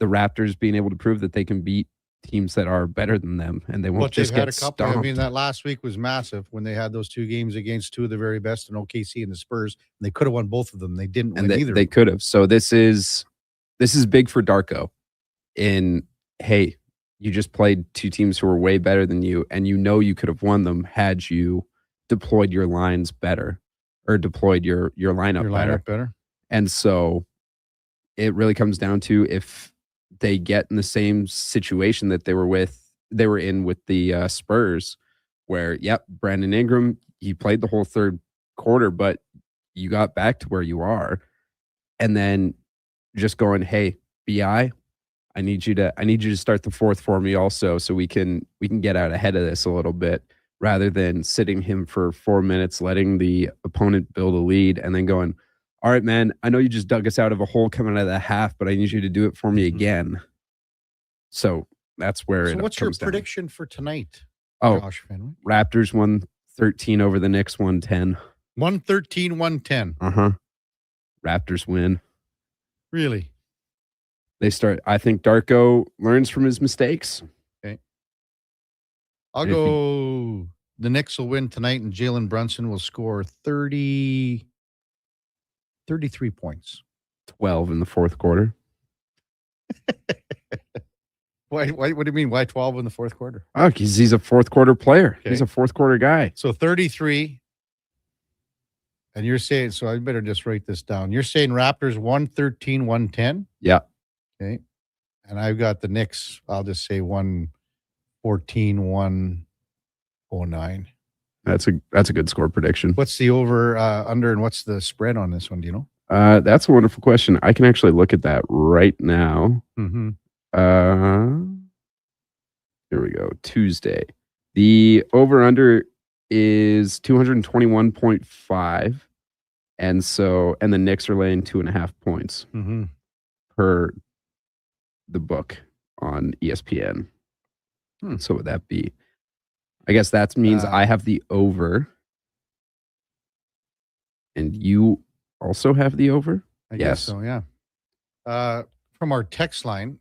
Raptors being able to prove that they can beat teams that are better than them, and they won't just get stomped. That last week was massive when they had those 2 games against 2 of the very best in OKC and the Spurs. And they could have won both of them. They didn't win either. They could have. So this is big for Darko. Hey, you just played 2 teams who were way better than you, and you could have won them had you deployed your lines better, or deployed your lineup better. And so it really comes down to, if they get in the same situation that they were in with the Spurs, where Brandon Ingram, he played the whole third quarter, but you got back to where you are, and then just going, hey, BI, I need you to start the fourth for me also, so we can get out ahead of this a little bit, rather than sitting him for 4 minutes, letting the opponent build a lead, and then going, all right, man, I know you just dug us out of a hole coming out of the half, but I need you to do it for me again. So that's where it what's your prediction for tonight, Josh Fenwick? Raptors 113 over the Knicks 110. 113-110. Raptors win. Really? I think Darko learns from his mistakes. Okay. I'll go, the Knicks will win tonight, and Jalen Brunson will score 33 points. 12 in the fourth quarter. Why? What do you mean? Why 12 in the fourth quarter? Oh, because he's a fourth quarter player. Okay. He's a fourth quarter guy. So 33. And you're saying, so I better just write this down. You're saying Raptors 113, 110? Yeah. Okay. And I've got the Knicks, I'll just say 114, 109. That's a good score prediction. What's the over, under, and what's the spread on this one? Do you know? That's a wonderful question. I can actually look at that right now. Mm-hmm. Here we go. Tuesday. The over-under is 221.5. And the Knicks are laying 2.5 points per the book on ESPN. So would that be? I guess that means I have the over, and you also have the over. I guess so. Yeah. From our text line,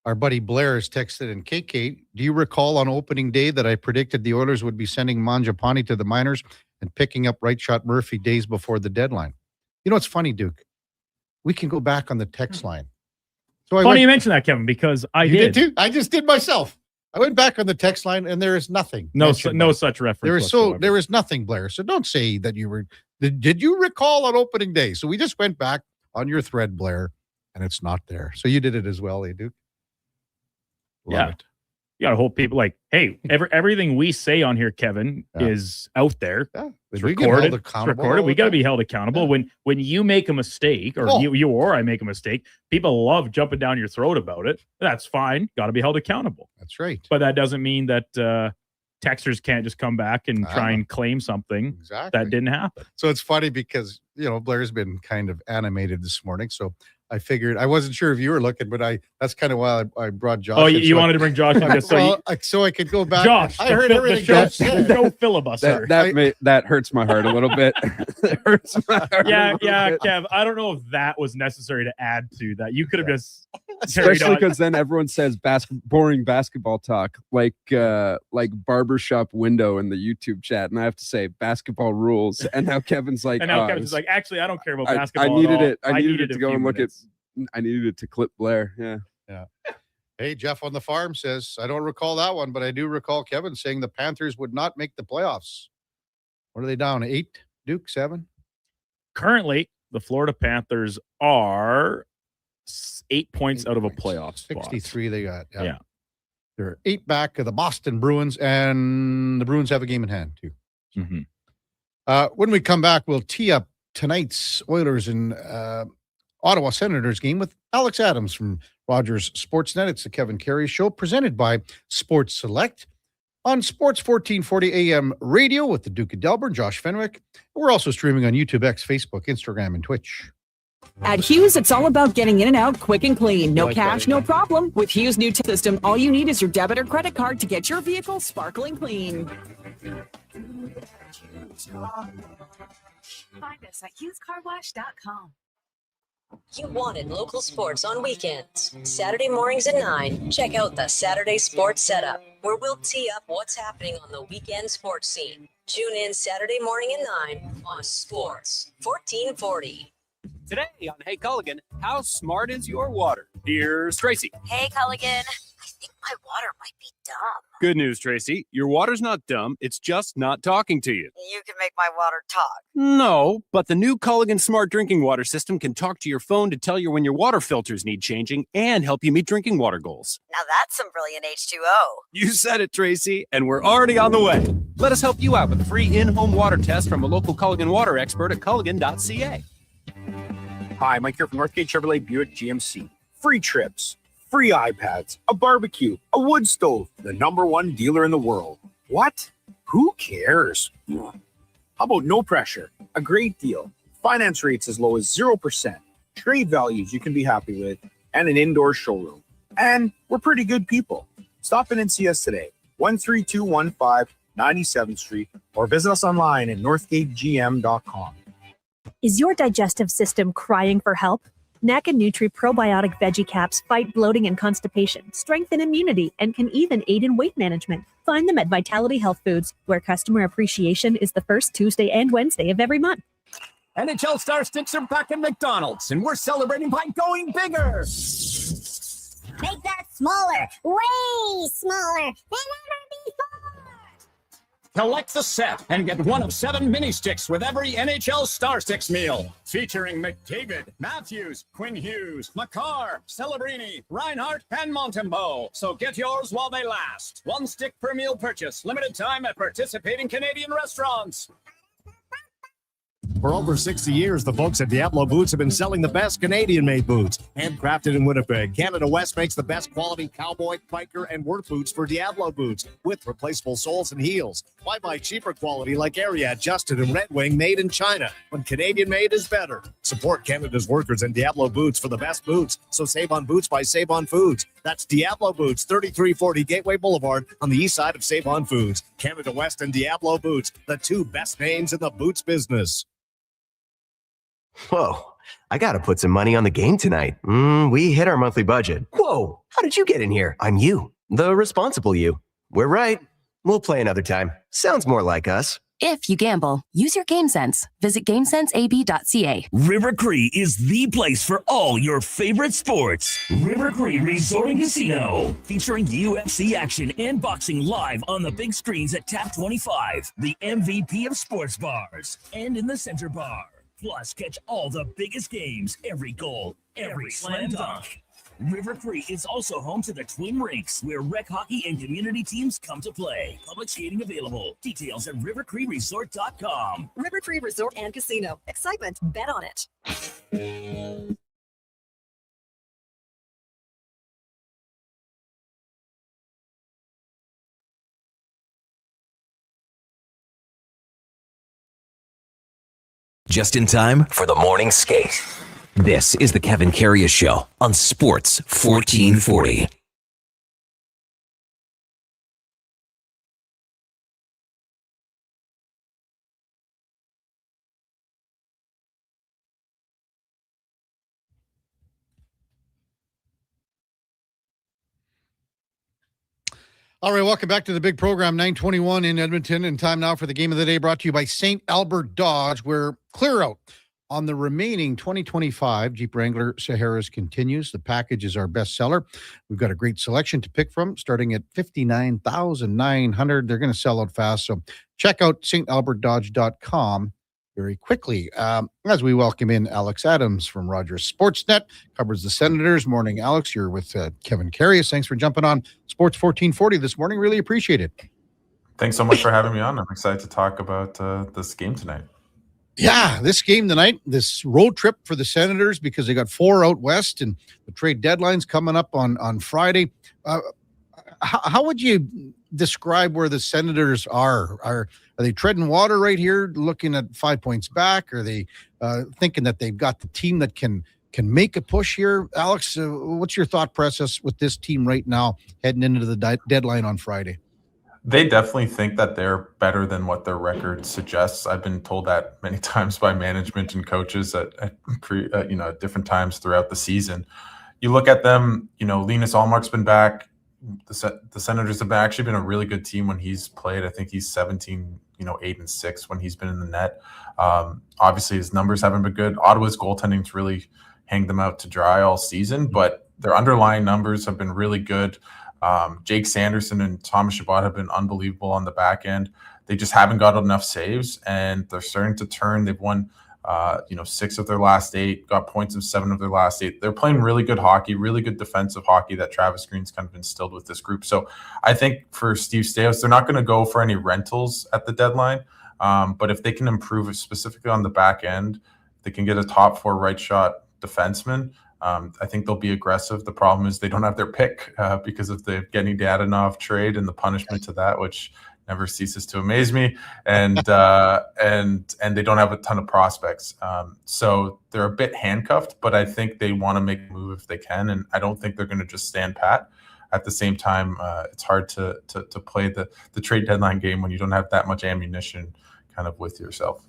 our buddy Blair has texted in, KK, do you recall on opening day that I predicted the Oilers would be sending Mangiapane to the minors and picking up right shot Murphy days before the deadline? You know, it's funny, Duke. We can go back on the text line. So Funny you mentioned that, Kevin, because I did too. I just did myself. I went back on the text line and there is nothing. No such reference. There is nothing, Blair. So don't say that you were. Did you recall on opening day? So we just went back on your thread, Blair, and it's not there. So you did it as well, Duke. Love it. You gotta hold people like, hey, everything we say on here, Kevin, is out there. Yeah. It's We get recorded. held It's accountable recorded. all We the got to time. be held accountable. When you make a mistake, or you or I make a mistake, people love jumping down your throat about it. That's fine. Got to be held accountable. That's right. But that doesn't mean that texters can't just come back and try and claim something that didn't happen. So it's funny because, Blair's been kind of animated this morning. So I figured, I wasn't sure if you were looking, but that's kind of why I brought Josh. Oh, you wanted to bring Josh in just so I could go back. Josh, I heard everything Josh said. no filibuster. That hurts my heart a little bit. It hurts my heart Yeah, a little bit. Kev. I don't know if that was necessary to add to that. You could have just Especially because then everyone says boring basketball talk, like barbershop window in the YouTube chat, and I have to say basketball rules. And now Kevin's like, and now Kevin's like, actually, I don't care about basketball. I needed at all. it. I needed it to a go few and look minutes. I needed it to clip Blair. Yeah. Hey, Jeff on the farm says, I don't recall that one, but I do recall Kevin saying the Panthers would not make the playoffs. What are they down? 8, Duke? 7? Currently, the Florida Panthers are 8 points out of a playoff spot. 63 they got. Yeah. They're 8 back of the Boston Bruins, and the Bruins have a game in hand, too. When we come back, we'll tee up tonight's Oilers and Ottawa Senators game with Alex Adams from Rogers Sportsnet. It's the Kevin Karius Show presented by Sports Select on Sports 1440 AM radio with the Duke of Delburne, Josh Fenwick. We're also streaming on YouTube, X, Facebook, Instagram, and Twitch. At Hughes, it's all about getting in and out quick and clean. No cash, no problem. With Hughes' new system, all you need is your debit or credit card to get your vehicle sparkling clean. Find us at HughesCarWash.com. You wanted local sports on weekends. Saturday mornings at 9, check out the Saturday Sports Setup, where we'll tee up what's happening on the weekend sports scene. Tune in Saturday morning at 9 on Sports 1440. Today on Hey Culligan, how smart is your water? Here's Tracy. Hey, Culligan. I think my water might be dumb. Good news, Tracy. Your water's not dumb. It's just not talking to you. You can make my water talk. No, but the new Culligan Smart Drinking Water System can talk to your phone to tell you when your water filters need changing and help you meet drinking water goals. Now that's some brilliant H2O. You said it, Tracy, and we're already on the way. Let us help you out with a free in-home water test from a local Culligan water expert at culligan.ca. Hi, Mike here from Northgate Chevrolet Buick GMC. Free trips, free iPads, a barbecue, a wood stove, the #1 dealer in the world. What? Who cares? How about no pressure, a great deal, finance rates as low as 0%, trade values you can be happy with, and an indoor showroom. And we're pretty good people. Stop in and see us today, 13215 97th Street, or visit us online at northgategm.com. Is your digestive system crying for help? NAC and Nutri probiotic veggie caps fight bloating and constipation, strengthen immunity, and can even aid in weight management. Find them at Vitality Health Foods, where customer appreciation is the first Tuesday and Wednesday of every month. NHL Star Sticks are back at McDonald's, and we're celebrating by going bigger. Make that Smaller, way smaller than ever before. Collect the set and get one of 7 mini sticks with every NHL Star Sticks meal. Featuring McDavid, Matthews, Quinn Hughes, McCarr, Celebrini, Reinhardt, and Montembeault. So get yours while they last. 1 stick per meal purchase. Limited time at participating Canadian restaurants. For over 60 years, the folks at Diablo Boots have been selling the best Canadian-made boots. Handcrafted in Winnipeg, Canada West makes the best quality cowboy, biker, and work boots for Diablo Boots with replaceable soles and heels. Why buy cheaper quality like Ariat, Justin, and Red Wing made in China when Canadian-made is better? Support Canada's workers and Diablo Boots for the best boots. So save on boots by Save On Foods. That's Diablo Boots, 3340 Gateway Boulevard on the east side of Save On Foods. Canada West and Diablo Boots, the 2 best names in the boots business. Whoa, I gotta put some money on the game tonight. We hit our monthly budget. Whoa, how did you get in here? I'm you, the responsible you. We're right. We'll play another time. Sounds more like us. If you gamble, use your game sense. Visit GameSenseAB.ca. River Cree is the place for all your favorite sports. River Cree Resort and Casino, featuring UFC action and boxing live on the big screens at Tap 25, the MVP of sports bars, and in the center bar. Plus, catch all the biggest games, every goal, every slam dunk. River Cree is also home to the Twin Rinks, where rec hockey and community teams come to play. Public skating available. Details at rivercreeresort.com. River Cree Resort and Casino. Excitement. Bet on it. Just in time for the morning skate. This is the Kevin Karius Show on Sports 1440. All right, welcome back to the big program, 9:21 in Edmonton, and time now for the game of the day brought to you by St. Albert Dodge, where clear out on the remaining 2025 Jeep Wrangler Saharas continues. The package is our best seller. We've got a great selection to pick from, starting at $59,900. They're going to sell out fast, so check out stalbertdodge.com very quickly. As we welcome in Alex Adams from Rogers Sportsnet, covers the Senators. Morning, Alex. You're with Kevin Karius. Thanks for jumping on Sports 1440 this morning. Really appreciate it. Thanks so much for having me on. I'm excited to talk about this game tonight. Yeah, this game tonight, this road trip for the Senators, because they got 4 out west and the trade deadline's coming up on Friday. How would you describe where the Senators are? Are they treading water right here, looking at 5 points back? Are they thinking that they've got the team that can make a push here? Alex, what's your thought process with this team right now heading into the deadline on Friday? They definitely think that they're better than what their record suggests. I've been told that many times by management and coaches at different times throughout the season. You look at them, Linus Ullmark's been back. The Senators have actually been a really good team when he's played. I think he's 17, 8-6 when he's been in the net. Obviously, his numbers haven't been good. Ottawa's goaltending's really hanged them out to dry all season, but their underlying numbers have been really good. Jake Sanderson and Thomas Chabot have been unbelievable on the back end. They just haven't got enough saves, and they're starting to turn. They've won 6 of their last 8, got points of 7 of their last 8. They're playing really good hockey, really good defensive hockey that Travis Green's kind of instilled with this group. So I think for Steve Staios, they're not going to go for any rentals at the deadline. But if they can improve specifically on the back end, they can get a top 4 right shot defenseman. I think they'll be aggressive. The problem is they don't have their pick because of the Evgeny Dadonov trade and the punishment to that, which never ceases to amaze me. And they don't have a ton of prospects. So they're a bit handcuffed, but I think they want to make a move if they can. And I don't think they're going to just stand pat. At the same time, it's hard to play the trade deadline game when you don't have that much ammunition kind of with yourself.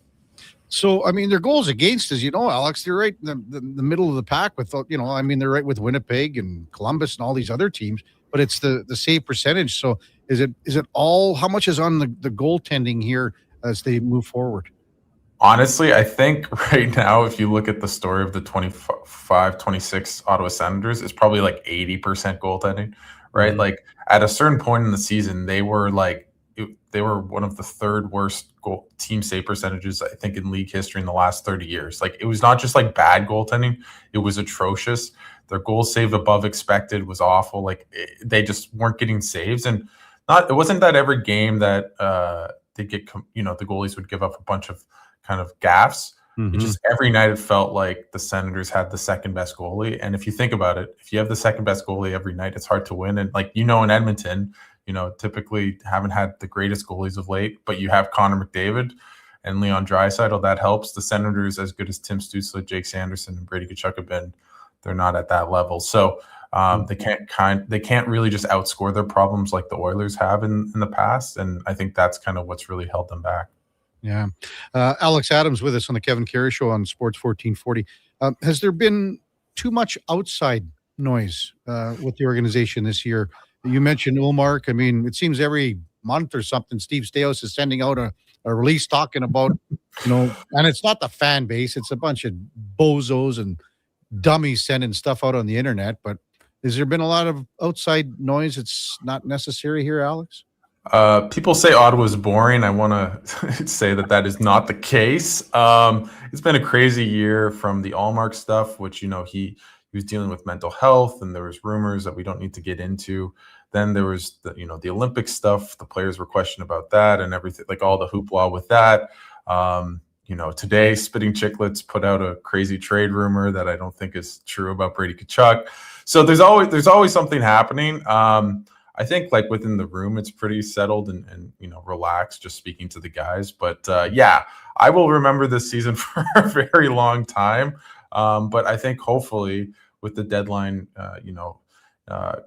So, I mean, their goals against, as you know, Alex, they're right in the middle of the pack with, they're right with Winnipeg and Columbus and all these other teams, but it's the save percentage. So is it all, how much is on the goaltending here as they move forward? Honestly, I think right now, if you look at the story of the 25-26 Ottawa Senators, it's probably like 80% goaltending, right? Mhm. Like at a certain point in the season, they were one of the third worst team save percentages, I think, in league history in the last 30 years. Like it was not just like bad goaltending, it was atrocious. Their goals saved above expected was awful. Like they just weren't getting saves, and it wasn't that every game that they get, the goalies would give up a bunch of kind of gaffes. Mhm. It just every night it felt like the Senators had the second best goalie. And if you think about it, if you have the second best goalie every night, it's hard to win. And like, in Edmonton, typically haven't had the greatest goalies of late, but you have Connor McDavid and Leon Draisaitl. That helps. The Senators, as good as Tim Stützle, Jake Sanderson, and Brady Tkachuk have been, they're not at that level. So they can't really just outscore their problems like the Oilers have in the past. And I think that's kind of what's really held them back. Yeah. Alex Adams with us on the Kevin Karius Show on Sports 1440. Has there been too much outside noise with the organization this year? You mentioned Ullmark. I mean, it seems every month or something, Steve Staios is sending out a release talking about, and it's not the fan base. It's a bunch of bozos and dummies sending stuff out on the internet. But has there been a lot of outside noise? It's not necessary here, Alex? People say Ottawa's boring. I want to say that is not the case. It's been a crazy year from the Ullmark stuff, which, he was dealing with mental health, and there was rumors that we don't need to get into. Then there was the Olympic stuff. The players were questioned about that and everything, like all the hoopla with that. Today Spitting Chicklets put out a crazy trade rumor that I don't think is true about Brady Tkachuk. So there's always something happening. I think like within the room, it's pretty settled and relaxed, just speaking to the guys. But I will remember this season for a very long time. But I think hopefully with the deadline,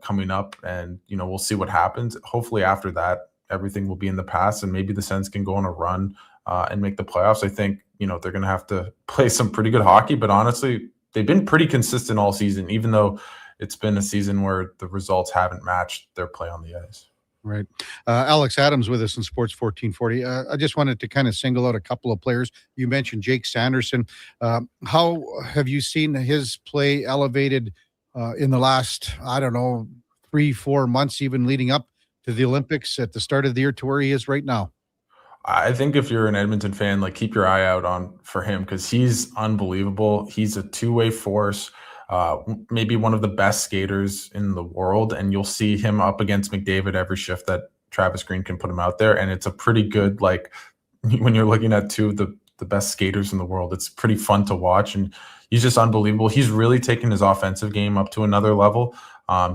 coming up, and we'll see what happens. Hopefully after that, everything will be in the past, and maybe the Sens can go on a run and make the playoffs. I think they're going to have to play some pretty good hockey. But honestly, they've been pretty consistent all season, even though it's been a season where the results haven't matched their play on the ice. Right. Alex Adams with us in Sports 1440. I just wanted to kind of single out a couple of players. You mentioned Jake Sanderson. How have you seen his play elevated in the last, 3-4 months, even leading up to the Olympics at the start of the year to where he is right now? I think if you're an Edmonton fan, like keep your eye out for him, because he's unbelievable. He's a two-way force. Maybe one of the best skaters in the world, and you'll see him up against McDavid every shift that Travis Green can put him out there, and it's a pretty good, like, when you're looking at two of the best skaters in the world, it's pretty fun to watch, and he's just unbelievable. He's really taken his offensive game up to another level.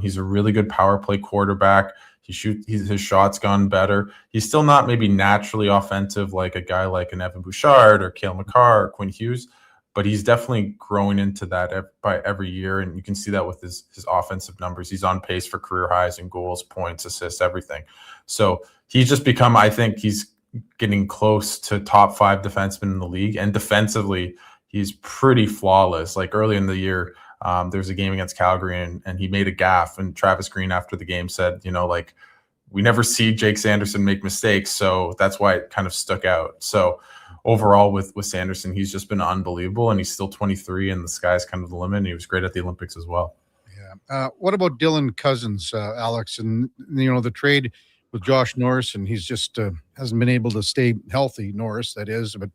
He's a really good power play quarterback. His shot's gone better. He's still not maybe naturally offensive like a guy like an Evan Bouchard or Cale Makar or Quinn Hughes, but he's definitely growing into that by every year, and you can see that with his offensive numbers. He's on pace for career highs in goals, points, assists, everything. So he's just become, I think he's getting close to top 5 defensemen in the league, and defensively, he's pretty flawless. Like early in the year, there's a game against Calgary, and he made a gaffe, and Travis Green after the game said, we never see Jake Sanderson make mistakes, so that's why it kind of stuck out. So overall with Sanderson, he's just been unbelievable, and he's still 23, and the sky's kind of the limit, and he was great at the Olympics as well. Yeah. What about Dylan Cousins, Alex, and the trade with Josh Norris, and he's just hasn't been able to stay healthy, Norris, that is. But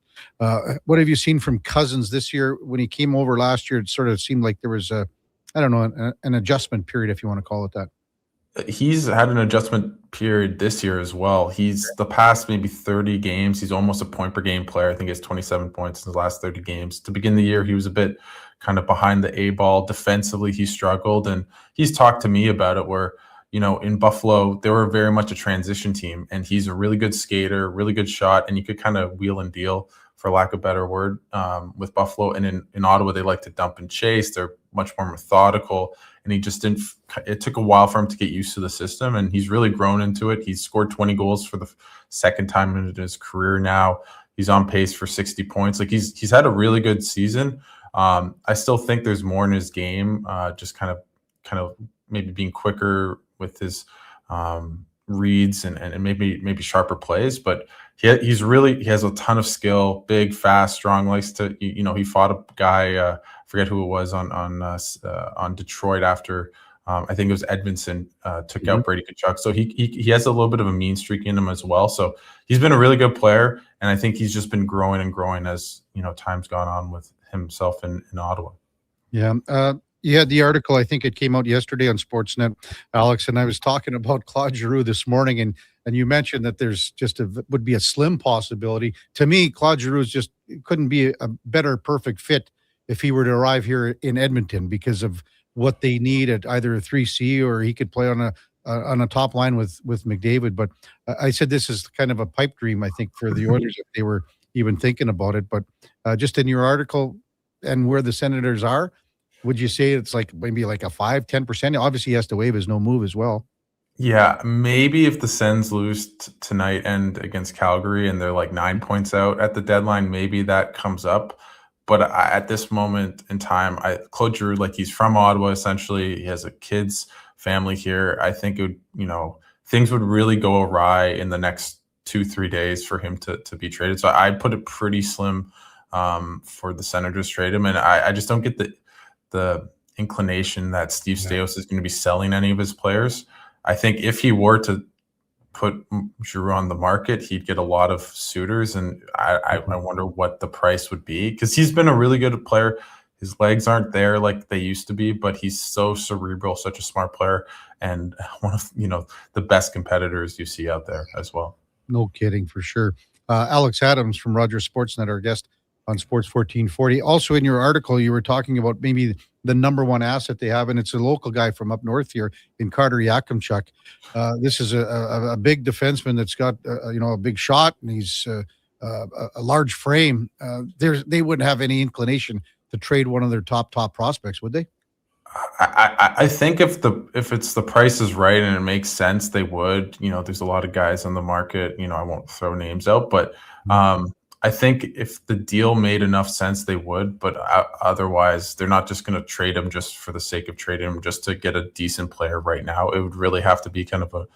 what have you seen from Cousins this year? When he came over last year, it sort of seemed like there was an adjustment period, if you want to call it that. He's had an adjustment period this year as well. He's the past maybe 30 games. He's almost a point per game player. I think he has 27 points in his last 30 games. To begin the year, he was a bit kind of behind the A ball. Defensively, he struggled. And he's talked to me about it where, in Buffalo, they were very much a transition team. And he's a really good skater, really good shot. And you could kind of wheel and deal, for lack of a better word, with Buffalo. And in Ottawa, they like to dump and chase. They're much more methodical. And he just didn't. It took a while for him to get used to the system, and he's really grown into it. He's scored 20 goals for the second time in his career now. He's on pace for 60 points. Like he's had a really good season. I still think there's more in his game. Just kind of maybe being quicker with his reads and maybe sharper plays. But he has a ton of skill, big, fast, strong, likes to, he fought a guy, forget who it was on Detroit after, I think it was Edmondson, took out Brady Tkachuk. So he has a little bit of a mean streak in him as well. So he's been a really good player, and I think he's just been growing and growing as, time's gone on with himself in Ottawa. Yeah. You had the article, I think it came out yesterday on Sportsnet, Alex, and I was talking about Claude Giroux this morning, and you mentioned that there's just would be a slim possibility. To me, Claude Giroux couldn't be a better perfect fit if he were to arrive here in Edmonton because of what they need at either a 3C or he could play on a top line with McDavid. But I said this is kind of a pipe dream, I think, for the Oilers if they were even thinking about it. But just in your article and where the Senators are, would you say it's like maybe like a 5-10%? Obviously, he has to waive his no move as well. Yeah, maybe if the Sens lose tonight and against Calgary and they're like 9 points out at the deadline, maybe that comes up. But at this moment in time, Claude Giroux, like he's from Ottawa, essentially. He has a kid's family here. I think it would, things would really go awry in the next 2-3 days for him to be traded. So I put it pretty slim for the Senators trade him. And I just don't get the inclination that Steve Staios is going to be selling any of his players. I think if he were to put Giroux on the market, he'd get a lot of suitors, and I wonder what the price would be, because he's been a really good player. His legs aren't there like they used to be, but he's so cerebral, such a smart player, and one of the best competitors you see out there as well. No kidding, for sure. Alex Adams from Rogers Sportsnet, our guest on Sports 1440. Also in your article, you were talking about maybe the number one asset they have, and it's a local guy from up north here in Carter Yakimchuk. This is a big defenseman that's got a big shot, and he's a large frame. They wouldn't have any inclination to trade one of their top prospects, would they? I think if it's the price is right and it makes sense, they would. There's a lot of guys on the market. I won't throw names out, but I think if the deal made enough sense, they would. But otherwise, they're not just going to trade him just for the sake of trading him, just to get a decent player right now. It would really have to be kind of a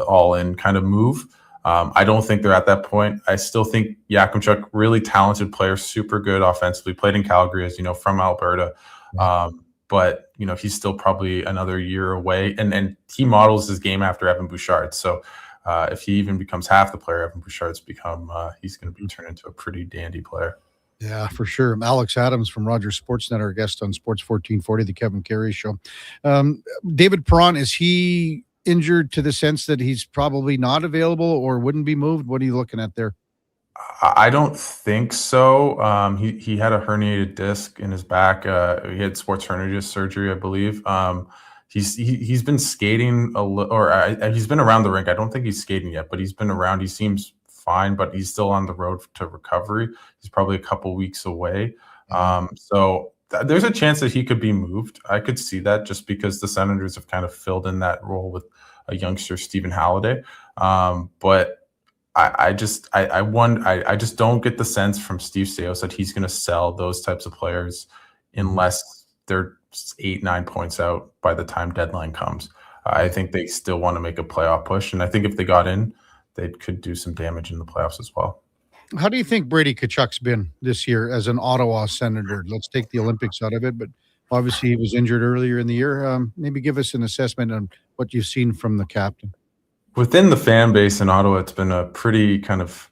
all-in kind of move. I don't think they're at that point. I still think Yakimchuk, really talented player, super good offensively, played in Calgary, as you know, from Alberta. But he's still probably another year away, and he models his game after Evan Bouchard. So if he even becomes half the player Evan Bouchard's become, he's going to be turned into a pretty dandy player. Yeah, for sure. Alex Adams from Rogers Sportsnet, our guest on Sports 1440, the Kevin Karius Show. David Perron, is he injured to the sense that he's probably not available or wouldn't be moved? What are you looking at there? I don't think so. He had a herniated disc in his back. He had sports herniated surgery, I believe. He's been skating he's been around the rink. I don't think he's skating yet, but he's been around. He seems fine, but he's still on the road to recovery. He's probably a couple weeks away. So there's a chance that he could be moved. I could see that, just because the Senators have kind of filled in that role with a youngster, Stephen Halliday. But I just don't get the sense from Steve Staios that he's going to sell those types of players unless they're 8-9 points out by the time deadline comes. I think they still want to make a playoff push, and I think if they got in, they could do some damage in the playoffs as well. How do you think Brady Tkachuk's been this year as an Ottawa Senator? Let's take the Olympics out of it, but obviously he was injured earlier in the year. Maybe give us an assessment on what you've seen from the captain. Within the fan base in Ottawa, it's been a pretty kind of,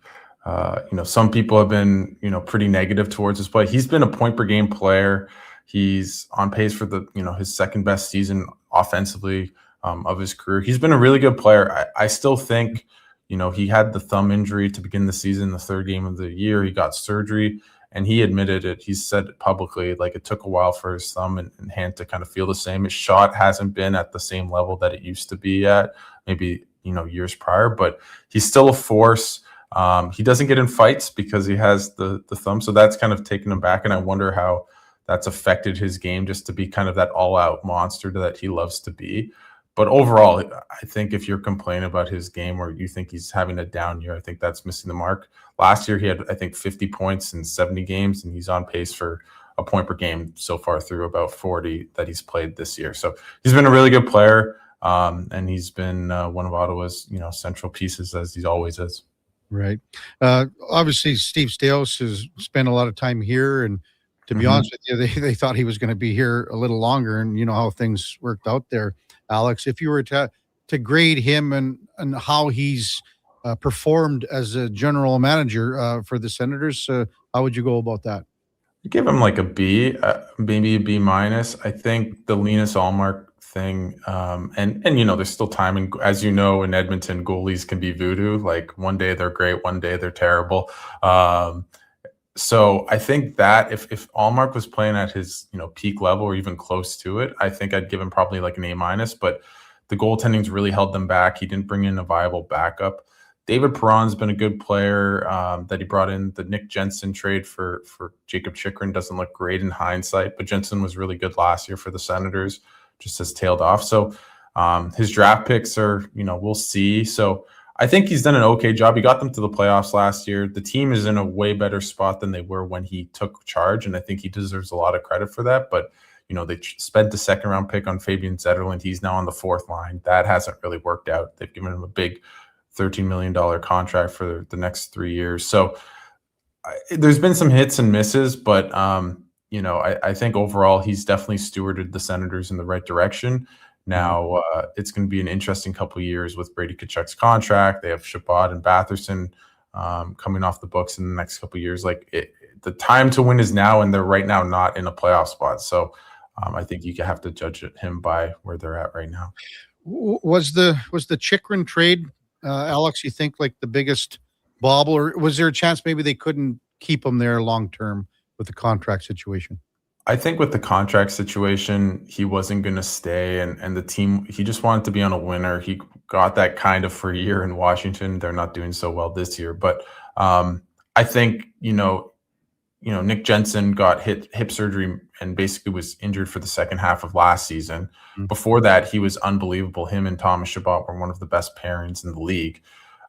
some people have been, pretty negative towards his play. He's been a point per game player. He's on pace for his second best season offensively of his career. He's been a really good player. I still think, he had the thumb injury to begin the season, the third game of the year. He got surgery, and he admitted it. He said it publicly, like it took a while for his thumb and hand to kind of feel the same. His shot hasn't been at the same level that it used to be at, maybe, years prior, but he's still a force. He doesn't get in fights because he has the thumb. So that's kind of taken him back. And I wonder how that's affected his game, just to be kind of that all-out monster that he loves to be. But overall, I think if you're complaining about his game or you think he's having a down year, I think that's missing the mark. Last year, he had, I think, 50 points in 70 games, and he's on pace for a point per game so far through about 40 that he's played this year. So he's been a really good player, and he's been one of Ottawa's, central pieces, as he always is. Right. Obviously, Steve Staios has spent a lot of time here, and to be honest with you, they thought he was going to be here a little longer, and you know how things worked out there, Alex. If you were to grade him and how he's performed as a general manager for the Senators, how would you go about that? I give him like a B, maybe a B minus. I think the Linus Ullmark thing, and you know, there's still time, and as you know, in Edmonton, goalies can be voodoo. Like one day they're great, one day they're terrible. So I think that if Ullmark was playing at his peak level or even close to it, I think I'd give him probably like an A minus. But the goaltending's really held them back. He didn't bring in a viable backup. David Perron's been a good player that he brought in. The Nick Jensen trade for Jacob Chychrun doesn't look great in hindsight, but Jensen was really good last year for the Senators, just has tailed off. So his draft picks are, we'll see. So I think he's done an okay job. He got them to the playoffs last year. The team is in a way better spot than they were when he took charge, and I think he deserves a lot of credit for that. But they spent the second round pick on Fabian Zetterlund. He's now on the fourth line. That hasn't really worked out. They've given him a big $13 million contract for the next 3 years. So there's been some hits and misses, but I think overall he's definitely stewarded the Senators in the right direction. Now it's going to be an interesting couple of years with Brady Tkachuk's contract. They have Shabbat and Batherson coming off the books in the next couple of years. The time to win is now, and they're right now not in a playoff spot. So I think you have to judge him by where they're at right now. Was the Chychrun trade, Alex, you think like the biggest bobble, or was there a chance maybe they couldn't keep him there long term with the contract situation? I think with the contract situation, he wasn't going to stay, and the team, he just wanted to be on a winner. He got that kind of for a year in Washington. They're not doing so well this year, but I think Nick Jensen got hip surgery and basically was injured for the second half of last season. Before that, he was unbelievable. Him and Thomas Chabot were one of the best pairings in the league.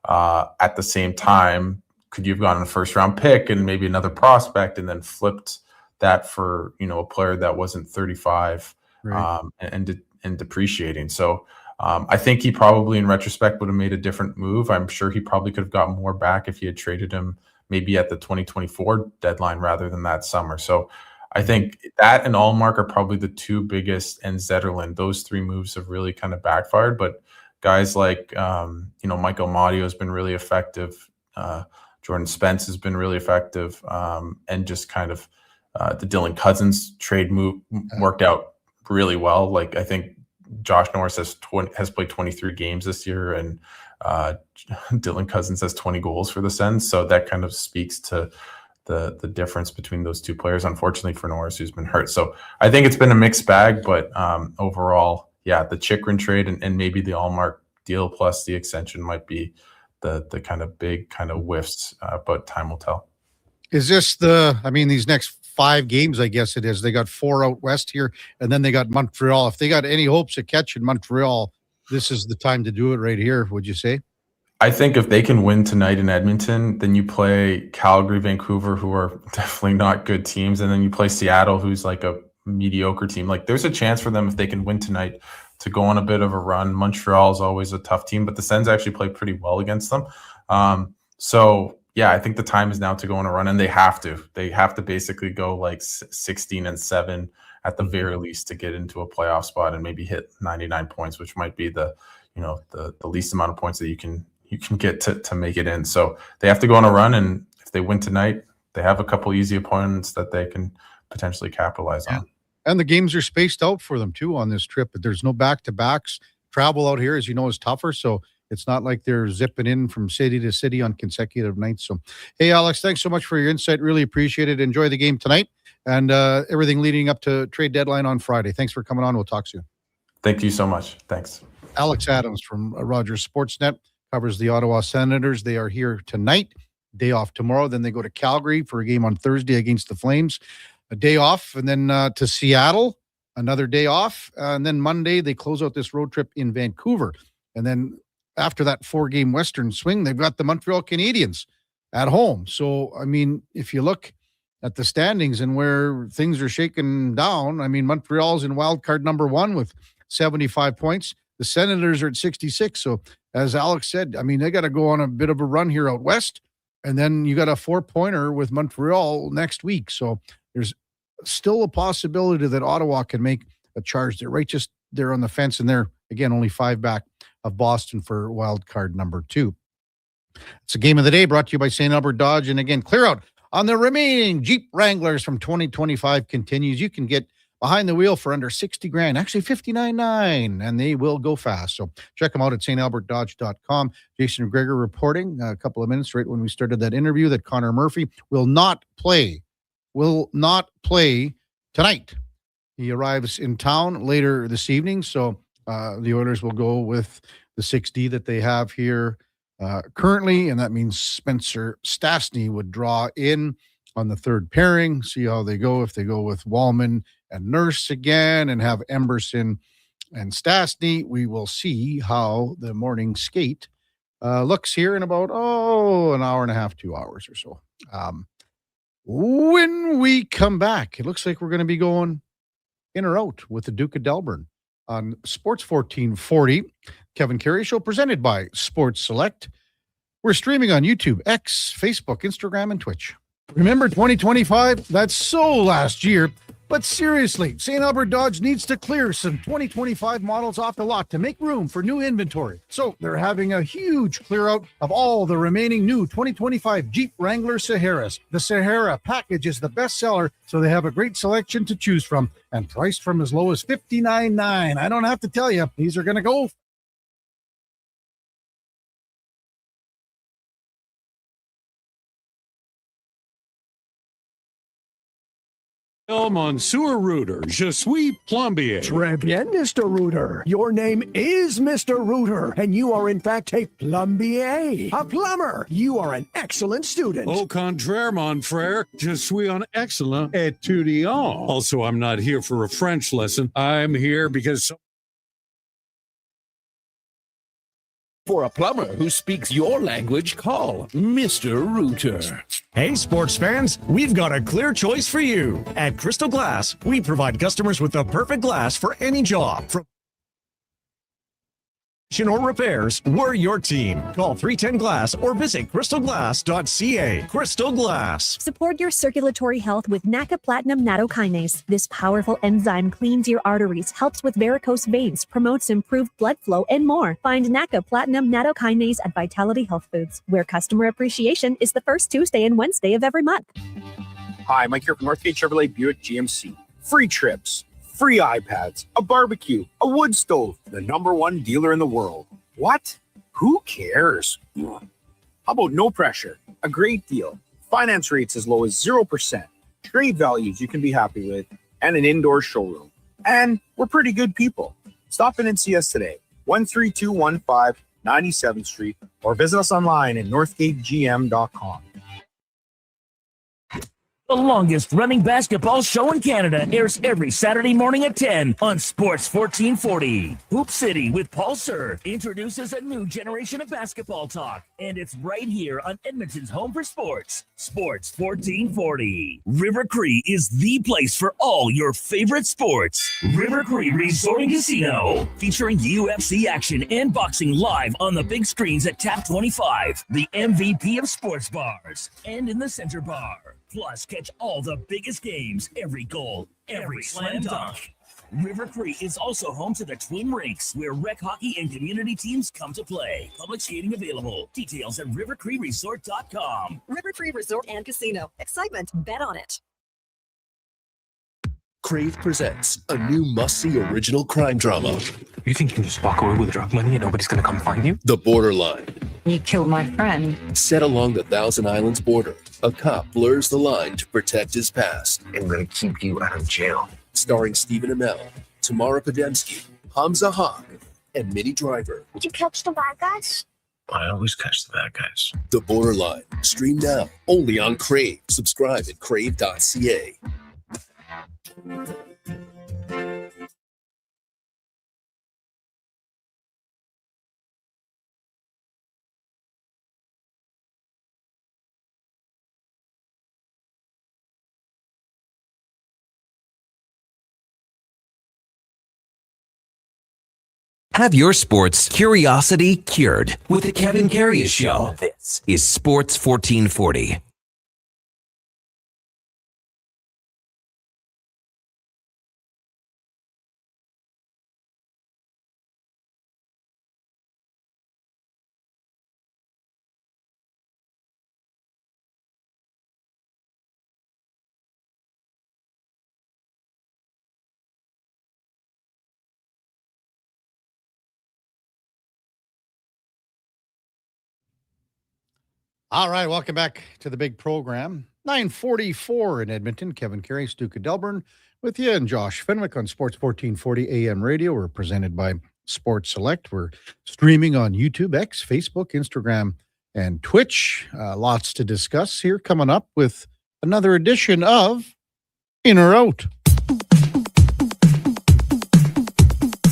At the same time, could you have gotten a first round pick and maybe another prospect and then flipped that for a player that wasn't 35 and depreciating? So I think he probably in retrospect would have made a different move. I'm sure he probably could have gotten more back if he had traded him maybe at the 2024 deadline rather than that summer. So I think that and Ullmark are probably the two biggest, and Zetterlund. Those three moves have really kind of backfired, but guys like Michael Amadio has been really effective. Jordan Spence has been really effective, and just kind of the Dylan Cousins trade move worked out really well. I think Josh Norris has played 23 games this year, and Dylan Cousins has 20 goals for the Sens. So that kind of speaks to the difference between those two players, unfortunately for Norris, who's been hurt. So I think it's been a mixed bag, but overall, yeah, the Chychrun trade and maybe the Ullmark deal plus the extension might be the kind of big kind of whiffs, but time will tell. Is this these next 5 games, I guess it is. They got 4 out west here, and then they got Montreal. If they got any hopes of catching Montreal, this is the time to do it right here, would you say? I think if they can win tonight in Edmonton, then you play Calgary, Vancouver, who are definitely not good teams, and then you play Seattle, who's like a mediocre team. There's a chance for them if they can win tonight to go on a bit of a run. Montreal is always a tough team, but the Sens actually play pretty well against them. So yeah, I think the time is now to go on a run, and they have to. They have to basically go 16-7 at the very least to get into a playoff spot and maybe hit 99 points, which might be the least amount of points that you can get to make it in. So they have to go on a run, and if they win tonight, they have a couple easy opponents that they can potentially capitalize on. And the games are spaced out for them too on this trip, but there's no back-to-backs. Travel out here, as you know, is tougher, so it's not like they're zipping in from city to city on consecutive nights. So, hey, Alex, thanks so much for your insight. Really appreciate it. Enjoy the game tonight and everything leading up to trade deadline on Friday. Thanks for coming on. We'll talk soon. Thank you so much. Thanks. Alex Adams from Rogers Sportsnet covers the Ottawa Senators. They are here tonight, day off tomorrow. Then they go to Calgary for a game on Thursday against the Flames. A day off, and then to Seattle, another day off. And then Monday, they close out this road trip in Vancouver. And then after that 4-game Western swing, they've got the Montreal Canadiens at home. So, if you look at the standings and where things are shaking down, Montreal's in wild card number 1 with 75 points. The Senators are at 66. So as Alex said, I mean, they got to go on a bit of a run here out west. And then you got a 4-pointer with Montreal next week. So there's still a possibility that Ottawa can make a charge. They're right just there on the fence. And they're, again, only 5 back of Boston for wild card number 2. It's a game of the day brought to you by St. Albert Dodge. And again, clear out on the remaining Jeep Wranglers from 2025 continues. You can get behind the wheel for under 60 grand, actually $59,900, and they will go fast. So check them out at stalbertdodge.com. Jason McGregor reporting a couple of minutes right when we started that interview that Connor Murphy will not play tonight. He arrives in town later this evening. So the Oilers will go with the 6D that they have here currently, and that means Spencer Stastny would draw in on the third pairing, see how they go. If they go with Wallman and Nurse again and have Emberson and Stastny, we will see how the morning skate looks here in about, an hour and a half, 2 hours or so. When we come back, it looks like we're going to be going in or out with the Duke of Delburne on Sports 1440. Kevin Karius Show presented by Sports Select. We're streaming on YouTube, X, Facebook, Instagram, and Twitch. Remember 2025? That's so last year. But seriously, St. Albert Dodge needs to clear some 2025 models off the lot to make room for new inventory. So they're having a huge clear out of all the remaining new 2025 Jeep Wrangler Saharas. The Sahara package is the best seller, so they have a great selection to choose from and priced from as low as $59,900. I don't have to tell you, these are going to go. Monsieur Rooter, je suis plombier. Très bien, Mr. Rooter. Your name is Mr. Rooter, and you are in fact a plombier, a plumber. You are an excellent student. Au contraire, mon frère, je suis un excellent étudiant. Also, I'm not here for a French lesson. I'm here because... For a plumber who speaks your language, call Mr. Rooter. Hey, sports fans, we've got a clear choice for you. At Crystal Glass, we provide customers with the perfect glass for any job. From or repairs, we're your team. Call 310 Glass or visit crystalglass.ca. Crystal Glass. Support your circulatory health with NACA Platinum Nattokinase. This powerful enzyme cleans your arteries, helps with varicose veins, promotes improved blood flow, and more. Find NACA Platinum Nattokinase at Vitality Health Foods, where customer appreciation is the first Tuesday and Wednesday of every month. Hi, Mike here from Northgate Chevrolet Buick GMC. Free trips, free iPads, a barbecue, a wood stove, the #1 dealer in the world. What? Who cares? How about no pressure? A great deal. Finance rates as low as 0%. Trade values you can be happy with, and an indoor showroom. And we're pretty good people. Stop in and see us today. 13215 97th Street, or visit us online at northgategm.com. The longest running basketball show in Canada airs every Saturday morning at 10 on Sports 1440. Hoop City with Paul Sir introduces a new generation of basketball talk, and it's right here on Edmonton's home for sports, Sports 1440. River Cree is the place for all your favorite sports. River Cree Resort and Casino, featuring UFC action and boxing live on the big screens at Tap 25, the MVP of sports bars, and in the center bar. Plus, catch all the biggest games, every goal, every slam dunk. River Cree is also home to the Twin Rinks, where rec hockey and community teams come to play. Public skating available. Details at rivercreeresort.com. River Cree Resort and Casino. Excitement. Bet on it. Crave presents a new must-see original crime drama. You think you can just walk away with drug money and nobody's gonna come find you? The Borderline. You killed my friend. Set along the Thousand Islands border, a cop blurs the line to protect his past. I'm gonna keep you out of jail. Starring Stephen Amell, Tamara Podemski, Hamza Haq, and Minnie Driver. Did you catch the bad guys? I always catch the bad guys. The Borderline. Stream now, only on Crave. Subscribe at crave.ca. Have your sports curiosity cured with the Kevin Karius Show. This is Sports 1440. All right, welcome back to the big program. 9:44 in Edmonton. Kevin Karius, Duke of Delburne, with you, and Josh Fenwick on Sports 1440 AM radio. We're presented by Sports Select. We're streaming on YouTube, X, Facebook, Instagram, and Twitch. Lots to discuss here. Coming up with another edition of In or Out.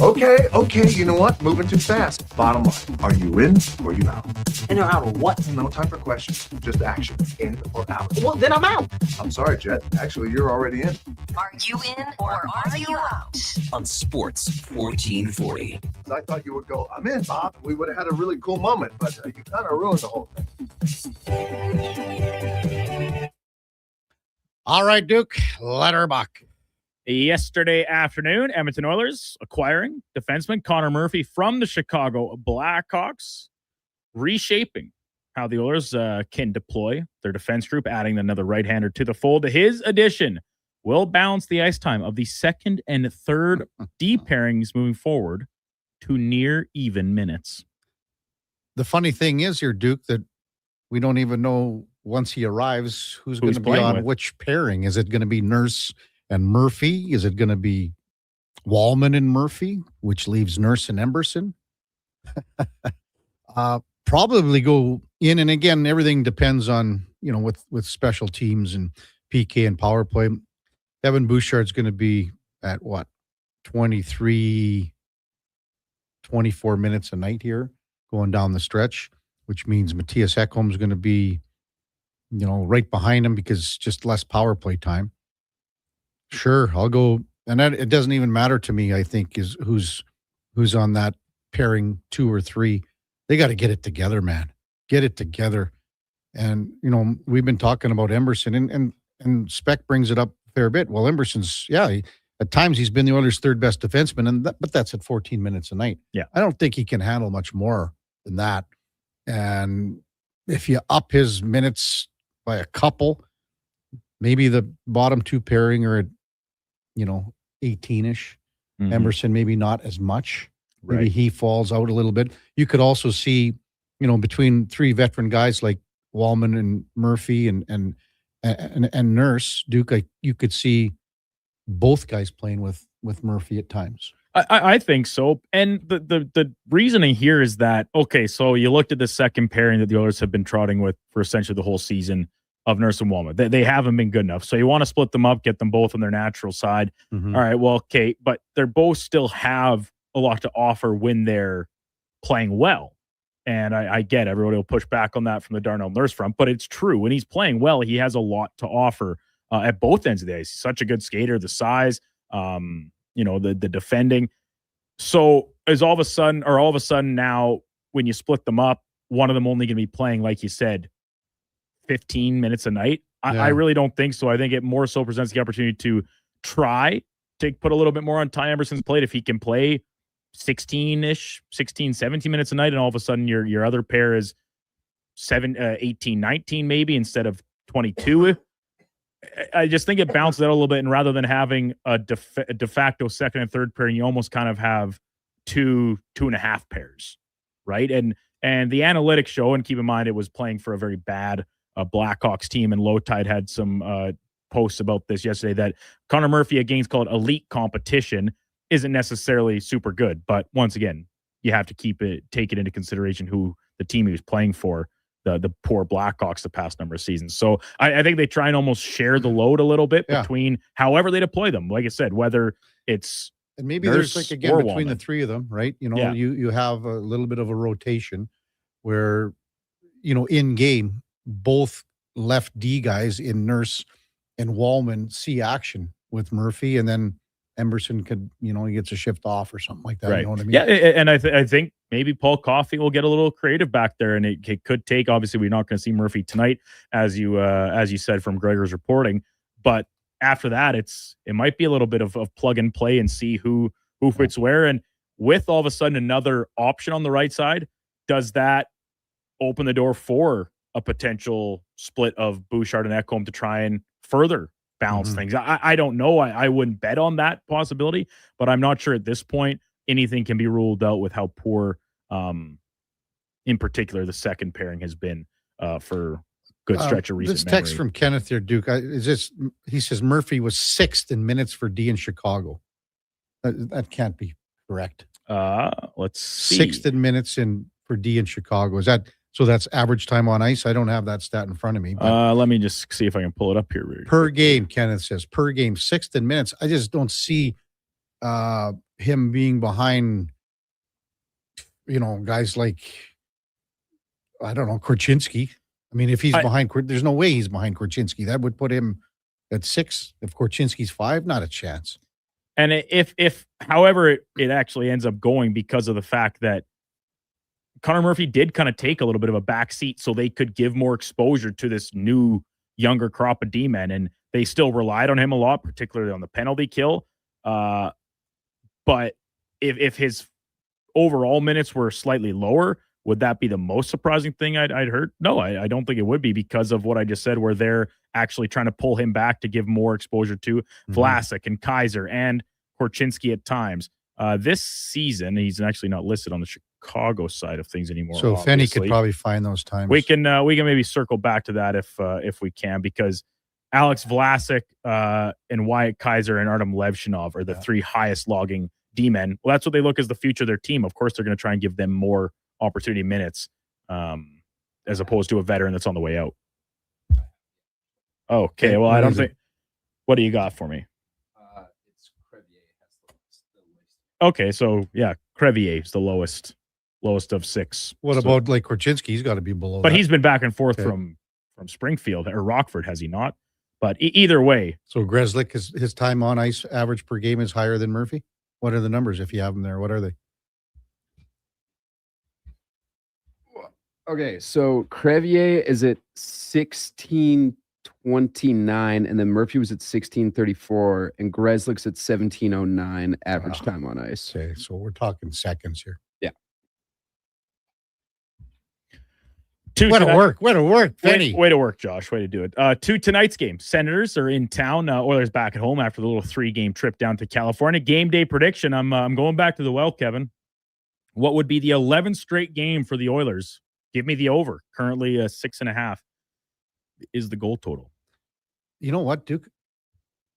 Okay, you know what? Moving too fast. Bottom line, are you in or you out? In or out of what? No time for questions, just action. In or out? Well, then I'm out. I'm sorry, Jet. Actually, you're already in. Are you in or are you out? On Sports 1440. I thought you would go, I'm in, Bob. We would have had a really cool moment, but you kind of ruined the whole thing. All right, Duke, let her buck. Yesterday afternoon, Edmonton Oilers acquiring defenseman Connor Murphy from the Chicago Blackhawks, reshaping how the Oilers can deploy their defense group, adding another right-hander to the fold. His addition will balance the ice time of the second and third D pairings moving forward to near even minutes. The funny thing is here, Duke, that we don't even know once he arrives who's going to be on which pairing. Is it going to be Nurse and Murphy? Is it going to be Wallman and Murphy, which leaves Nurse and Emberson? Probably go in. And again, everything depends on, with special teams and PK and power play. Evan Bouchard's going to be at 23, 24 minutes a night here going down the stretch, which means Matthias Ekholm's going to be, right behind him because just less power play time. Sure, I'll go, and that it doesn't even matter to me. I think is who's on that pairing 2 or 3. They got to get it together, man. Get it together. And we've been talking about Emberson, and Spec brings it up a fair bit. Well, Emberson's at times he's been the Oilers' third best defenseman, but that's at 14 minutes a night. Yeah, I don't think he can handle much more than that. And if you up his minutes by a couple, maybe the bottom 2 pairing are at 18-ish. Mm-hmm. Emerson, maybe not as much. Maybe he falls out a little bit. You could also see, between 3 veteran guys like Wallman and Murphy and Nurse, Duke, you could see both guys playing with Murphy at times. I think so. And the reasoning here is that, okay, so you looked at the second pairing that the Oilers have been trotting with for essentially the whole season of Nurse and Wallman. They haven't been good enough. So you want to split them up, get them both on their natural side. Mm-hmm. All right, well, okay, but they're both still have a lot to offer when they're playing well. And I get everybody will push back on that from the Darnell Nurse front, but it's true. When he's playing well, he has a lot to offer at both ends of the ice. He's such a good skater, the size, the defending. So all of a sudden now, when you split them up, one of them only going to be playing, like you said, 15 minutes a night. I really don't think so. I think it more so presents the opportunity to try to put a little bit more on Ty Emberson's plate. If he can play 16, 17 minutes a night, and all of a sudden your other pair is 18, 19 maybe instead of 22. I just think it bounces out a little bit, and rather than having a de facto second and third pairing, you almost kind of have 2.5 pairs, right? And the analytics show, and keep in mind it was playing for a very bad Blackhawks team, and Low Tide had some posts about this yesterday, that Connor Murphy, a game's called elite competition, isn't necessarily super good. But once again, you have to take it into consideration who the team he was playing for, the poor Blackhawks the past number of seasons. So I think they try and almost share the load a little bit between however they deploy them. Like I said, whether it's and maybe Nurse, there's between the 3 of them, right? You have a little bit of a rotation where, in game, both left D guys in Nurse and Wallman see action with Murphy, and then Emberson could, he gets a shift off or something like that. Right. You know what I mean? Yeah, and I think maybe Paul Coffey will get a little creative back there, and it could take. Obviously, we're not going to see Murphy tonight, as you said from Gregor's reporting. But after that, it might be a little bit of plug and play and see who fits where. And with all of a sudden another option on the right side, does that open the door for a potential split of Bouchard and Ekholm to try and further balance things? I don't know. I wouldn't bet on that possibility, but I'm not sure at this point anything can be ruled out with how poor, in particular, the second pairing has been for a good stretch of recent This text memory. from Kenneth here, Duke, he says Murphy was 6th in minutes for D in Chicago. That can't be correct. Let's see. 6th in minutes for D in Chicago. Is that so? That's average time on ice. I don't have that stat in front of me. Let me just see if I can pull it up here. Really per game, Kenneth says per game, 6th in minutes. I just don't see him being behind. Guys like Korchinski. I mean, if he's behind, there's no way he's behind Korchinski. That would put him at 6. If Korchinski's 5, not a chance. And if however it actually ends up going, because of the fact that Connor Murphy did kind of take a little bit of a back seat so they could give more exposure to this new younger crop of D-men, and they still relied on him a lot, particularly on the penalty kill. But if his overall minutes were slightly lower, would that be the most surprising thing I'd heard? No, I don't think it would be, because of what I just said, where they're actually trying to pull him back to give more exposure to Vlasic and Kaiser and Korchinski at times. This season, he's actually not listed on the Chicago side of things anymore. So Fenny could probably find those times. We can maybe circle back to that if we can, because Alex Vlasic and Wyatt Kaiser and Artem Levshinov are the 3 highest logging D-men. Well, that's what they look as the future of their team. Of course, they're going to try and give them more opportunity minutes as opposed to a veteran that's on the way out. Okay, well, I don't think. What do you got for me? It's Crevier has the lowest. Okay, so yeah, Crevier is the lowest of 6. What about like Korchinski? He's got to be below. But he's been back and forth from Springfield or Rockford, has he not? But either way. So Grzelcyk, his time on ice average per game is higher than Murphy. What are the numbers if you have them there? What are they? Okay, so Crevier is at 16:29, and then Murphy was at 16:34, and Grzelcyk's at 17:09 average time on ice. Okay, so we're talking seconds here. Yeah. Way to work, Fenny. Way to work, Josh. Way to do it. To tonight's game. Senators are in town. Oilers back at home after the little 3-game trip down to California. Game day prediction. I'm going back to the well, Kevin. What would be the 11th straight game for the Oilers? Give me the over. Currently 6.5 is the goal total. You know what, Duke?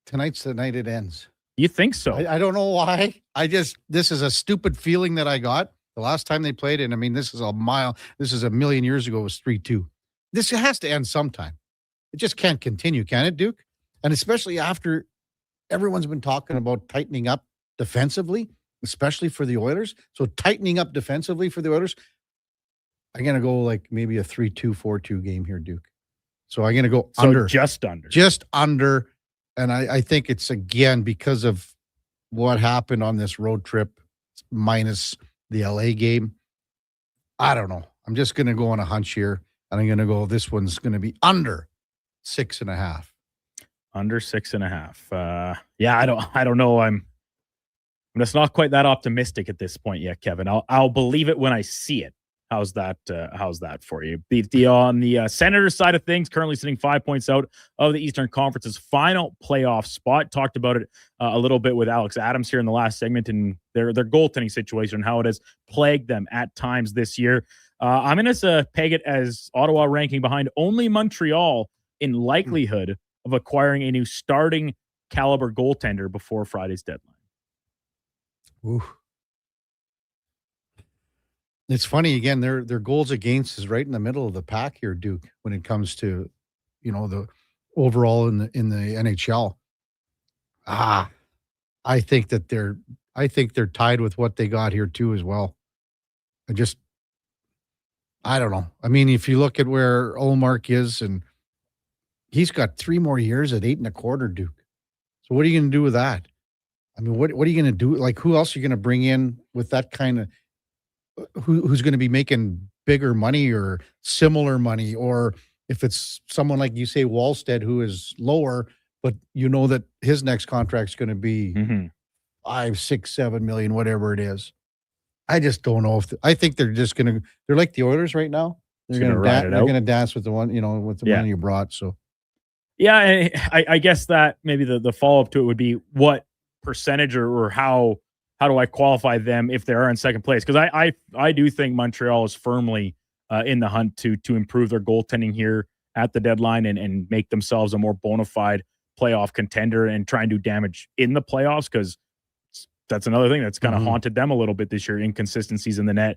Tonight's the night it ends. You think so? I don't know why. This is a stupid feeling that I got the last time they played. And I mean, this is a million years ago. It was 3-2. This has to end sometime. It just can't continue, can it, Duke? And especially after everyone's been talking about tightening up defensively, especially for the Oilers. So tightening up defensively for the Oilers, I'm going to go like maybe a 3-2, 4-2 game here, Duke. So I'm going to go under. Just under. Just under. And I think it's, again, because of what happened on this road trip minus the LA game. I don't know. I'm just going to go on a hunch here. And I'm going to go, this one's going to be under 6.5. Under 6.5. Yeah, I don't know. I'm just not quite that optimistic at this point yet, Kevin. I'll believe it when I see it. How's that for you? On the Senators side of things, currently sitting 5 points out of the Eastern Conference's final playoff spot. Talked about it a little bit with Alex Adams here in the last segment and their goaltending situation and how it has plagued them at times this year. I'm going to peg it as Ottawa ranking behind only Montreal in likelihood of acquiring a new starting caliber goaltender before Friday's deadline. Ooh. It's funny, again, their goals against is right in the middle of the pack here, Duke, when it comes to, the overall in the NHL. I think they're tied with what they got here too as well. I don't know. I mean, if you look at where Ullmark is, and he's got 3 more years at 8.25, Duke. So what are you going to do with that? I mean, what are you going to do? Like, who else are you going to bring in with that kind of who's going to be making bigger money or similar money? Or if it's someone like you say, Wallstead, who is lower, but you know that his next contract's going to be 5, 6, 7 million, whatever it is. I just don't know I think they're just going to, they're like the Oilers right now. They're going to dance with the one, with the one you brought. So, yeah. And I guess that maybe the follow-up to it would be what percentage or how do I qualify them if they are in second place? Because I do think Montreal is firmly in the hunt to improve their goaltending here at the deadline and make themselves a more bona fide playoff contender and try and do damage in the playoffs, because that's another thing that's kind of haunted them a little bit this year, inconsistencies in the net.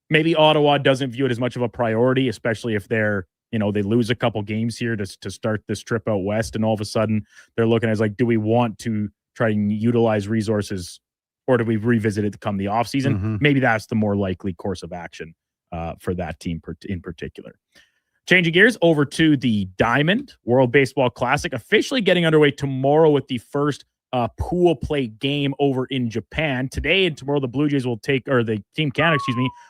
Maybe Ottawa doesn't view it as much of a priority, especially if they're, they lose a couple games here to start this trip out west, and all of a sudden they're looking as like, do we want to try and utilize resources, or do we revisit it to come the offseason? Maybe that's the more likely course of action for that team in particular. Changing gears over to the Diamond World Baseball Classic, officially getting underway tomorrow with the first pool play game over in Japan. Today and tomorrow, the Team Canada,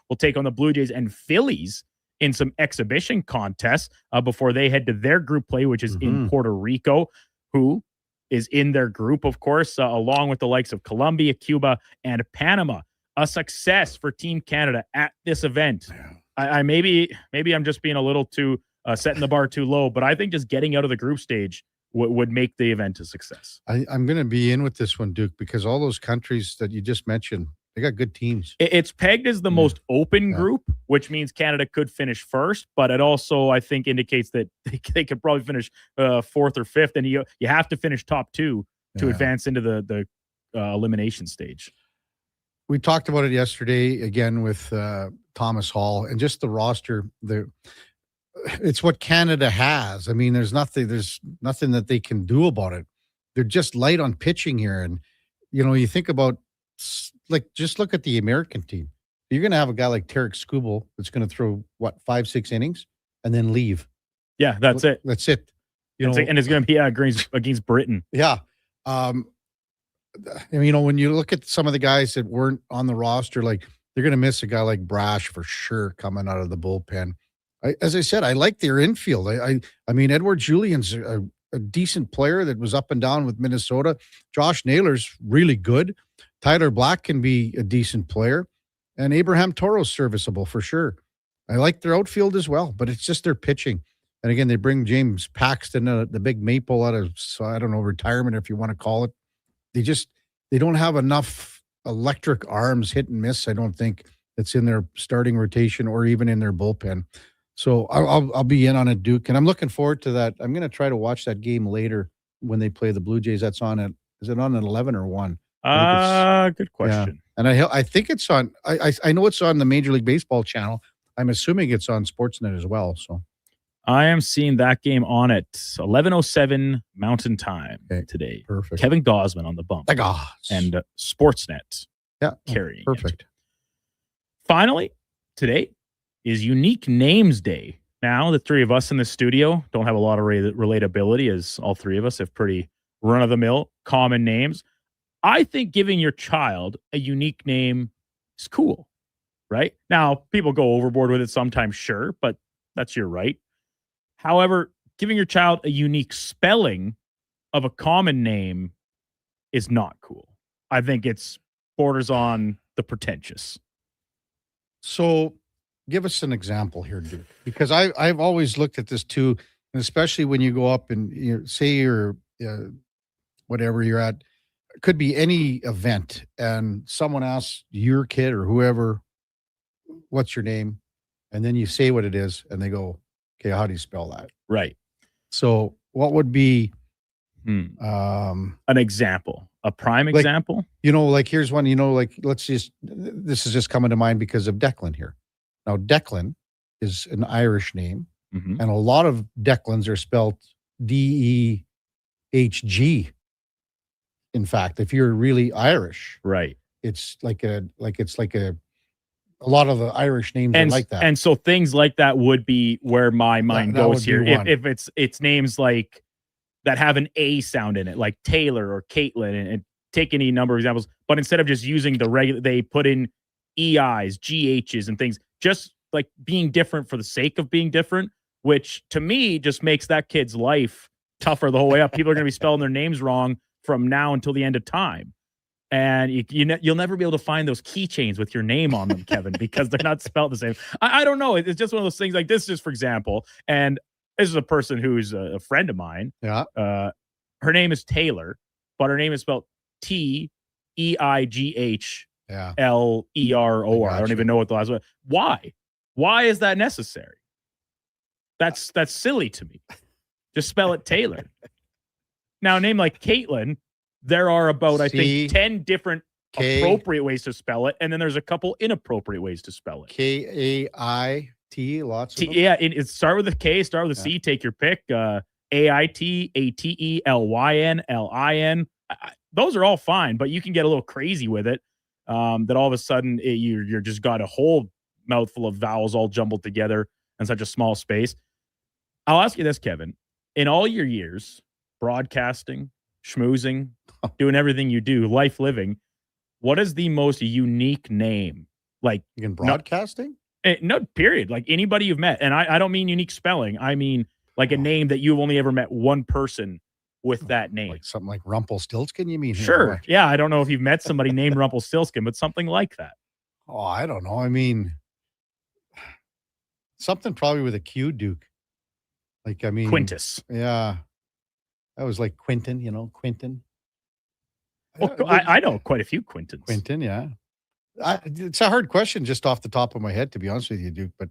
will take on the Blue Jays and Phillies in some exhibition contests before they head to their group play, which is in Puerto Rico, who is in their group, of course, along with the likes of Colombia, Cuba, and Panama. A success for Team Canada at this event. I maybe I'm just being a little too setting the bar too low, but I think just getting out of the group stage would make the event a success. I'm going to be in with this one, Duke, because all those countries that you just mentioned, they got good teams. It's pegged as the most open group, which means Canada could finish first, but it also, I think, indicates that they could probably finish fourth or fifth, and you have to finish top two to advance into the elimination stage. We talked about it yesterday again with Thomas Hall, and just the roster. It's what Canada has. I mean, there's nothing that they can do about it. They're just light on pitching here, and you think about just look at the American team. You're going to have a guy like Tarek Skubal that's going to throw 5-6 innings and then leave. Yeah, that's it. That's it. And it's going to be against Britain. Yeah. When you look at some of the guys that weren't on the roster, like they're going to miss a guy like Brash for sure coming out of the bullpen. As I said, I like their infield. I mean, Edward Julian's a decent player that was up and down with Minnesota. Josh Naylor's really good. Tyler Black can be a decent player. And Abraham Toro's serviceable for sure. I like their outfield as well, but it's just their pitching. And again, they bring James Paxton, the big maple out of, retirement, if you want to call it. They don't have enough electric arms, hit and miss, I don't think, that's in their starting rotation or even in their bullpen. So I'll be in on it, Duke, and I'm looking forward to that. I'm going to try to watch that game later when they play the Blue Jays. That's on is it on at 11 or 1? Good question. Yeah. And I think it's on. I know it's on the Major League Baseball channel. I'm assuming it's on Sportsnet as well. So I am seeing that game on at 11:07 Mountain Time today. Perfect. Kevin Gosman on the bump. And Sportsnet. Yeah, carrying perfect. It. Finally, today is Unique Names Day. Now, the three of us in the studio don't have a lot of relatability, as all three of us have pretty run-of-the-mill common names. I think giving your child a unique name is cool, right? Now, people go overboard with it sometimes, sure, but that's your right. However, giving your child a unique spelling of a common name is not cool. I think it's borders on the pretentious. So give us an example here, Duke, because I've always looked at this too, and especially when you go up and say you're whatever you're at, it could be any event, and someone asks your kid or whoever, what's your name? And then you say what it is, and they go, okay, how do you spell that? Right. So what would be an example, a prime example? Here's one, this is just coming to mind because of Declan here. Now, Declan is an Irish name, and a lot of Declans are spelled Dehg. In fact, if you're really Irish, right, it's like a lot of the Irish names are like that. And so things like that would be where my mind goes here. If it's names like that have an A sound in it, like Taylor or Caitlin, and take any number of examples, but instead of just using the regular, they put in EIs, GHs, and things, just like being different for the sake of being different, which to me just makes that kid's life tougher the whole way up. People are going to be spelling their names wrong from now until the end of time. And you'll never be able to find those keychains with your name on them, Kevin, because they're not spelled the same. I don't know. It's just one of those things like this, just for example. And this is a person who's a friend of mine. Yeah. Her name is Taylor, but her name is spelled TEIGHLEROR. I don't even know what the last one. Why? Why is that necessary? That's silly to me. Just spell it Taylor. Now, a name like Caitlin, there are about, I think, 10 different appropriate ways to spell it, and then there's a couple inappropriate ways to spell it. K-A-I-T, lots of them. Yeah, it start with a K, start with a C, take your pick. A-I-T, A-T-E-L-Y-N, L-I-N. Those are all fine, but you can get a little crazy with it, that all of a sudden you're just got a whole mouthful of vowels all jumbled together in such a small space. I'll ask you this, Kevin. In all your years, broadcasting, schmoozing, doing everything you do, life living, what is the most unique name? Like in broadcasting? No, period. Like anybody you've met. And I don't mean unique spelling. I mean like a name that you've only ever met one person with that name. Like something like Rumpelstiltskin, you mean? Sure. Yeah, I don't know if you've met somebody named Rumpelstiltskin, but something like that. Oh, I don't know. I mean, something probably with a Q, Duke. Like, I mean... Quintus. Yeah. That was like Quentin, Quentin. Well, I know quite a few Quintins. Quentin, yeah. It's a hard question just off the top of my head, to be honest with you, Duke. But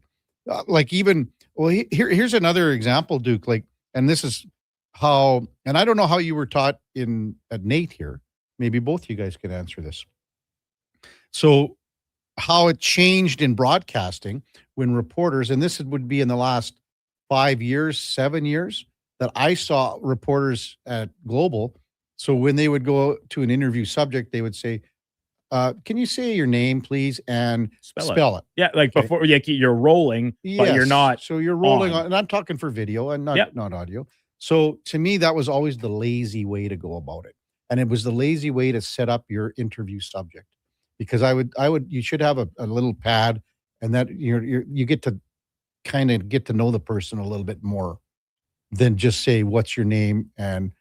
here's another example, Duke. Like, and this is how, and I don't know how you were taught at Nate here. Maybe both you guys can answer this. So how it changed in broadcasting when reporters, and this would be in the last 5 years, 7 years, that I saw reporters at Global. So when they would go to an interview subject, they would say, can you say your name, please, and spell it? Yeah, like okay. Before you're rolling, but you're not. So you're rolling on, and I'm talking for video and not audio. So to me, that was always the lazy way to go about it. And it was the lazy way to set up your interview subject. Because you should have a little pad, and that you get to kind of get to know the person a little bit more than just say, what's your name, and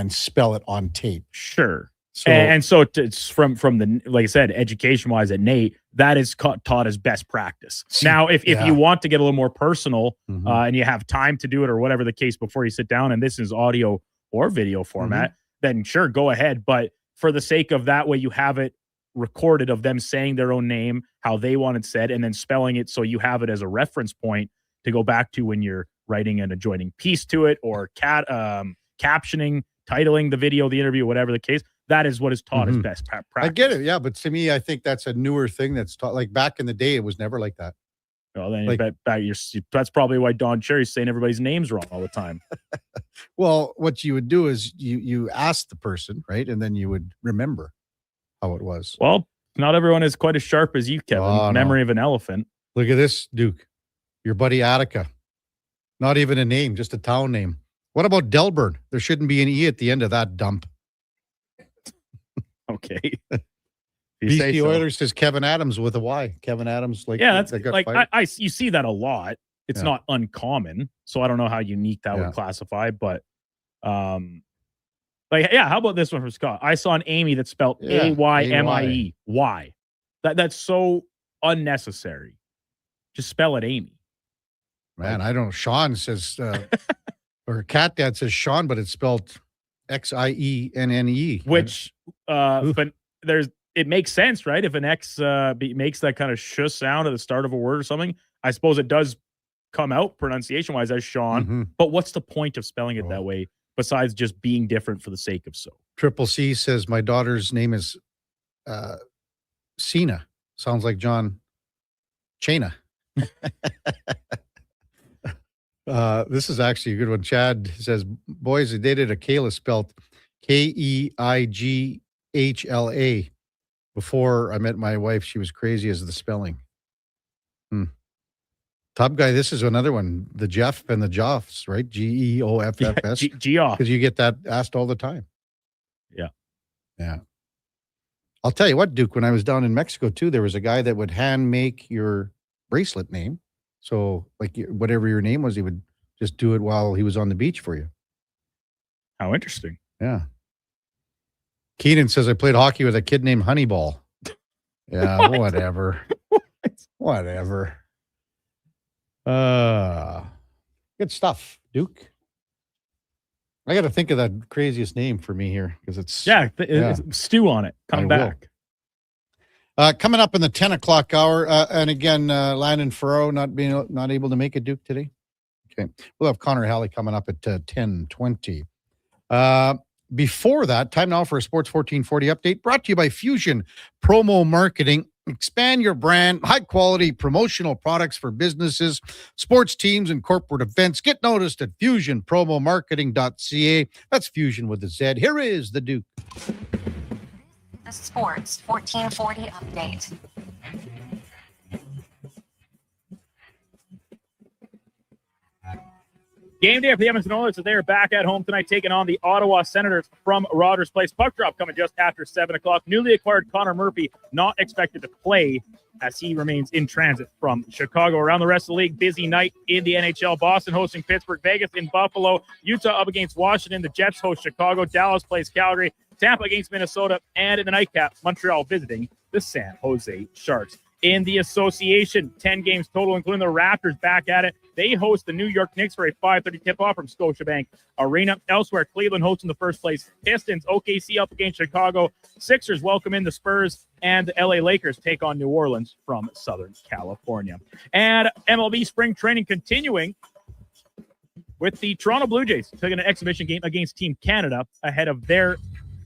spell it on tape. Sure. So it's from the, like I said, education wise at Nate, that is taught as best practice. Now, if you want to get a little more personal, and you have time to do it or whatever the case before you sit down, and this is audio or video format, then sure, go ahead. But for the sake of that way, you have it recorded of them saying their own name, how they want it said, and then spelling it so you have it as a reference point to go back to when you're writing an adjoining piece to it or captioning, titling the video, the interview, whatever the case. That is what is taught as best practice. I get it, yeah, but to me, I think that's a newer thing that's taught. Like back in the day, it was never like that. Well, then that's probably why Don Cherry's saying everybody's names wrong all the time. Well, what you would do is you ask the person, right, and then you would remember how it was. Well, not everyone is quite as sharp as you, Kevin. Memory of an elephant. Look at this, Duke. Your buddy Attica. Not even a name, just a town name. What about Delburne? There shouldn't be an E at the end of that dump. Okay. BC Oilers says Kevin Adams with a Y. Kevin Adams, like, yeah, that's like you see that a lot. It's not uncommon, so I don't know how unique that would classify, but how about this one from Scott? I saw an Amy that spelled A-Y-M-I-E. Why? That's so unnecessary. Just spell it Amy. Man, I don't know. Sean says, or Cat Dad says Sean, but it's spelled X-I-E-N-N-E. Which, but it makes sense, right? If an X makes that kind of shush sound at the start of a word or something, I suppose it does come out pronunciation-wise as Sean. But what's the point of spelling it that way besides just being different for the sake of so? Triple C says, my daughter's name is Cena. Sounds like John Chena. This is actually a good one. Chad says, boys, they dated a Kayla spelled Keighala. Before I met my wife, she was crazy as the spelling. Top guy, this is another one. The Jeff and the Joffs, right? Geoffs. Geoff. Because you get that asked all the time. Yeah. Yeah. I'll tell you what, Duke, when I was down in Mexico too, there was a guy that would hand make your bracelet name. So like whatever your name was, he would just do it while he was on the beach for you. How interesting. Yeah. Keenan says I played hockey with a kid named Honeyball. Yeah, whatever. Whatever. Good stuff, Duke. I got to think of that craziest name for me here because it's stew on it. Come back. Coming up in the 10 o'clock hour, and again, Landon Ferro not able to make it, Duke, today. Okay, we'll have Connor Halley coming up at 10:20. Before that, time now for a Sports 1440 update brought to you by Fusion Promo Marketing. Expand your brand, high-quality promotional products for businesses, sports teams, and corporate events. Get noticed at fusionpromomarketing.ca. That's Fusion with a Z. Here is the Duke. The Sports 1440 update. Game day for the Edmonton Oilers as they are back at home tonight, taking on the Ottawa Senators from Rogers Place. Puck drop coming just after 7 o'clock. Newly acquired Connor Murphy not expected to play as he remains in transit from Chicago. Around the rest of the league, busy night in the NHL. Boston hosting Pittsburgh, Vegas in Buffalo, Utah up against Washington, the Jets host Chicago, Dallas plays Calgary, Tampa against Minnesota, and in the nightcap, Montreal visiting the San Jose Sharks. In the association, 10 games total, including the Raptors back at it. They host the New York Knicks for a 5:30 tip-off from Scotiabank Arena. Elsewhere, Cleveland hosting the first place Pistons. OKC up against Chicago. Sixers welcome in the Spurs. And the LA Lakers take on New Orleans from Southern California. And MLB spring training continuing with the Toronto Blue Jays taking an exhibition game against Team Canada ahead of their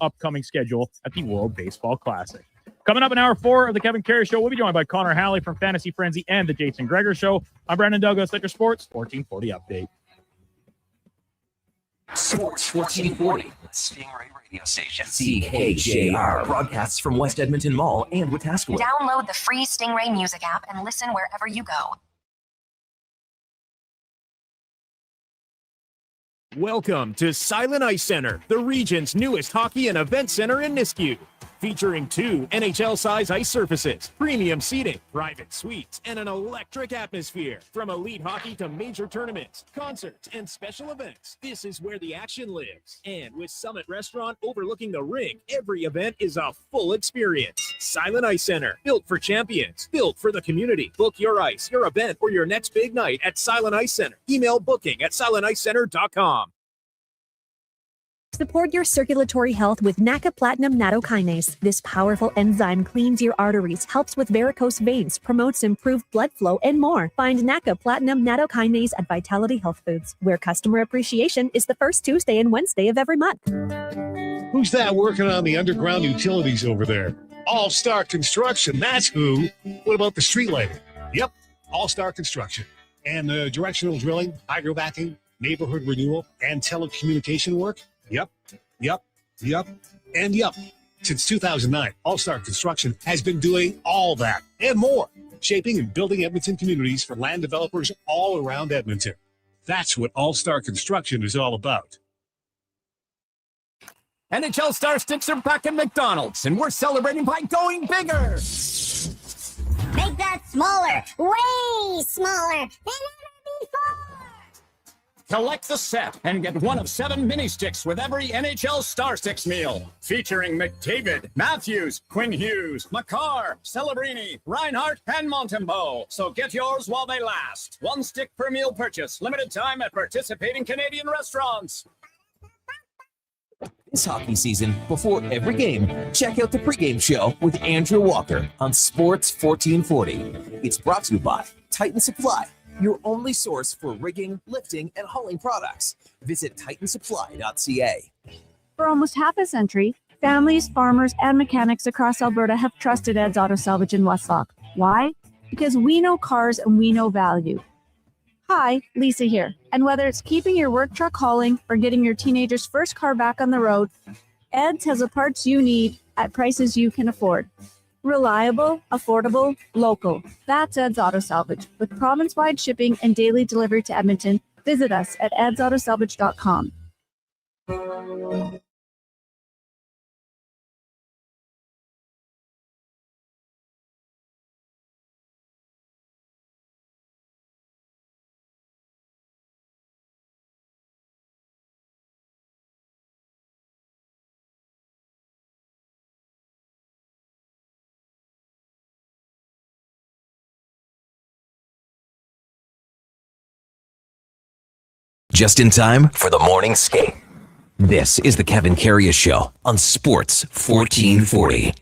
upcoming schedule at the World Baseball Classic. Coming up in hour 4 of the Kevin Karius Show, we'll be joined by Connor Halley from Fantasy Frenzy and the Jason Gregor Show. I'm Brandon Douglas at your Sports 1440 update. Sports 1440, Stingray Radio Station. CKJR broadcasts from West Edmonton Mall and Wetaskiwin. Download the free Stingray music app and listen wherever you go. Welcome to Silent Ice Center, the region's newest hockey and event center in Nisku. Featuring 2 NHL-size ice surfaces, premium seating, private suites, and an electric atmosphere. From elite hockey to major tournaments, concerts, and special events, this is where the action lives. And with Summit Restaurant overlooking the rink, every event is a full experience. Silent Ice Center, built for champions, built for the community. Book your ice, your event, or your next big night at Silent Ice Center. Email booking at silenticecenter.com. Support your circulatory health with NACA Platinum Nattokinase. This powerful enzyme cleans your arteries, helps with varicose veins, promotes improved blood flow, and more. Find NACA Platinum Nattokinase at Vitality Health Foods, where customer appreciation is the first Tuesday and Wednesday of every month. Who's that working on the underground utilities over there? All-Star Construction, that's who. What about the street lighting? Yep, All-Star Construction. And the directional drilling, hydrovacking, neighborhood renewal, and telecommunication work? Yep. Since 2009, All-Star Construction has been doing all that and more, shaping and building Edmonton communities for land developers all around Edmonton. That's what All-Star Construction is all about. NHL Star Sticks are back at McDonald's, and we're celebrating by going bigger. Make that smaller, way smaller than ever before. Collect the set and get one of 7 mini sticks with every NHL Star Sticks meal. Featuring McDavid, Matthews, Quinn Hughes, Makar, Celebrini, Reinhardt, and Montembeau. So get yours while they last. 1 stick per meal purchase. Limited time at participating Canadian restaurants. This hockey season, before every game, check out the pregame show with Andrew Walker on Sports 1440. It's brought to you by Titan Supply, your only source for rigging, lifting, and hauling products. Visit titansupply.ca. For almost half a century, families, farmers, and mechanics across Alberta have trusted Ed's Auto Salvage in Westlock. Why? Because we know cars and we know value. Hi, Lisa here. And whether it's keeping your work truck hauling or getting your teenager's first car back on the road, Ed's has the parts you need at prices you can afford. Reliable, affordable, local. That's Ed's Auto Salvage. With province-wide shipping and daily delivery to Edmonton, visit us at edsautosalvage.com. just in time for the morning skate. This is the Kevin Karius Show on Sports 1440.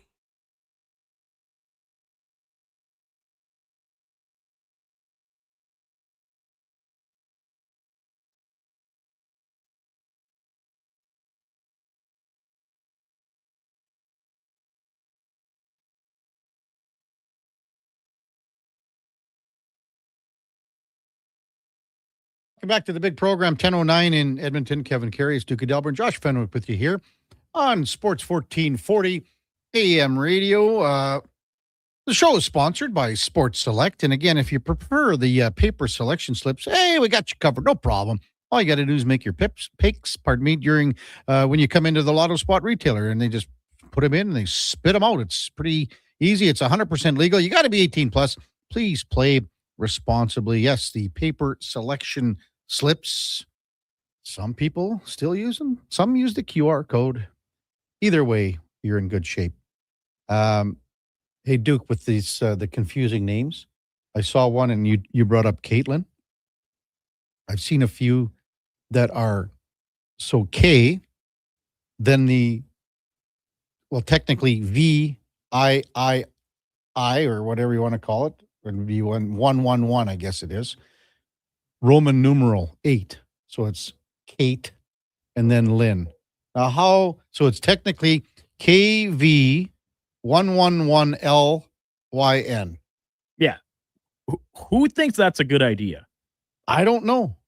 Welcome back to the big program, 10:09 in Edmonton. Kevin Karius, Duke of Delburne, Josh Fenwick with you here on Sports 1440 AM radio. The show is sponsored by Sports Select. And again, if you prefer the paper selection slips, hey, we got you covered. No problem. All you got to do is make your picks, during when you come into the Lotto Spot retailer, and they just put them in and they spit them out. It's pretty easy. It's 100% legal. You got to be 18 plus. Please play responsibly. Yes, the paper selection slips. Some people still use them. Some use the QR code. Either way, you're in good shape. Hey, Duke, with these the confusing names, I saw one, and you brought up Caitlin. I've seen a few that are so K, then technically VIII or whatever you want to call it, would be 111, I guess it is. Roman numeral 8. So it's Kate and then Lynn. Now so it's technically KV111LYN. Yeah. Who thinks that's a good idea? I don't know.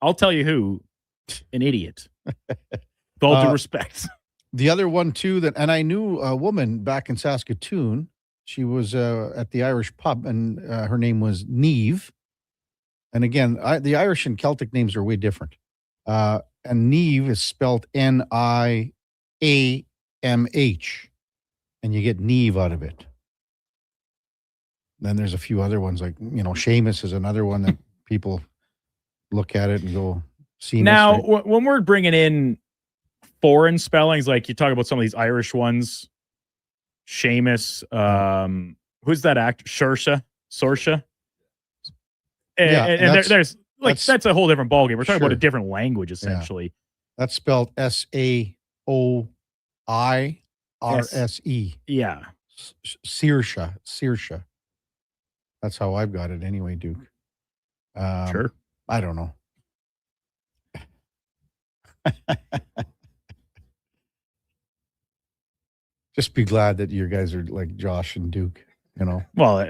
I'll tell you who. An idiot. With all due respect. The other one too, and I knew a woman back in Saskatoon. She was at the Irish pub, and her name was Neve. And again, the Irish and Celtic names are way different. And Neve is spelled NIAMH. And you get Neve out of it. Then there's a few other ones, like, Seamus is another one that people look at it and go, Seamus. Now, right? When we're bringing in foreign spellings, like you talk about some of these Irish ones, Seamus, who's that actor? Sorsha. And there's that's a whole different ballgame. We're talking about a different language, essentially. Yeah. That's spelled SAOIRSE. Yeah. Saoirse. That's how I've got it anyway, Duke. Sure. I don't know. Just be glad that you guys are like Josh and Duke, Well,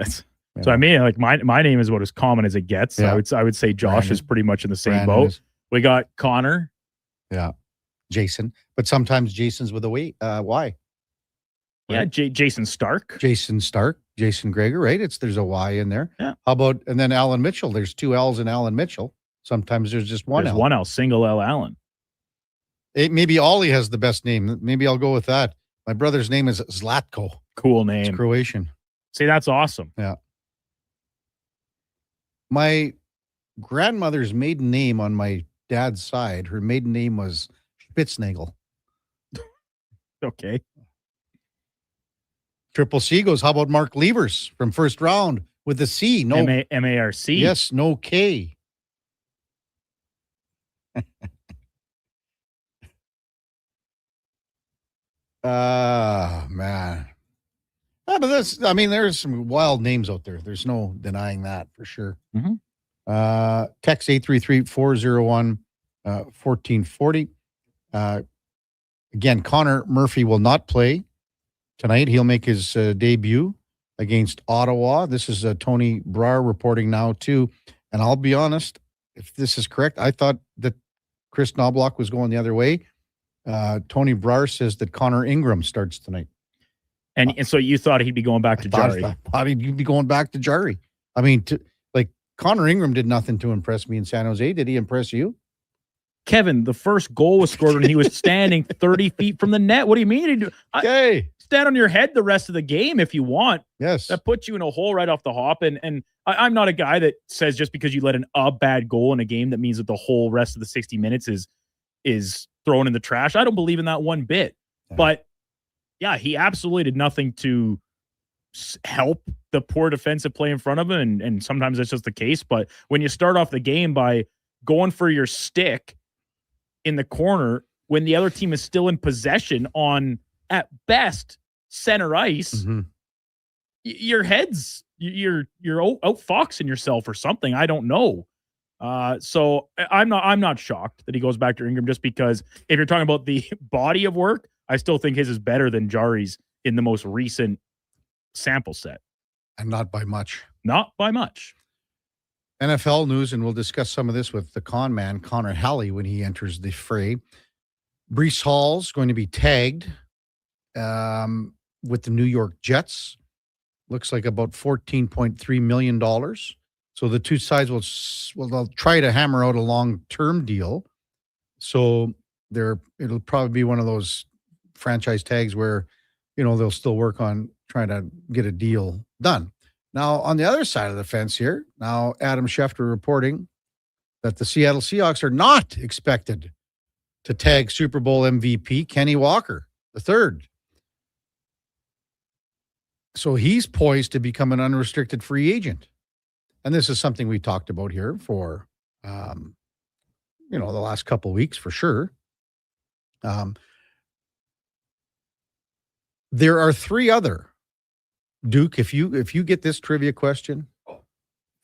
so I mean, like my name is about as common as it gets. So Yeah. I would say Josh Brandon. is pretty much in the same Brandon boat. is. We got Connor. Yeah. Jason. But sometimes Jason's with a Y. Yeah, Jason Stark. Jason Stark, Jason Greger, right? There's a Y in there. Yeah. How about, and then Alan Mitchell? There's 2 L's in Alan Mitchell. Sometimes there's just one There's L. one L, single L Allen. Maybe Ollie has the best name. Maybe I'll go with that. My brother's name is Zlatko. Cool name. It's Croatian. See, that's awesome. Yeah. My grandmother's maiden name on my dad's side, her maiden name was Spitznagel. Okay. Triple C goes, how about Mark Levers from first round with a C? No. M-A-R-C? Yes, no K. Man. But there's some wild names out there. There's no denying that for sure. Mm-hmm. Text 833-401-1440. Again, Connor Murphy will not play tonight. He'll make his debut against Ottawa. This is Tony Brar reporting now too. And I'll be honest, if this is correct, I thought that Chris Knobloch was going the other way. Tony Brar says that Connor Ingram starts tonight. And so you thought he'd be going back to Jari? I thought he'd be going back to Jari. I mean, Connor Ingram did nothing to impress me in San Jose. Did he impress you? Kevin, the first goal was scored when he was standing 30 feet from the net. What do you mean? Okay. Stand on your head the rest of the game if you want. Yes. That puts you in a hole right off the hop. And I'm not a guy that says just because you let a bad goal in a game, that means that the whole rest of the 60 minutes is thrown in the trash. I don't believe in that one bit. Yeah. But yeah, he absolutely did nothing to help the poor defensive play in front of him. And sometimes that's just the case. But when you start off the game by going for your stick in the corner when the other team is still in possession on, at best, center ice. Your head's, you're outfoxing yourself or something. I don't know. So I'm not shocked that he goes back to Ingram, just because if you're talking about the body of work, I still think his is better than Jari's in the most recent sample set. And not by much. Not by much. NFL news, and we'll discuss some of this with the con man, Connor Halley, when he enters the fray. Breece Hall's going to be tagged with the New York Jets. Looks like about $14.3 million. So the two sides they'll try to hammer out a long-term deal. So it'll probably be one of those franchise tags where, they'll still work on trying to get a deal done. Now, on the other side of the fence here, now Adam Schefter reporting that the Seattle Seahawks are not expected to tag Super Bowl MVP Kenny Walker III. So he's poised to become an unrestricted free agent. And this is something we talked about here for, the last couple of weeks for sure. There are three other, Duke, if you get this trivia question,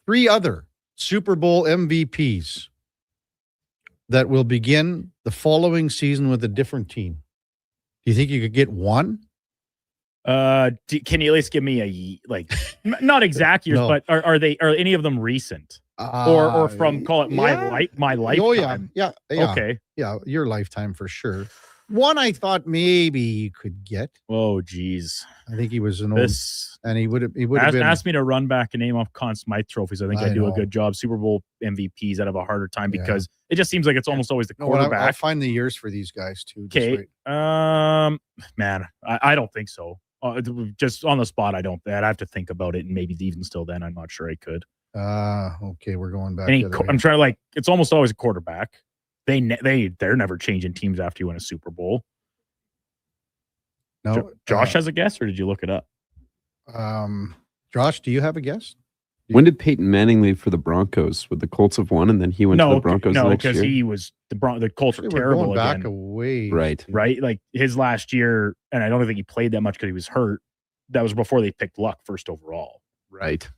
three other Super Bowl MVPs that will begin the following season with a different team. Do you think you could get one? Can you at least give me not exact years, No. but are any of them recent? Or from, call it my lifetime? Yeah. Okay. Yeah, your lifetime for sure. One I thought maybe you could get. Oh, geez. I think he was an old, and he would have been. Asked me to run back and name off Conn Smythe trophies. I think I do a good job. Super Bowl MVPs, I'd have a harder time because it just seems like it's almost always the quarterback. I'll find the years for these guys too. Okay. Man, I don't think so. Just on the spot, I don't. I'd have to think about it, and maybe even still then, I'm not sure I could. Okay, we're going back. I'm trying it's almost always a quarterback. They're never changing teams after you win a Super Bowl. No, Josh has a guess, or did you look it up? Josh, do you have a guess? When did Peyton Manning leave for the Broncos? Would the Colts have won, and then he went to the Broncos next year? No, because he was the Colts were terrible going back again. Away, right? Like his last year, and I don't think he played that much because he was hurt. That was before they picked Luck first overall. Right.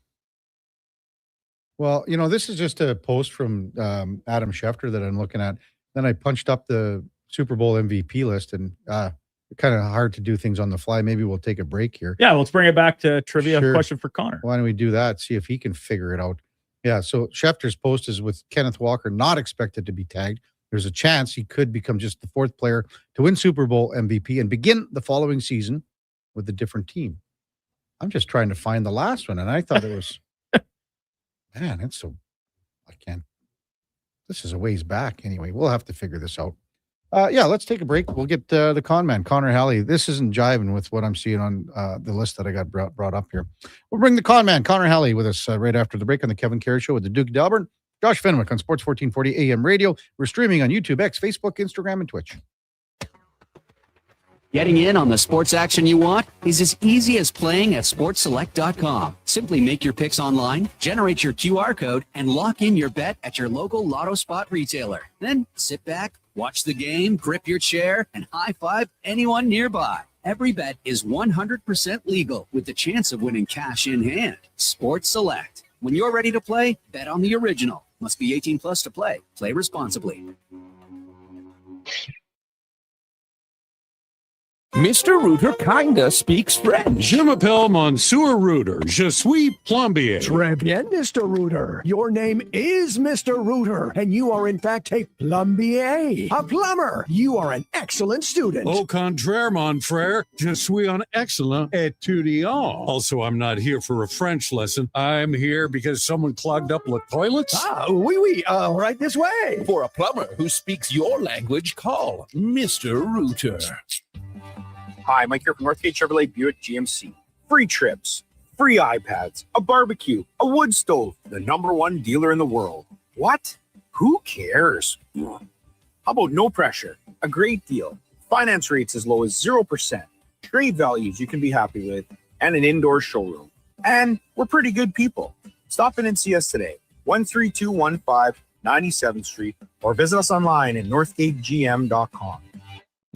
Well, this is just a post from Adam Schefter that I'm looking at. Then I punched up the Super Bowl MVP list, and kind of hard to do things on the fly. Maybe we'll take a break here. Yeah, let's bring it back to trivia Sure. question for Connor. Why don't we do that? See if he can figure it out. Yeah, so Schefter's post is with Kenneth Walker not expected to be tagged. There's a chance he could become just the fourth player to win Super Bowl MVP and begin the following season with a different team. I'm just trying to find the last one, and I thought it was... Man, I can't. This is a ways back. Anyway, we'll have to figure this out. Let's take a break. We'll get the con man, Connor Halley. This isn't jiving with what I'm seeing on the list that I got brought up here. We'll bring the con man, Connor Halley, with us right after the break on the Kevin Karius Show with the Duke of Delburne. Josh Fenwick on Sports 1440 AM Radio. We're streaming on YouTube, X, Facebook, Instagram, and Twitch. Getting in on the sports action you want is as easy as playing at sportselect.com. Simply make your picks online, generate your QR code, and lock in your bet at your local Lotto Spot retailer. Then sit back, watch the game, grip your chair, and high-five anyone nearby. Every bet is 100% legal with the chance of winning cash in hand. Sports Select. When you're ready to play, bet on the original. Must be 18 plus to play. Play responsibly. Mr. Rooter kinda speaks French. Je m'appelle Monsieur Rooter. Je suis plombier. Très bien, Mr. Rooter. Your name is Mr. Rooter, and you are in fact a plombier. A plumber. You are an excellent student. Au contraire, mon frère. Je suis un excellent étudiant. Also, I'm not here for a French lesson. I'm here because someone clogged up the toilets. Oui, right this way. For a plumber who speaks your language, call Mr. Rooter. Hi, Mike here from Northgate Chevrolet Buick GMC. Free trips, free iPads, a barbecue, a wood stove, the #1 dealer in the world. What? Who cares? How about no pressure, a great deal, finance rates as low as 0%, trade values you can be happy with, and an indoor showroom. And we're pretty good people. Stop in and see us today. 13215 97th Street, or visit us online at northgategm.com.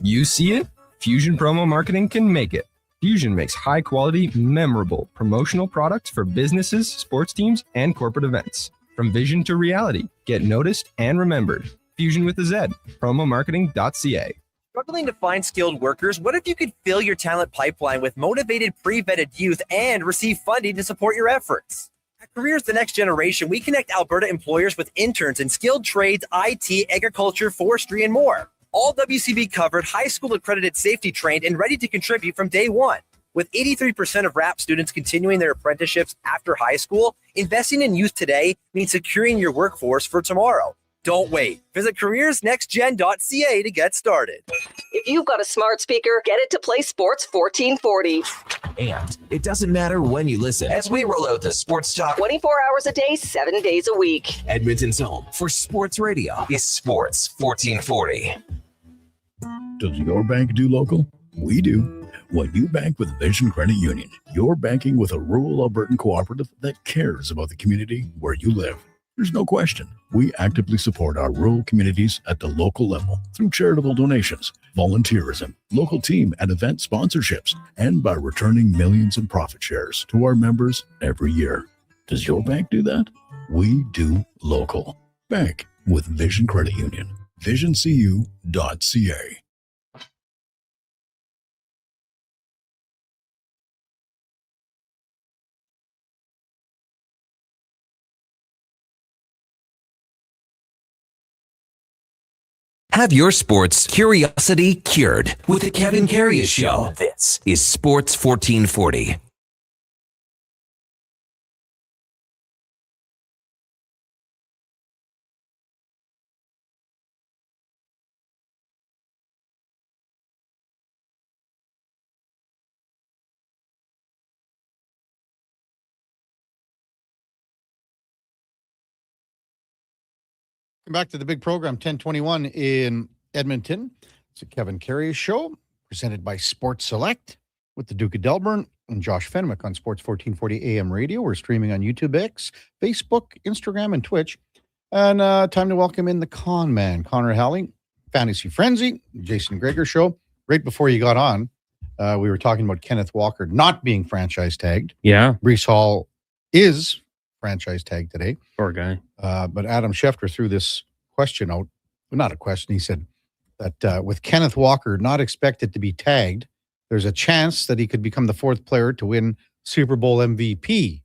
You see it? Fusion Promo Marketing can make it. Fusion makes high-quality, memorable promotional products for businesses, sports teams, and corporate events. From vision to reality, get noticed and remembered. Fusion with a Z. Promomarketing.ca. Struggling to find skilled workers? What if you could fill your talent pipeline with motivated, pre-vetted youth and receive funding to support your efforts? At Careers the Next Generation, we connect Alberta employers with interns in skilled trades, IT, agriculture, forestry, and more. All WCB covered, high school accredited, safety trained, and ready to contribute from day one. With 83% of RAP students continuing their apprenticeships after high school, investing in youth today means securing your workforce for tomorrow. Don't wait. Visit careersnextgen.ca to get started. If you've got a smart speaker, get it to play Sports 1440. And it doesn't matter when you listen as we roll out the Sports Talk 24 hours a day, 7 days a week. Edmonton's home for sports radio is Sports 1440. Does your bank do local? We do. When you bank with Vision Credit Union, you're banking with a rural Albertan cooperative that cares about the community where you live. There's no question. We actively support our rural communities at the local level through charitable donations, volunteerism, local team and event sponsorships, and by returning millions in profit shares to our members every year. Does your bank do that? We do local. Bank with Vision Credit Union. VisionCU.ca. Have your sports curiosity cured with the Kevin Karius Show. This is Sports 1440. Back to the big program, 1021 in Edmonton. It's a Kevin Karius Show presented by Sports Select with the Duke of Delburne and Josh Fenwick on Sports 1440 AM radio. We're streaming on YouTube, X, Facebook, Instagram, and Twitch. And time to welcome in the con man, Connor Halley, Fantasy Frenzy, Jason Gregor Show. Right before you got on, we were talking about Kenneth Walker not being franchise tagged. Yeah. Breece Hall is franchise tagged today. Poor guy. But Adam Schefter threw this question out. Well, not a question. He said that with Kenneth Walker not expected to be tagged, there's a chance that he could become the fourth player to win Super Bowl MVP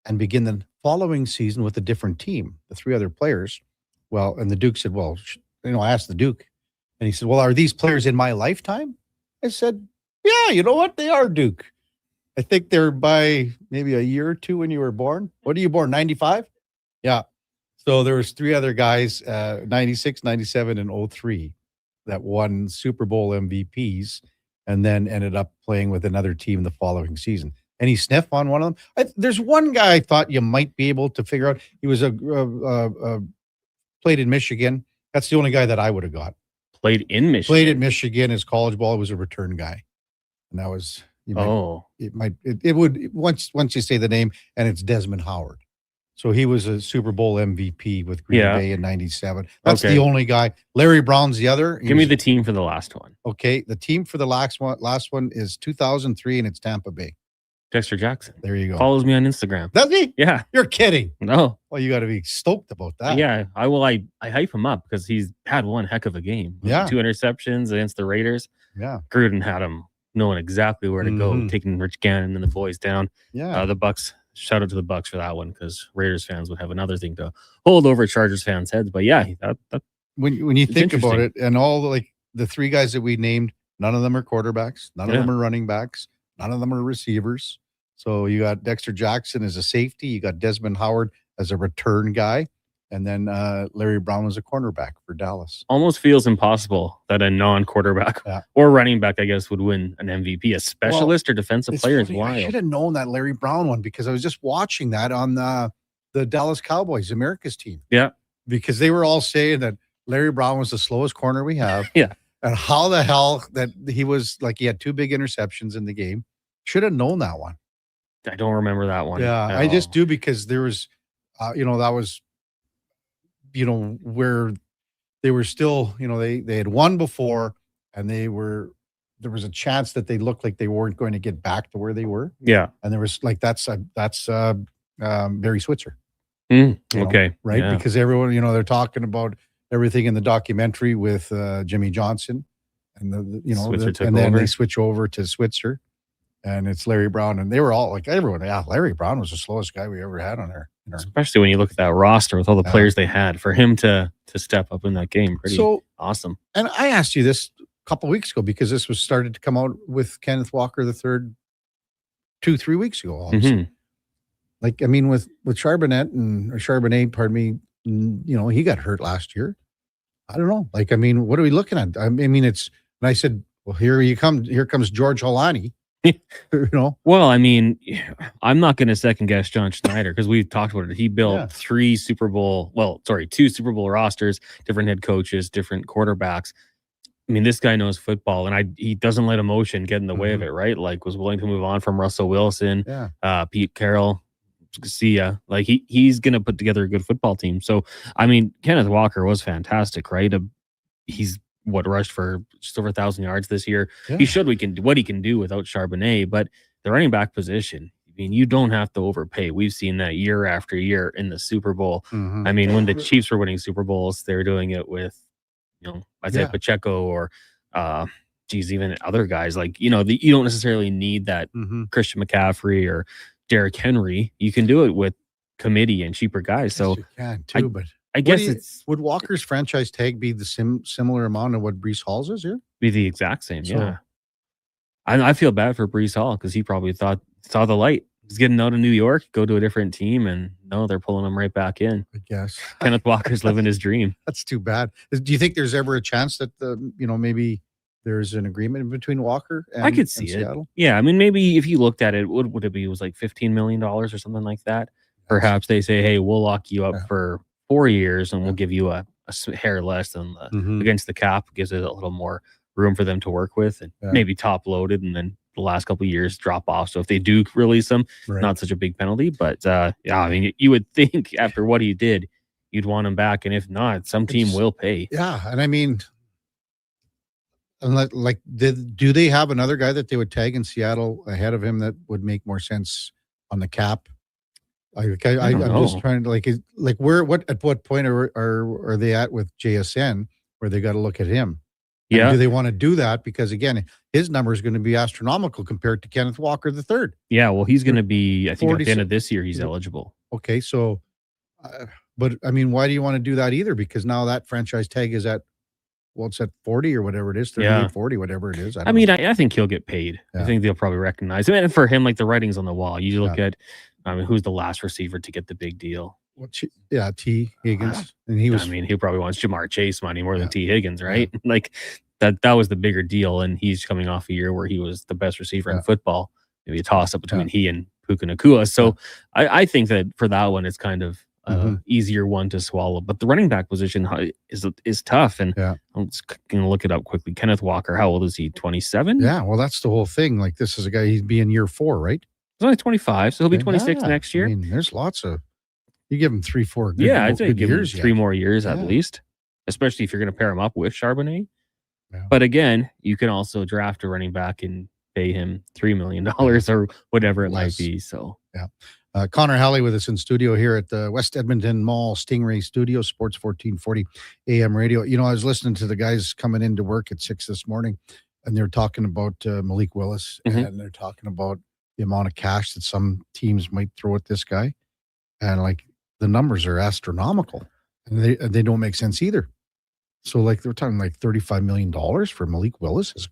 and begin the following season with a different team, the three other players. Well, and the Duke said, well, I asked the Duke, and he said, well, are these players in my lifetime? I said, yeah, you know what? They are, Duke. I think they're by maybe a year or two when you were born. What are you born, 95? Yeah. So there was three other guys, 96, 97, and 03 that won Super Bowl MVPs and then ended up playing with another team the following season. Any sniff on one of them? There's one guy I thought you might be able to figure out. He was played in Michigan. That's the only guy that I would have got. Played in Michigan? Played at Michigan. His college ball was a return guy. And that was... It would once you say the name, and it's Desmond Howard. So he was a Super Bowl MVP with Green Bay in 97. That's the only guy. Larry Brown's the other. Give me the team for the last one. Okay, the team for the last one is 2003, and it's Tampa Bay. Dexter Jackson. There you go. Follows me on Instagram. Does he? Yeah. You're kidding. No. Well, you got to be stoked about that. Yeah, I will. I hype him up because he's had one heck of a game. Yeah. 2 interceptions against the Raiders. Yeah. Gruden had him knowing exactly where to go, taking Rich Gannon and the boys down. Yeah. The Bucks, shout out to the Bucks for that one because Raiders fans would have another thing to hold over Chargers fans' heads. But yeah, that when you think about it, and all the three guys that we named, none of them are quarterbacks, none of them are running backs, none of them are receivers. So you got Dexter Jackson as a safety, you got Desmond Howard as a return guy, and then Larry Brown was a cornerback for Dallas. Almost feels impossible that a non-quarterback or running back, I guess, would win an MVP. A specialist or defensive player is wild. I should have known that Larry Brown one because I was just watching that on the Dallas Cowboys, America's team. Yeah. Because they were all saying that Larry Brown was the slowest corner we have. Yeah. And how the hell that he was he had 2 big interceptions in the game. Should have known that one. I don't remember that one. Yeah, I just do because there was, that was where they were still, they had won before, and there was a chance that they looked like they weren't going to get back to where they were. Yeah. And there was like, that's Barry Switzer. Okay. Right. Yeah. Because everyone, they're talking about everything in the documentary with Jimmy Johnson and Switzer took and then over. they switch over to Switzer and it's Larry Brown. And they were all like, everyone, Larry Brown was the slowest guy we ever had on there. Especially when you look at that roster with all the players they had, for him to step up in that game. Pretty awesome. And I asked you this a couple weeks ago because this was started to come out with Kenneth Walker the third 2-3 weeks ago. Obviously. Like, I mean, with Charbonnet, pardon me, he got hurt last year. I don't know. Like, I mean, what are we looking at? I mean, and I said, well, here comes George Holani. Well, I mean, I'm not going to second guess John Schneider because we've talked about it. He built two Super Bowl rosters, different head coaches, different quarterbacks. I mean, this guy knows football, and he doesn't let emotion get in the way of it, right? Like, was willing to move on from Russell Wilson, Pete Carroll, see ya. Like, he's going to put together a good football team. So, I mean, Kenneth Walker was fantastic, right? He's rushed for just over 1,000 yards this year. Yeah. He showed what he can do without Charbonnet, but the running back position, I mean, you don't have to overpay. We've seen that year after year in the Super Bowl. I mean, when the Chiefs were winning Super Bowls, they were doing it with, Isaiah Pacheco or, even other guys. Like, you don't necessarily need that Christian McCaffrey or Derrick Henry. You can do it with committee and cheaper guys. So you can too, but I guess would Walker's franchise tag be the similar amount of what Breece Hall's is here? Be the exact same, yeah. I feel bad for Breece Hall because he probably saw the light. He's getting out of New York, go to a different team, and no, they're pulling him right back in. I guess Kenneth Walker's living his dream. That's too bad. Do you think there's ever a chance that maybe there's an agreement between Walker and I could see it. Seattle? Yeah, I mean, maybe if you looked at it, what would it be? It was like $15 million or something like that. Perhaps they say, hey, we'll lock you up for 4 years and we'll give you a hair less than against the cap. Gives it a little more room for them to work with, and maybe top loaded, and then the last couple of years drop off. So if they do release him, not such a big penalty. But I mean, you would think after what he did, you'd want him back, and if not, some team will pay. Yeah, and I mean, do they have another guy that they would tag in Seattle ahead of him that would make more sense on the cap? I'm just trying to at what point are they at with JSN where they got to look at him? Yeah. And do they want to do that? Because again, his number is going to be astronomical compared to Kenneth Walker III. Yeah. Well, he's going to be, I think at the end of this year, he's eligible. Okay. So, but I mean, why do you want to do that either? Because now that franchise tag is at, it's at 40 or whatever it is, 38, 40, whatever it is. I think he'll get paid. Yeah. I think they'll probably recognize him. And for him, like the writing's on the wall. You look at, who's the last receiver to get the big deal? T. Higgins. And he probably wants Jamar Chase money more than T. Higgins, right? Yeah. Like that was the bigger deal. And he's coming off a year where he was the best receiver in football. Maybe a toss up between he and Puka Nacua. So I think that for that one, it's kind of easier one to swallow. But the running back position is tough. And I'm just going to look it up quickly. Kenneth Walker, how old is he? 27? Yeah. Well, that's the whole thing. Like, this is a guy, he'd be in year 4, right? He's only 25, so he'll be 26 next year. I mean, there's lots of, you give him 3-4 good, I'd say give him years 3 more years at least, especially if you're going to pair him up with Charbonnet. Yeah. But again, you can also draft a running back and pay him $3 million or whatever it might be. So, Connor Halley with us in studio here at the West Edmonton Mall Stingray Studio, Sports 1440 AM radio. I was listening to the guys coming into work at 6 this morning, and they're talking about Malik Willis, and they're talking about the amount of cash that some teams might throw at this guy. And like the numbers are astronomical, and they don't make sense either. So like they're talking like $35 million for Malik Willis is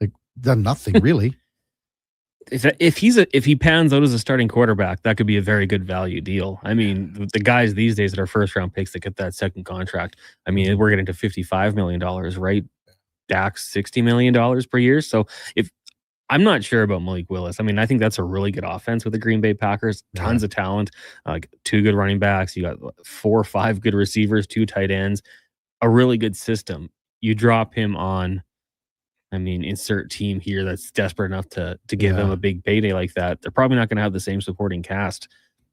like done nothing really. If he pans out as a starting quarterback, that could be a very good value deal. I mean, the guys these days that are first round picks that get that second contract, I mean, we're getting to $55 million, right? Dak's $60 million per year. So I'm not sure about Malik Willis. I mean, I think that's a really good offense with the Green Bay Packers. Tons of talent, like 2 good running backs. You got 4 or 5 good receivers, 2 tight ends, a really good system. You drop him on, insert team here that's desperate enough to give him a big payday like that. They're probably not going to have the same supporting cast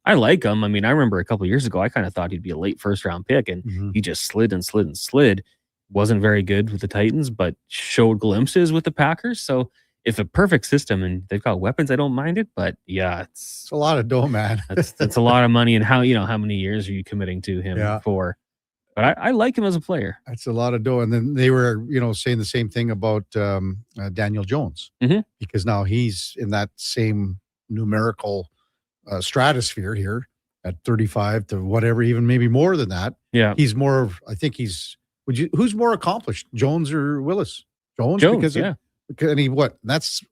I like him. I mean, I remember a couple of years ago, I kind of thought he'd be a late first-round pick, and he just slid and slid and slid. Wasn't very good with the Titans, but showed glimpses with the Packers. So if a perfect system and they've got weapons, I don't mind it. But yeah, it's a lot of dough, man. that's a lot of money. And how many years are you committing to him for? But I like him as a player. That's a lot of dough. And then they were, saying the same thing about Daniel Jones, because now he's in that same numerical stratosphere here at 35 to whatever, even maybe more than that. Yeah. He's more of, I think who's more accomplished, Jones or Willis? Jones, because and he, that's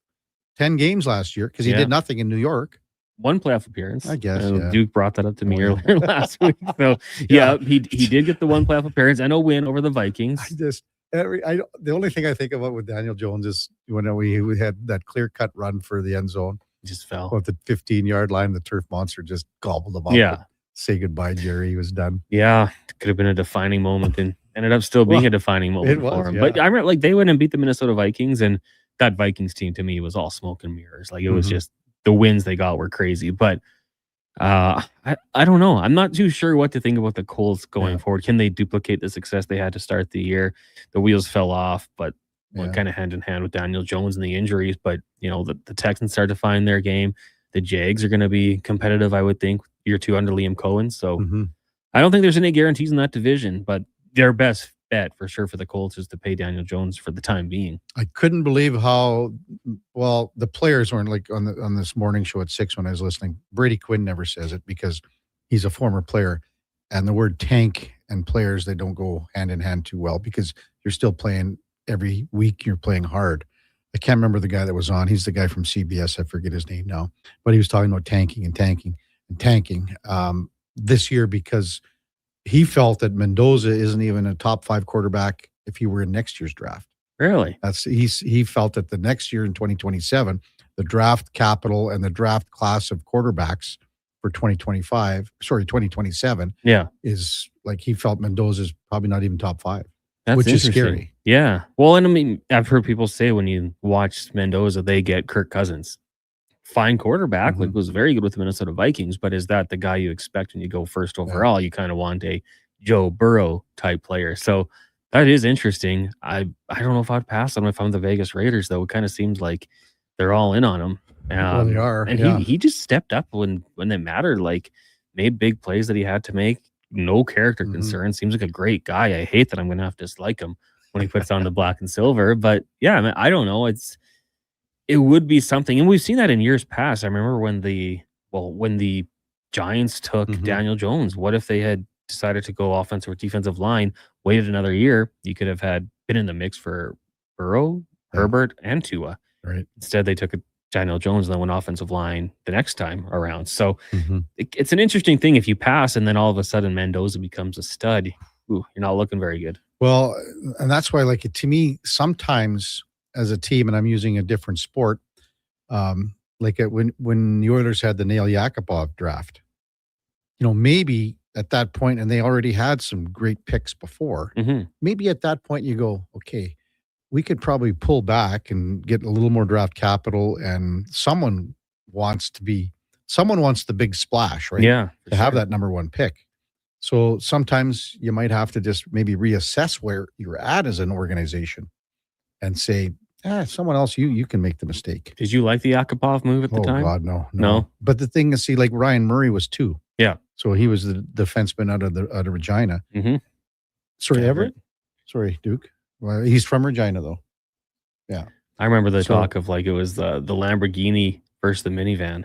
10 games last year because he did nothing in New York. One playoff appearance, I guess. Duke brought that up to me earlier last week. So he did get the one playoff appearance and a win over the Vikings. The only thing I think about with Daniel Jones is when we had that clear-cut run for the end zone. He just fell at the 15-yard line. The turf monster just gobbled him up. Yeah. Say goodbye, Jerry. He was done. Yeah. Could have been a defining moment and ended up still being a defining moment for him. Yeah. But I remember they went and beat the Minnesota Vikings, and that Vikings team to me was all smoke and mirrors. It was just the wins they got were crazy. But I don't know. I'm not too sure what to think about the Colts going forward. Can they duplicate the success they had to start the year? The wheels fell off, but went kind of hand in hand with Daniel Jones and the injuries. But, the Texans start to find their game. The Jags are going to be competitive, I would think, year 2 under Liam Cohen. So I don't think there's any guarantees in that division, but their best bet for sure for the Colts is to pay Daniel Jones for the time being. I couldn't believe how well the players weren't on this morning show at 6 when I was listening. Brady Quinn never says it because he's a former player, and the word tank and players, they don't go hand in hand too well because you're still playing every week. You're playing hard. I can't remember the guy that was on. He's the guy from CBS. I forget his name now, but he was talking about tanking this year because he felt that Mendoza isn't even a top 5 quarterback if he were in next year's draft. Really? He felt that the next year in 2027, the draft capital and the draft class of quarterbacks for 2027 is he felt Mendoza's probably not even top 5. Which is scary. Yeah. Well, and I mean, I've heard people say when you watch Mendoza, they get Kirk Cousins. Fine quarterback, was very good with the Minnesota Vikings, but is that the guy you expect when you go first overall? You kind of want a Joe Burrow type player. So that is interesting. I don't know if I'd pass on him if I'm the Vegas Raiders, though. It kind of seems like they're all in on him. Well, they are. And he just stepped up when they mattered, made big plays that he had to make. No character concern. Seems like a great guy. I hate that I'm going to have to dislike him when he puts on the black and silver. But yeah, I mean, I don't know. It would be something. And we've seen that in years past. I remember when the Giants took Daniel Jones. What if they had decided to go offensive or defensive line, waited another year? You could have been in the mix for Burrow, Herbert, and Tua. Right. Instead, they took Daniel Jones and then went offensive line the next time around. So it's an interesting thing if you pass and then all of a sudden Mendoza becomes a stud. Ooh, you're not looking very good. Well, and that's why, to me, sometimes as a team, and I'm using a different sport, when the Oilers had the Nail Yakupov draft, maybe at that point, and they already had some great picks before, maybe at that point you go, okay, we could probably pull back and get a little more draft capital, and someone wants the big splash, right? Yeah. To have that number 1 pick. So sometimes you might have to just maybe reassess where you're at as an organization and say, someone else, you can make the mistake. Did you like the Yakupov move at the time? Oh, God, no. But the thing is, Ryan Murray was 2. Yeah. So he was the defenseman out of Regina. Sorry, Everett? Sorry, Duke. Well, he's from Regina, though. Yeah. I remember the talk of it was the Lamborghini versus the minivan.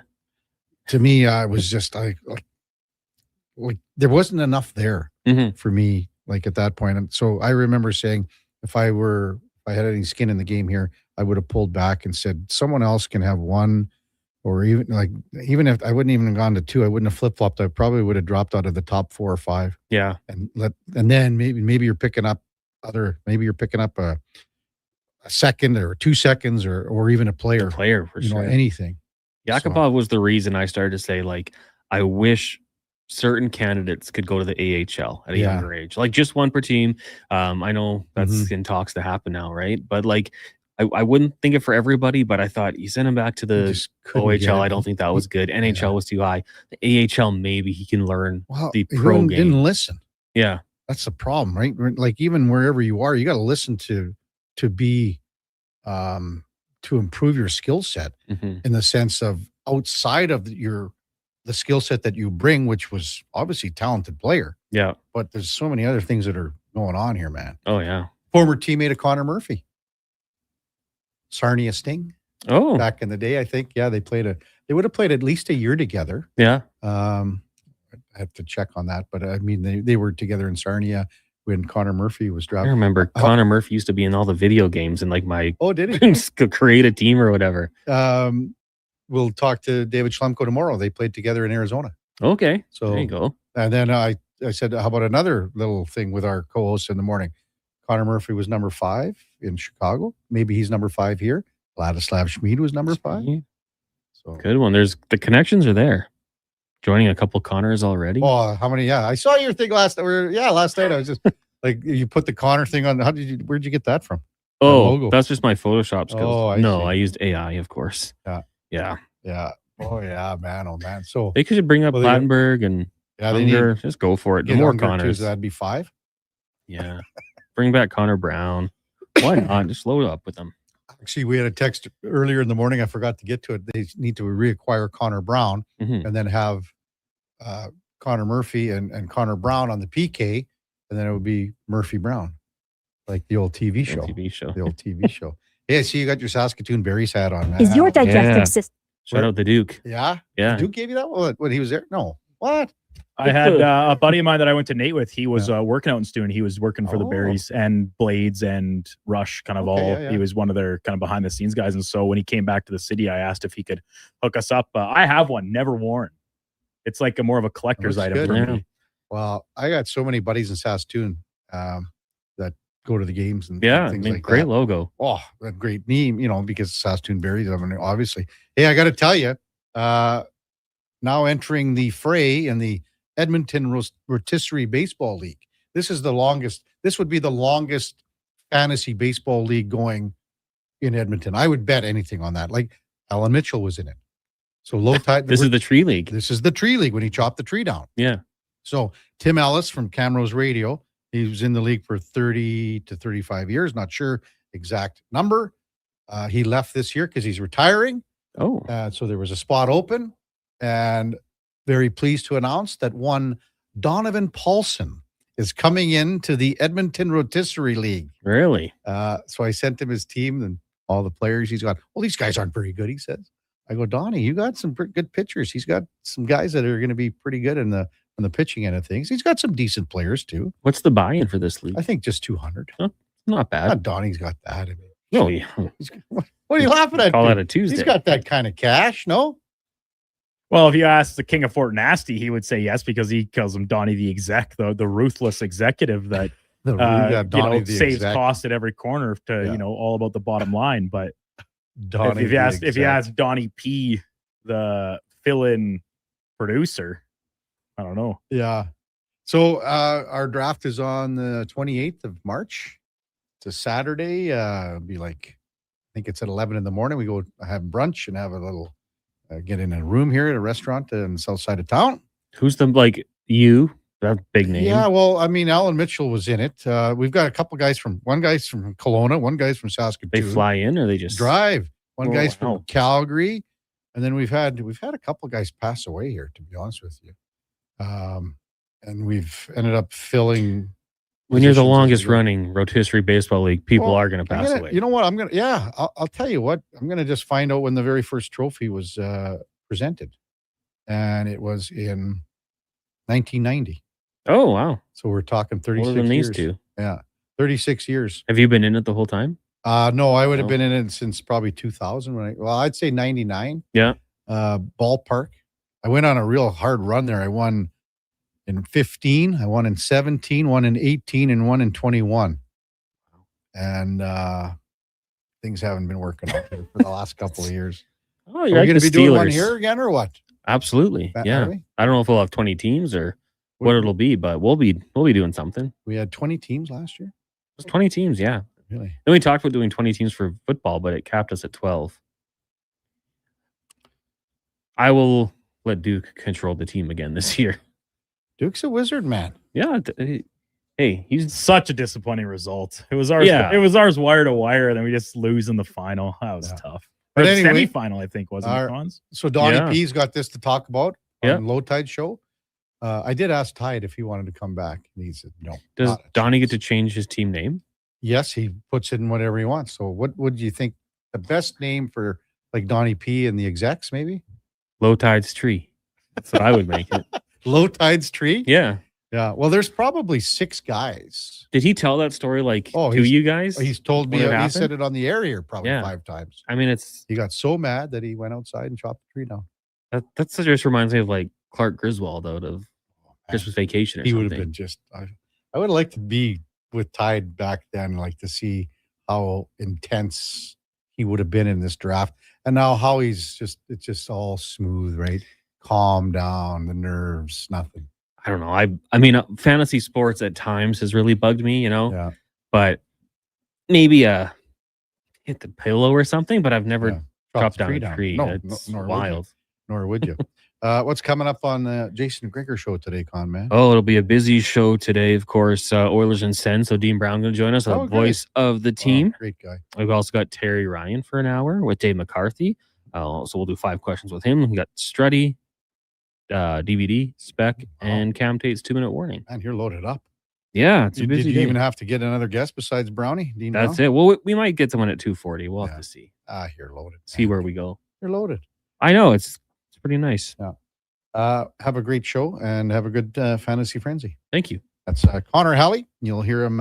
To me, I was just there wasn't enough there for me, at that point. And so I remember saying, if I had any skin in the game here, I would have pulled back and said, someone else can have 1, or even if I wouldn't even have gone to 2, I wouldn't have flip-flopped. I probably would have dropped out of the top 4 or 5. Yeah. And then maybe you're picking up a second or 2 seconds or even a player. For sure. Anything. Yakupov was the reason I started to say, I wish certain candidates could go to the AHL at a younger age, just one per team. I know that's in talks to happen now, right? But I wouldn't think it for everybody, but I thought you send him back to the OHL. I don't think that was good. NHL was too high. The AHL, maybe he can learn the pro game. Didn't listen. Yeah. That's the problem, right? Like even wherever you are, you got to listen to be to improve your skill set in the sense of outside of the skill set that you bring, which was obviously talented player. Yeah. But there's so many other things that are going on here, man. Oh yeah. Former teammate of Connor Murphy. Sarnia Sting. Oh. Back in the day, I think. Yeah, they would have played at least a year together. Yeah. I have to check on that, but I mean, they were together in Sarnia when Connor Murphy was drafted. I remember Connor Murphy used to be in all the video games and like my did he create a team or whatever. We'll talk to David Schlemko tomorrow. They played together in Arizona. Okay, so there you go. And then I said, how about another little thing with our co-host in the morning? Connor Murphy was number 5 in Chicago. Maybe he's number 5 here. Vladislav Schmid was number 5. So good one. There's the connections are there. Joining a couple Connors already. Oh, how many? Yeah, I saw your thing last night. Last night I was just like, you put the Connor thing on. Where'd you get that from? Oh, that's just my Photoshop skills. Oh, I used AI, of course. Yeah. Oh yeah, man. Oh man. So they could bring up Plattenberg and Unger. Just go for it. The more Connors, that'd be 5. Yeah. Bring back Connor Brown. Why not? Just load up with them. Actually, we had a text earlier in the morning. I forgot to get to it. They need to reacquire Connor Brown and then have Connor Murphy and Connor Brown on the PK, and then it would be Murphy Brown, like the old TV show. The old TV show. Yeah, see, you got your Saskatoon Berries hat on, man. Is your digestive system? Shout out the Duke. Yeah? Yeah. Duke gave you that one when he was there? No. What? I had a buddy of mine that I went to Nate with. He was working out in Stu, and he was working for the Berries and Blades and Rush, kind of all. He was one of their kind of behind the scenes guys. And so when he came back to the city, I asked if he could hook us up. I have one, never worn. It's like more of a collector's item for me. Well, I got so many buddies in Saskatoon that go to the games and things like great that. logo. Oh, a great name, because Saskatoon Berries. I mean, obviously. Hey, I got to tell you, now entering the fray in the Edmonton Rotisserie Baseball League. This would be the longest fantasy baseball league going in Edmonton. I would bet anything on that. Like Alan Mitchell was in it. So low tide. This is the tree league. This is the tree league when he chopped the tree down. Yeah. So Tim Ellis from Camrose Radio, he was in the league for 30 to 35 years. Not sure exact number. He left this year because he's retiring. Oh. So there was a spot open, and very pleased to announce that one Donovan Paulson is coming into the Edmonton Rotisserie League. Really? So I sent him his team and all the players he's got. Well, these guys aren't very good, he says. I go, Donnie, you got some pretty good pitchers. He's got some guys that are going to be pretty good in the pitching end of things. He's got some decent players too. What's the buy-in for this league? I think just 200. Huh? Not bad. Not Donnie's got that. I mean, no, yeah. What are you laughing at? Call that a Tuesday. He's got that kind of cash, no? Well, if you ask the king of Fort Nasty, he would say yes, because he calls him Donnie the exec, the ruthless executive that saves cost at every corner to all about the bottom line. But if you ask Donnie P, the fill-in producer, I don't know. Yeah. So our draft is on the 28th of March. It's a Saturday. It'll be like, I think it's at 11 in the morning. We go have brunch and have a little. Get in a room here at a restaurant in the south side of town. Who's that big name? Yeah, well, I mean, Alan Mitchell was in it. We've got a couple guys one guy's from Kelowna, one guy's from Saskatoon. They fly in, or they just drive. One guy's from Calgary, and then we've had a couple guys pass away here, to be honest with you. And we've ended up filling. When you're the longest running rotisserie baseball league, people are going to pass away. You know what? I'll tell you what. I'm going to just find out when the very first trophy was presented. And it was in 1990. Oh, wow. So we're talking 36 older than years. These two. Yeah. 36 years. Have you been in it the whole time? No, I would have been in it since probably 2000. I'd say 99. Yeah. Ballpark. I went on a real hard run there. I won in 15, I won in 17, won in 18, and won in 21. And things haven't been working out here for the last couple of years. Oh, you're going to be doing one here again, or what? Absolutely. Yeah. I don't know if we'll have 20 teams or what it'll be, but we'll be doing something. We had 20 teams last year. It was 20 teams, yeah. Really? Then we talked about doing 20 teams for football, but it capped us at 12. I will let Duke control the team again this year. Duke's a wizard, man. Yeah. Hey, he's such a disappointing result. It was ours. Yeah. It was ours wire to wire, and then we just lose in the final. That was tough. But or anyway, semifinal, I think, wasn't it, Franz? So Donnie P's got this to talk about on Low Tide Show. I did ask Tide if he wanted to come back, and he said no. Does Donnie get to change his team name? Yes, he puts in whatever he wants. So what would you think the best name for like Donnie P and the execs, maybe? Low Tide's Tree. That's what I would make it. Low Tide's Tree? Yeah. Yeah. Well, there's probably 6 guys. Did he tell that story to you guys? He's told me. He said it on the air here probably 5 times. I mean, he got so mad that he went outside and chopped the tree down. That just reminds me of like Clark Griswold out of Christmas Vacation or something. He would have been just... I would like to be with Tide back then, like to see how intense he would have been in this draft. And now how it's just all smooth, right? Calm down, the nerves, nothing. I don't know. I mean, fantasy sports at times has really bugged me, Yeah. But maybe hit the pillow or something, but I've never dropped down a tree. No, it's nor wild. Nor would you. What's coming up on the Jason Gregor show today, Con Man? Oh, it'll be a busy show today, of course. Oilers and Sens. So Dean Brown going to join us, the voice of the team. Great guy. We've also got Terry Ryan for an hour with Dave McCarthy. So we'll do 5 questions with him. We got Struddy, DVD, Spec, and Cam Tate's 2-minute warning. Man, you're loaded up. Yeah, it's a busy Did you day. even have to get another guest besides Brownie? Dean That's Brown? it. Well, we might get someone at 2:40. We'll have to see. You're loaded. See where we go. You're loaded. I know. It's pretty nice. Yeah. Have a great show and have a good fantasy frenzy. Thank you. That's Connor Halley. You'll hear him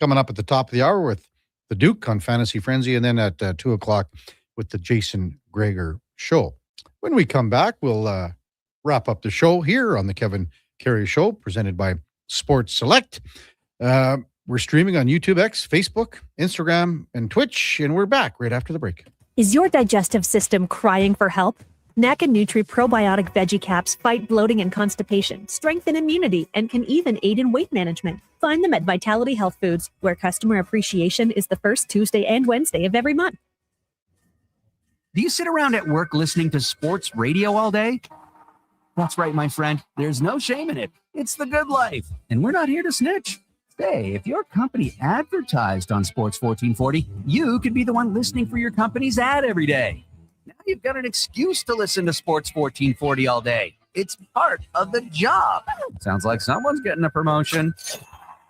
coming up at the top of the hour with the Duke on Fantasy Frenzy, and then at 2 o'clock with the Jason Gregor show. When we come back, we'll wrap up the show here on the Kevin Karius Show, presented by Sports Select. We're streaming on YouTube, X, Facebook, Instagram, and Twitch, and we're back right after the break. Is your digestive system crying for help? NACA Nutri Probiotic Veggie Caps fight bloating and constipation, strengthen immunity, and can even aid in weight management. Find them at Vitality Health Foods, where customer appreciation is the first Tuesday and Wednesday of every month. Do you sit around at work listening to sports radio all day? That's right, my friend. There's no shame in it. It's the good life, and we're not here to snitch. Hey, if your company advertised on Sports 1440, you could be the one listening for your company's ad every day. Now you've got an excuse to listen to Sports 1440 all day. It's part of the job. Sounds like someone's getting a promotion.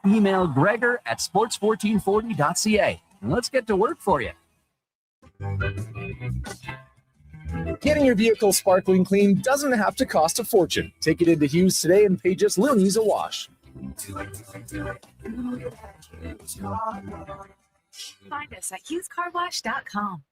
Email Gregor at sports1440.ca, and let's get to work for you. Getting your vehicle sparkling clean doesn't have to cost a fortune. Take it into Hughes today and pay just loonies a wash. Find us at HughesCarWash.com.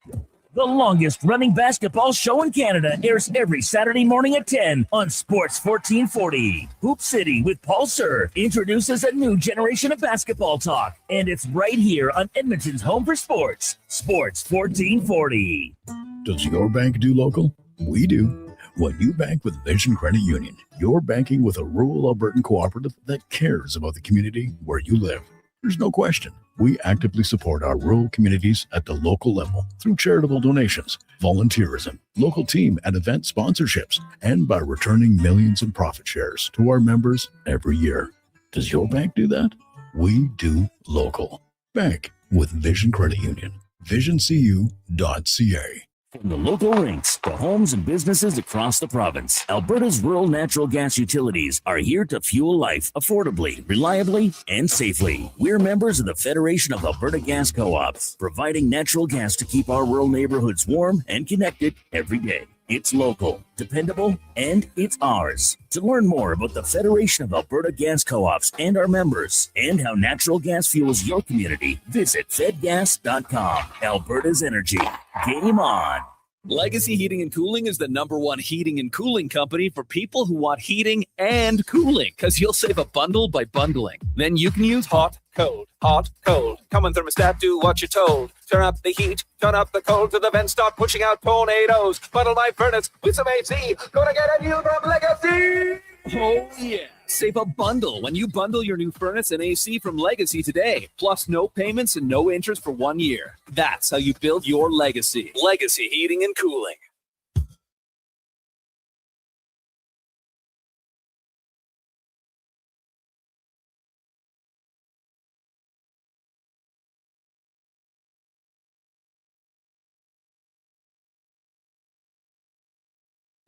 The longest running basketball show in Canada airs every Saturday morning at 10 on Sports 1440. Hoop City with Paul Sir introduces a new generation of basketball talk, and it's right here on Edmonton's home for sports, Sports 1440. Does your bank do local? We do. When you bank with Vision Credit Union, you're banking with a rural Albertan cooperative that cares about the community where you live. There's no question. We actively support our rural communities at the local level through charitable donations, volunteerism, local team and event sponsorships, and by returning millions in profit shares to our members every year. Does your bank do that? We do local. Bank with Vision Credit Union. VisionCU.ca. From the local rinks to homes and businesses across the province, Alberta's rural natural gas utilities are here to fuel life affordably, reliably, and safely. We're members of the Federation of Alberta Gas Co-ops, providing natural gas to keep our rural neighborhoods warm and connected every day. It's local, dependable, and it's ours. To learn more about the Federation of Alberta Gas Co-ops and our members, and how natural gas fuels your community, visit fedgas.com. Alberta's energy. Game on. Legacy Heating and Cooling is the #1 heating and cooling company for people who want heating and cooling, because you'll save a bundle by bundling. Then you can use hot, cold, hot, cold. Come on, thermostat, do what you're told. Turn up the heat, turn up the cold, till the vents start pushing out tornadoes. Bundle my furnace with some AC. Gonna get a deal from Legacy. Oh, yeah. Save a bundle when you bundle your new furnace and AC from Legacy today. Plus no payments and no interest for 1 year. That's how you build your legacy. Legacy Heating and Cooling.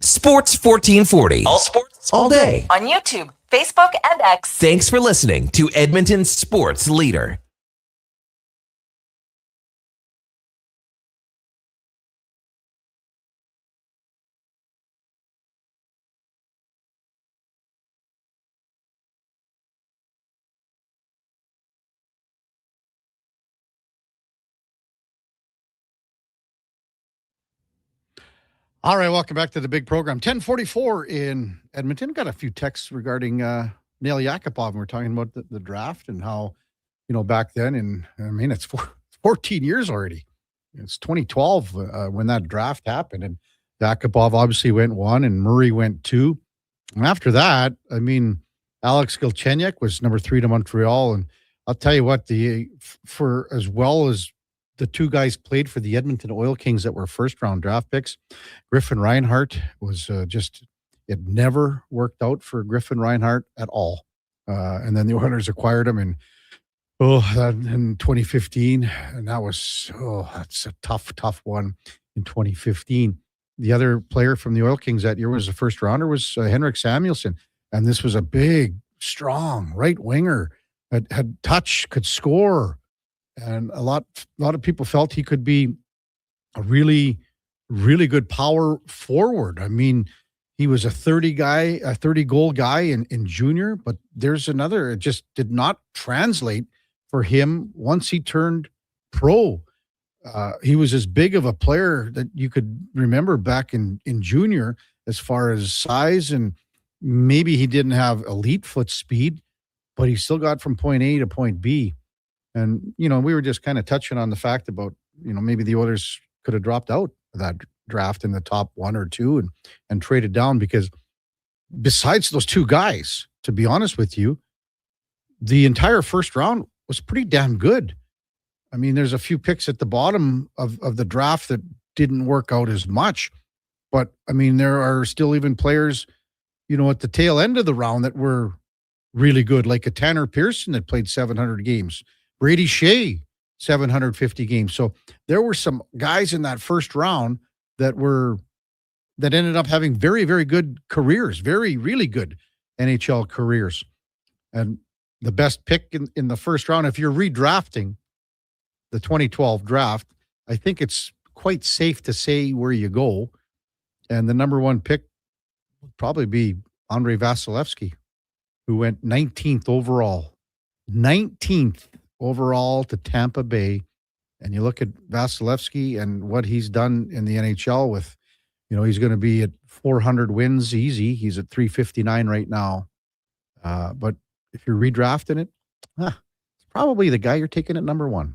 Sports 1440. All sports, all day. On YouTube, Facebook, and X. Thanks for listening to Edmonton's sports leader. All right, welcome back to the big program. 10:44 in Edmonton. Got a few texts regarding Nail Yakupov. We're talking about the draft and how, back then, and I mean, it's 14 years already. It's 2012 when that draft happened, and Yakupov obviously went 1 and Murray went 2. And after that, I mean, Alex Galchenyuk was number 3 to Montreal. And I'll tell you what, for as well as the 2 guys played for the Edmonton Oil Kings that were first-round draft picks, Griffin Reinhart was it never worked out for Griffin Reinhart at all. And then the Oilers acquired him in 2015. And that's a tough one in 2015. The other player from the Oil Kings that year was the first-rounder was Henrik Samuelsson. And this was a big, strong right winger that had touch, could score. And a lot of people felt he could be a really, really good power forward. I mean, he was a 30-goal guy in junior, but there's another. It just did not translate for him once he turned pro. He was as big of a player that you could remember back in junior as far as size, and maybe he didn't have elite foot speed, but he still got from point A to point B. And, we were just kind of touching on the fact about, maybe the Oilers could have dropped out of that draft in the top 1 or 2 and traded down, because besides those 2 guys, to be honest with you, the entire first round was pretty damn good. I mean, there's a few picks at the bottom of the draft that didn't work out as much. But, I mean, there are still even players, at the tail end of the round that were really good, like a Tanner Pearson that played 700 games. Brady Shea, 750 games. So there were some guys in that first round that ended up having very, very good careers, very, really good NHL careers. And the best pick in the first round, if you're redrafting the 2012 draft, I think it's quite safe to say where you go. And the number 1 pick would probably be Andrei Vasilevsky, who went 19th overall. 19th overall to Tampa Bay. And you look at Vasilevsky and what he's done in the NHL with, he's going to be at 400 wins easy. He's at 359 right now. But if you're redrafting it, it's probably the guy you're taking at number 1.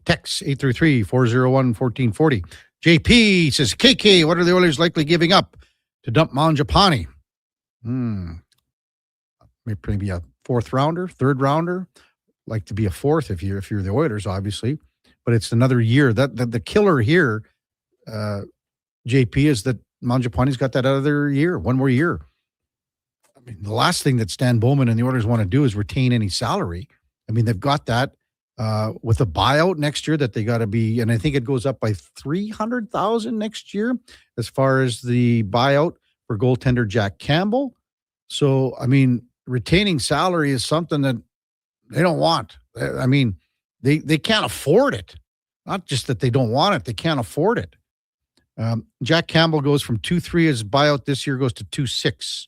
Text 833-401-1440. JP says, KK, what are the Oilers likely giving up to dump Mangiapane? Maybe a 4th rounder, 3rd rounder. Like to be a 4th if you're the Oilers, obviously, but it's another year. That the killer here, JP, is that Mangiapane's got that other year, 1 more year. I mean, the last thing that Stan Bowman and the Oilers want to do is retain any salary. I mean, they've got that with a buyout next year that they got to be, and I think it goes up by $300,000 next year as far as the buyout for goaltender Jack Campbell. So, I mean, retaining salary is something that they don't want. I mean, they can't afford it. Not just that they don't want it, they can't afford it. Jack Campbell goes from 2.3 as buyout this year, goes to 2.6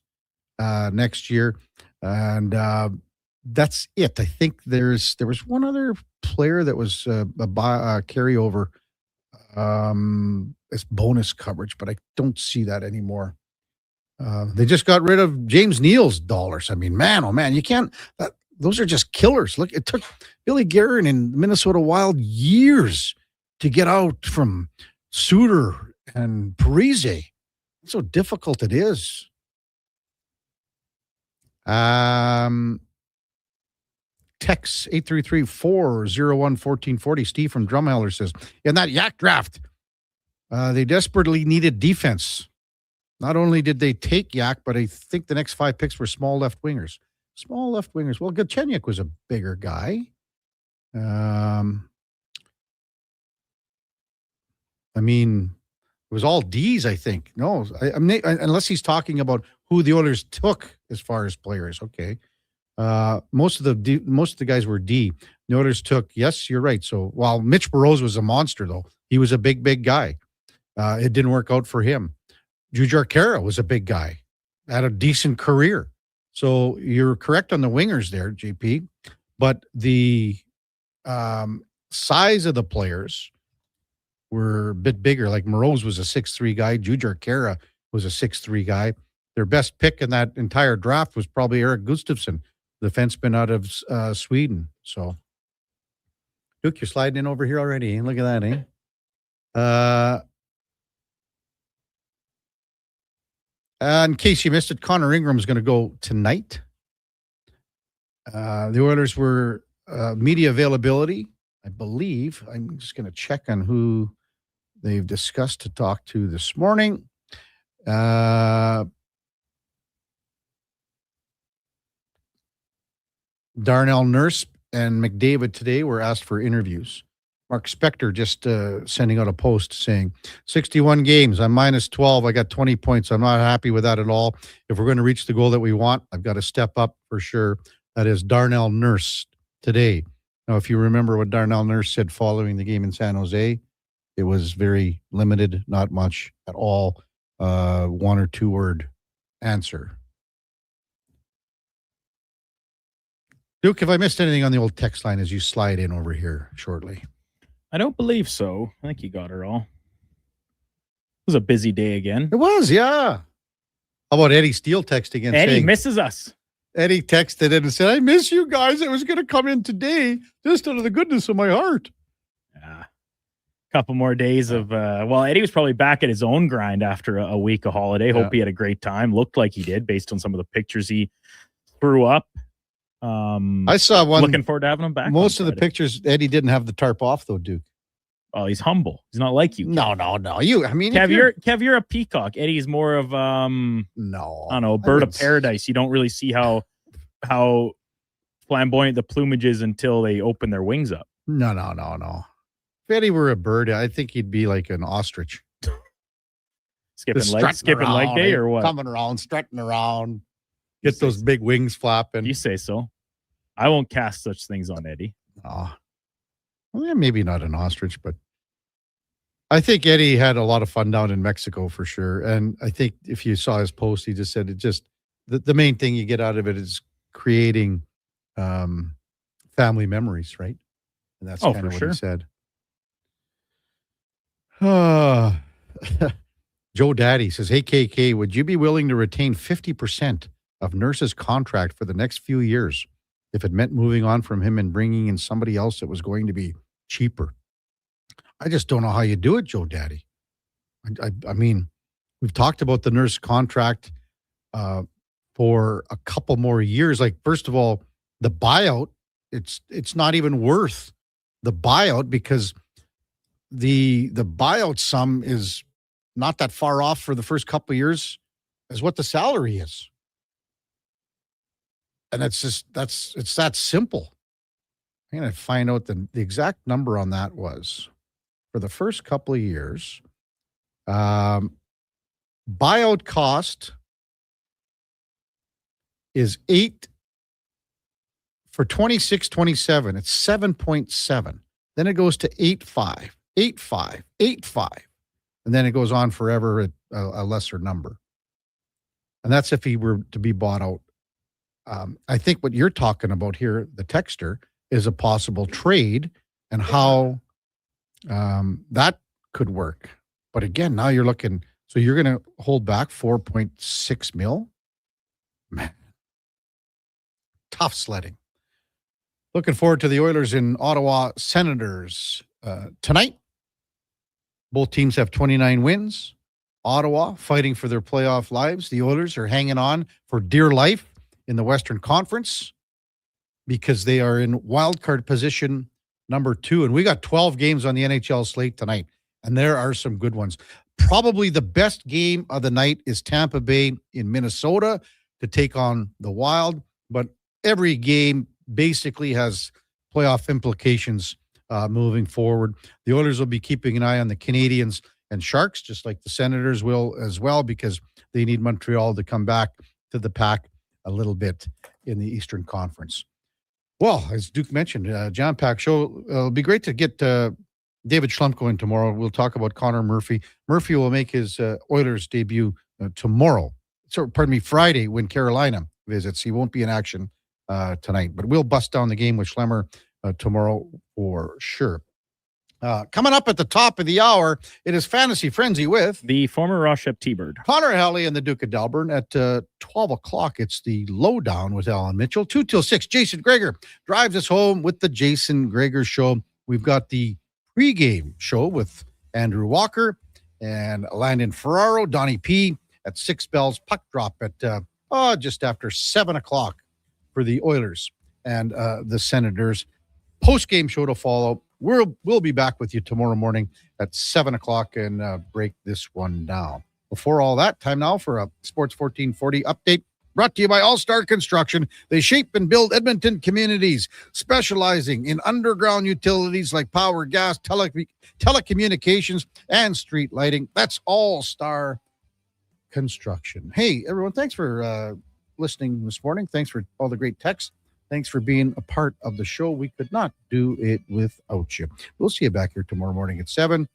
next year. And that's it. I think there was one other player that was a carryover as bonus coverage, but I don't see that anymore. They just got rid of James Neal's dollars. I mean, man, oh man, you can't. Those are just killers. Look, it took Billy Guerin and Minnesota Wild years to get out from Suter and Parise. That's how difficult it is. Text 833-401-1440. Steve from Drumheller says, in that Yak draft, they desperately needed defense. Not only did they take Yak, but I think the next 5 picks were small left wingers. Small left wingers. Well, Galchenyuk was a bigger guy. I mean, it was all D's, I think. No, unless he's talking about who the Oilers took as far as players. Okay. Most of the guys were D. The Oilers took, yes, you're right. So while Mitch Burrows was a monster, though, he was a big guy. It didn't work out for him. Jujhar Khaira was a big guy, had a decent career. So you're correct on the wingers there, JP. But the size of the players were a bit bigger. Like Moroz was a 6'3" guy. Jujhar Khaira was a 6'3" guy. Their best pick in that entire draft was probably Erik Gustafsson, the defenseman out of Sweden. So, Duke, you're sliding in over here already. Look at that, eh? In case you missed it, Connor Ingram's going to go tonight. The Oilers were media availability, I believe. I'm just going to check on who they've discussed to talk to this morning. Darnell Nurse and McDavid today were asked for interviews. Mark Spector just sending out a post saying, 61 games, I'm minus 12. I got 20 points. I'm not happy with that at all. If we're going to reach the goal that we want, I've got to step up for sure. That is Darnell Nurse today. Now, if you remember what Darnell Nurse said following the game in San Jose, it was very limited, not much at all. 1 or 2 word answer. Duke, have I missed anything on the old text line as you slide in over here shortly? I don't believe so. I think you got her all. It was a busy day again. It was, yeah. How about Eddie Steele texting in? Eddie misses us. Eddie texted in and said, I miss you guys. I was going to come in today just out of the goodness of my heart. Yeah. Couple more days of, Eddie was probably back at his own grind after a week of holiday. Hope he had a great time. Looked like he did based on some of the pictures he threw up. I saw one. Looking forward to having him back. Most of the pictures, Eddie didn't have the tarp off, though, Duke. Oh, he's humble. He's not like you. No. You, I mean, Kev, you're a peacock. Eddie's more of no, I don't know, bird of paradise. You don't really see how flamboyant the plumage is until they open their wings up. No. If Eddie were a bird, I think he'd be like an ostrich. Skipping leg day or what? Coming around, strutting around. Get those big wings flapping. You say so. I won't cast such things on Eddie. Oh. Well, yeah, maybe not an ostrich, but I think Eddie had a lot of fun down in Mexico for sure. And I think if you saw his post, he just said the main thing you get out of it is creating family memories, right? And that's kind of what he said. Joe Daddy says, hey, KK, would you be willing to retain 50% of Nurse's contract for the next few years if it meant moving on from him and bringing in somebody else that was going to be cheaper? I just don't know how you do it, Joe Daddy. I mean, we've talked about the Nurse contract for a couple more years. Like, first of all, the buyout, it's not even worth the buyout because the buyout sum is not that far off for the first couple of years as what the salary is. And it's that simple. I'm going to find out the exact number on that was for the first couple of years. Buyout cost is 8 for 26-27. It's 7.7. Then it goes to 8.5, 8.5, 8.5. And then it goes on forever at a lesser number. And that's if he were to be bought out. I think what you're talking about here, the texter, is a possible trade and how that could work. But again, now you're looking, so you're going to hold back 4.6 mil? Man, tough sledding. Looking forward to the Oilers in Ottawa Senators tonight. Both teams have 29 wins. Ottawa fighting for their playoff lives. The Oilers are hanging on for dear life in the Western Conference because they are in wild card position number 2. And we got 12 games on the NHL slate tonight, and there are some good ones. Probably the best game of the night is Tampa Bay in Minnesota to take on the Wild. But every game basically has playoff implications moving forward. The Oilers will be keeping an eye on the Canadiens and Sharks, just like the Senators will as well, because they need Montreal to come back to the pack a little bit in the Eastern Conference. Well, as Duke mentioned, jam-packed show. It'll be great to get David Schlumko in tomorrow. We'll talk about Connor Murphy. Murphy will make his Oilers debut tomorrow. Friday when Carolina visits. He won't be in action tonight, but we'll bust down the game with Schlemmer tomorrow for sure. Coming up at the top of the hour, it is Fantasy Frenzy with the former Rochep T-Bird, Connor Halley and the Duke of Delburne. At 12 o'clock, it's the Lowdown with Alan Mitchell. 2 till 6, Jason Greger drives us home with the Jason Greger Show. We've got the pregame show with Andrew Walker and Landon Ferraro. Donnie P at 6 bells. Puck drop at just after 7 o'clock for the Oilers and the Senators. Post-game show to follow. We'll be back with you tomorrow morning at 7 o'clock and break this one down. Before all that, time now for a Sports 1440 update brought to you by All-Star Construction. They shape and build Edmonton communities, specializing in underground utilities like power, gas, telecommunications, and street lighting. That's All-Star Construction. Hey, everyone, thanks for listening this morning. Thanks for all the great texts. Thanks for being a part of the show. We could not do it without you. We'll see you back here tomorrow morning at 7.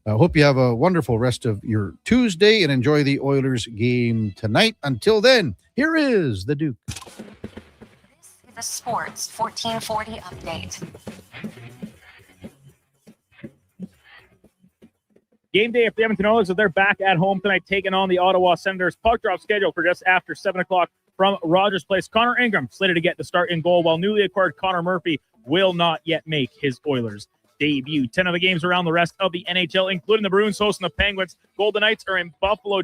I hope you have a wonderful rest of your Tuesday and enjoy the Oilers game tonight. Until then, here is the Duke. This is a Sports 1440 update. Game day for the Edmonton Oilers. So they're back at home tonight, taking on the Ottawa Senators. Puck drop scheduled for just after 7 o'clock. From Rogers Place, Connor Ingram slated to get the start in goal, while newly acquired Connor Murphy will not yet make his Oilers debut. 10 of the games around the rest of the NHL, including the Bruins hosting the Penguins. Golden Knights are in Buffalo.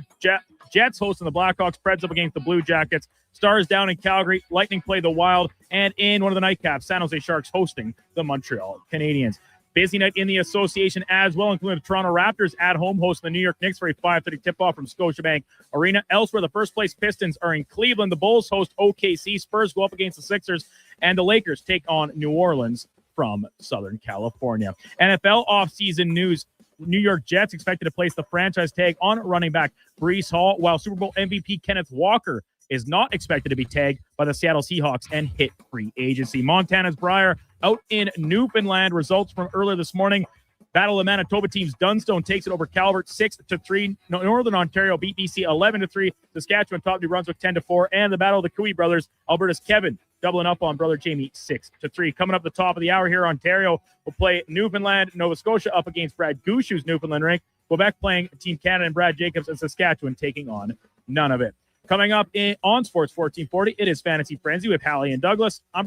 Jets hosting the Blackhawks. Preds up against the Blue Jackets. Stars down in Calgary. Lightning play the Wild. And in one of the nightcaps, San Jose Sharks hosting the Montreal Canadiens. Busy night in the association as well, including the Toronto Raptors at home hosting the New York Knicks for a 5:30 tip-off from Scotiabank Arena. Elsewhere, the first-place Pistons are in Cleveland. The Bulls host OKC. Spurs go up against the Sixers. And the Lakers take on New Orleans from Southern California. NFL offseason news. New York Jets expected to place the franchise tag on running back Breece Hall, while Super Bowl MVP Kenneth Walker is not expected to be tagged by the Seattle Seahawks and hit free agency. Montana's Briar out in Newfoundland. Results from earlier this morning. Battle of Manitoba teams. Dunstone takes it over Calvert 6-3. Northern Ontario beat BC 11-3. Saskatchewan top New Brunswick 10-4. And the Battle of the Cooey brothers. Alberta's Kevin doubling up on brother Jamie 6-3. Coming up the top of the hour here, Ontario will play Newfoundland, Nova Scotia up against Brad Gushue's Newfoundland rank. Quebec playing Team Canada and Brad Jacobs, and Saskatchewan taking on none of it. Coming up on Sports 1440, it is Fantasy Frenzy with Hallie and Douglas. I'm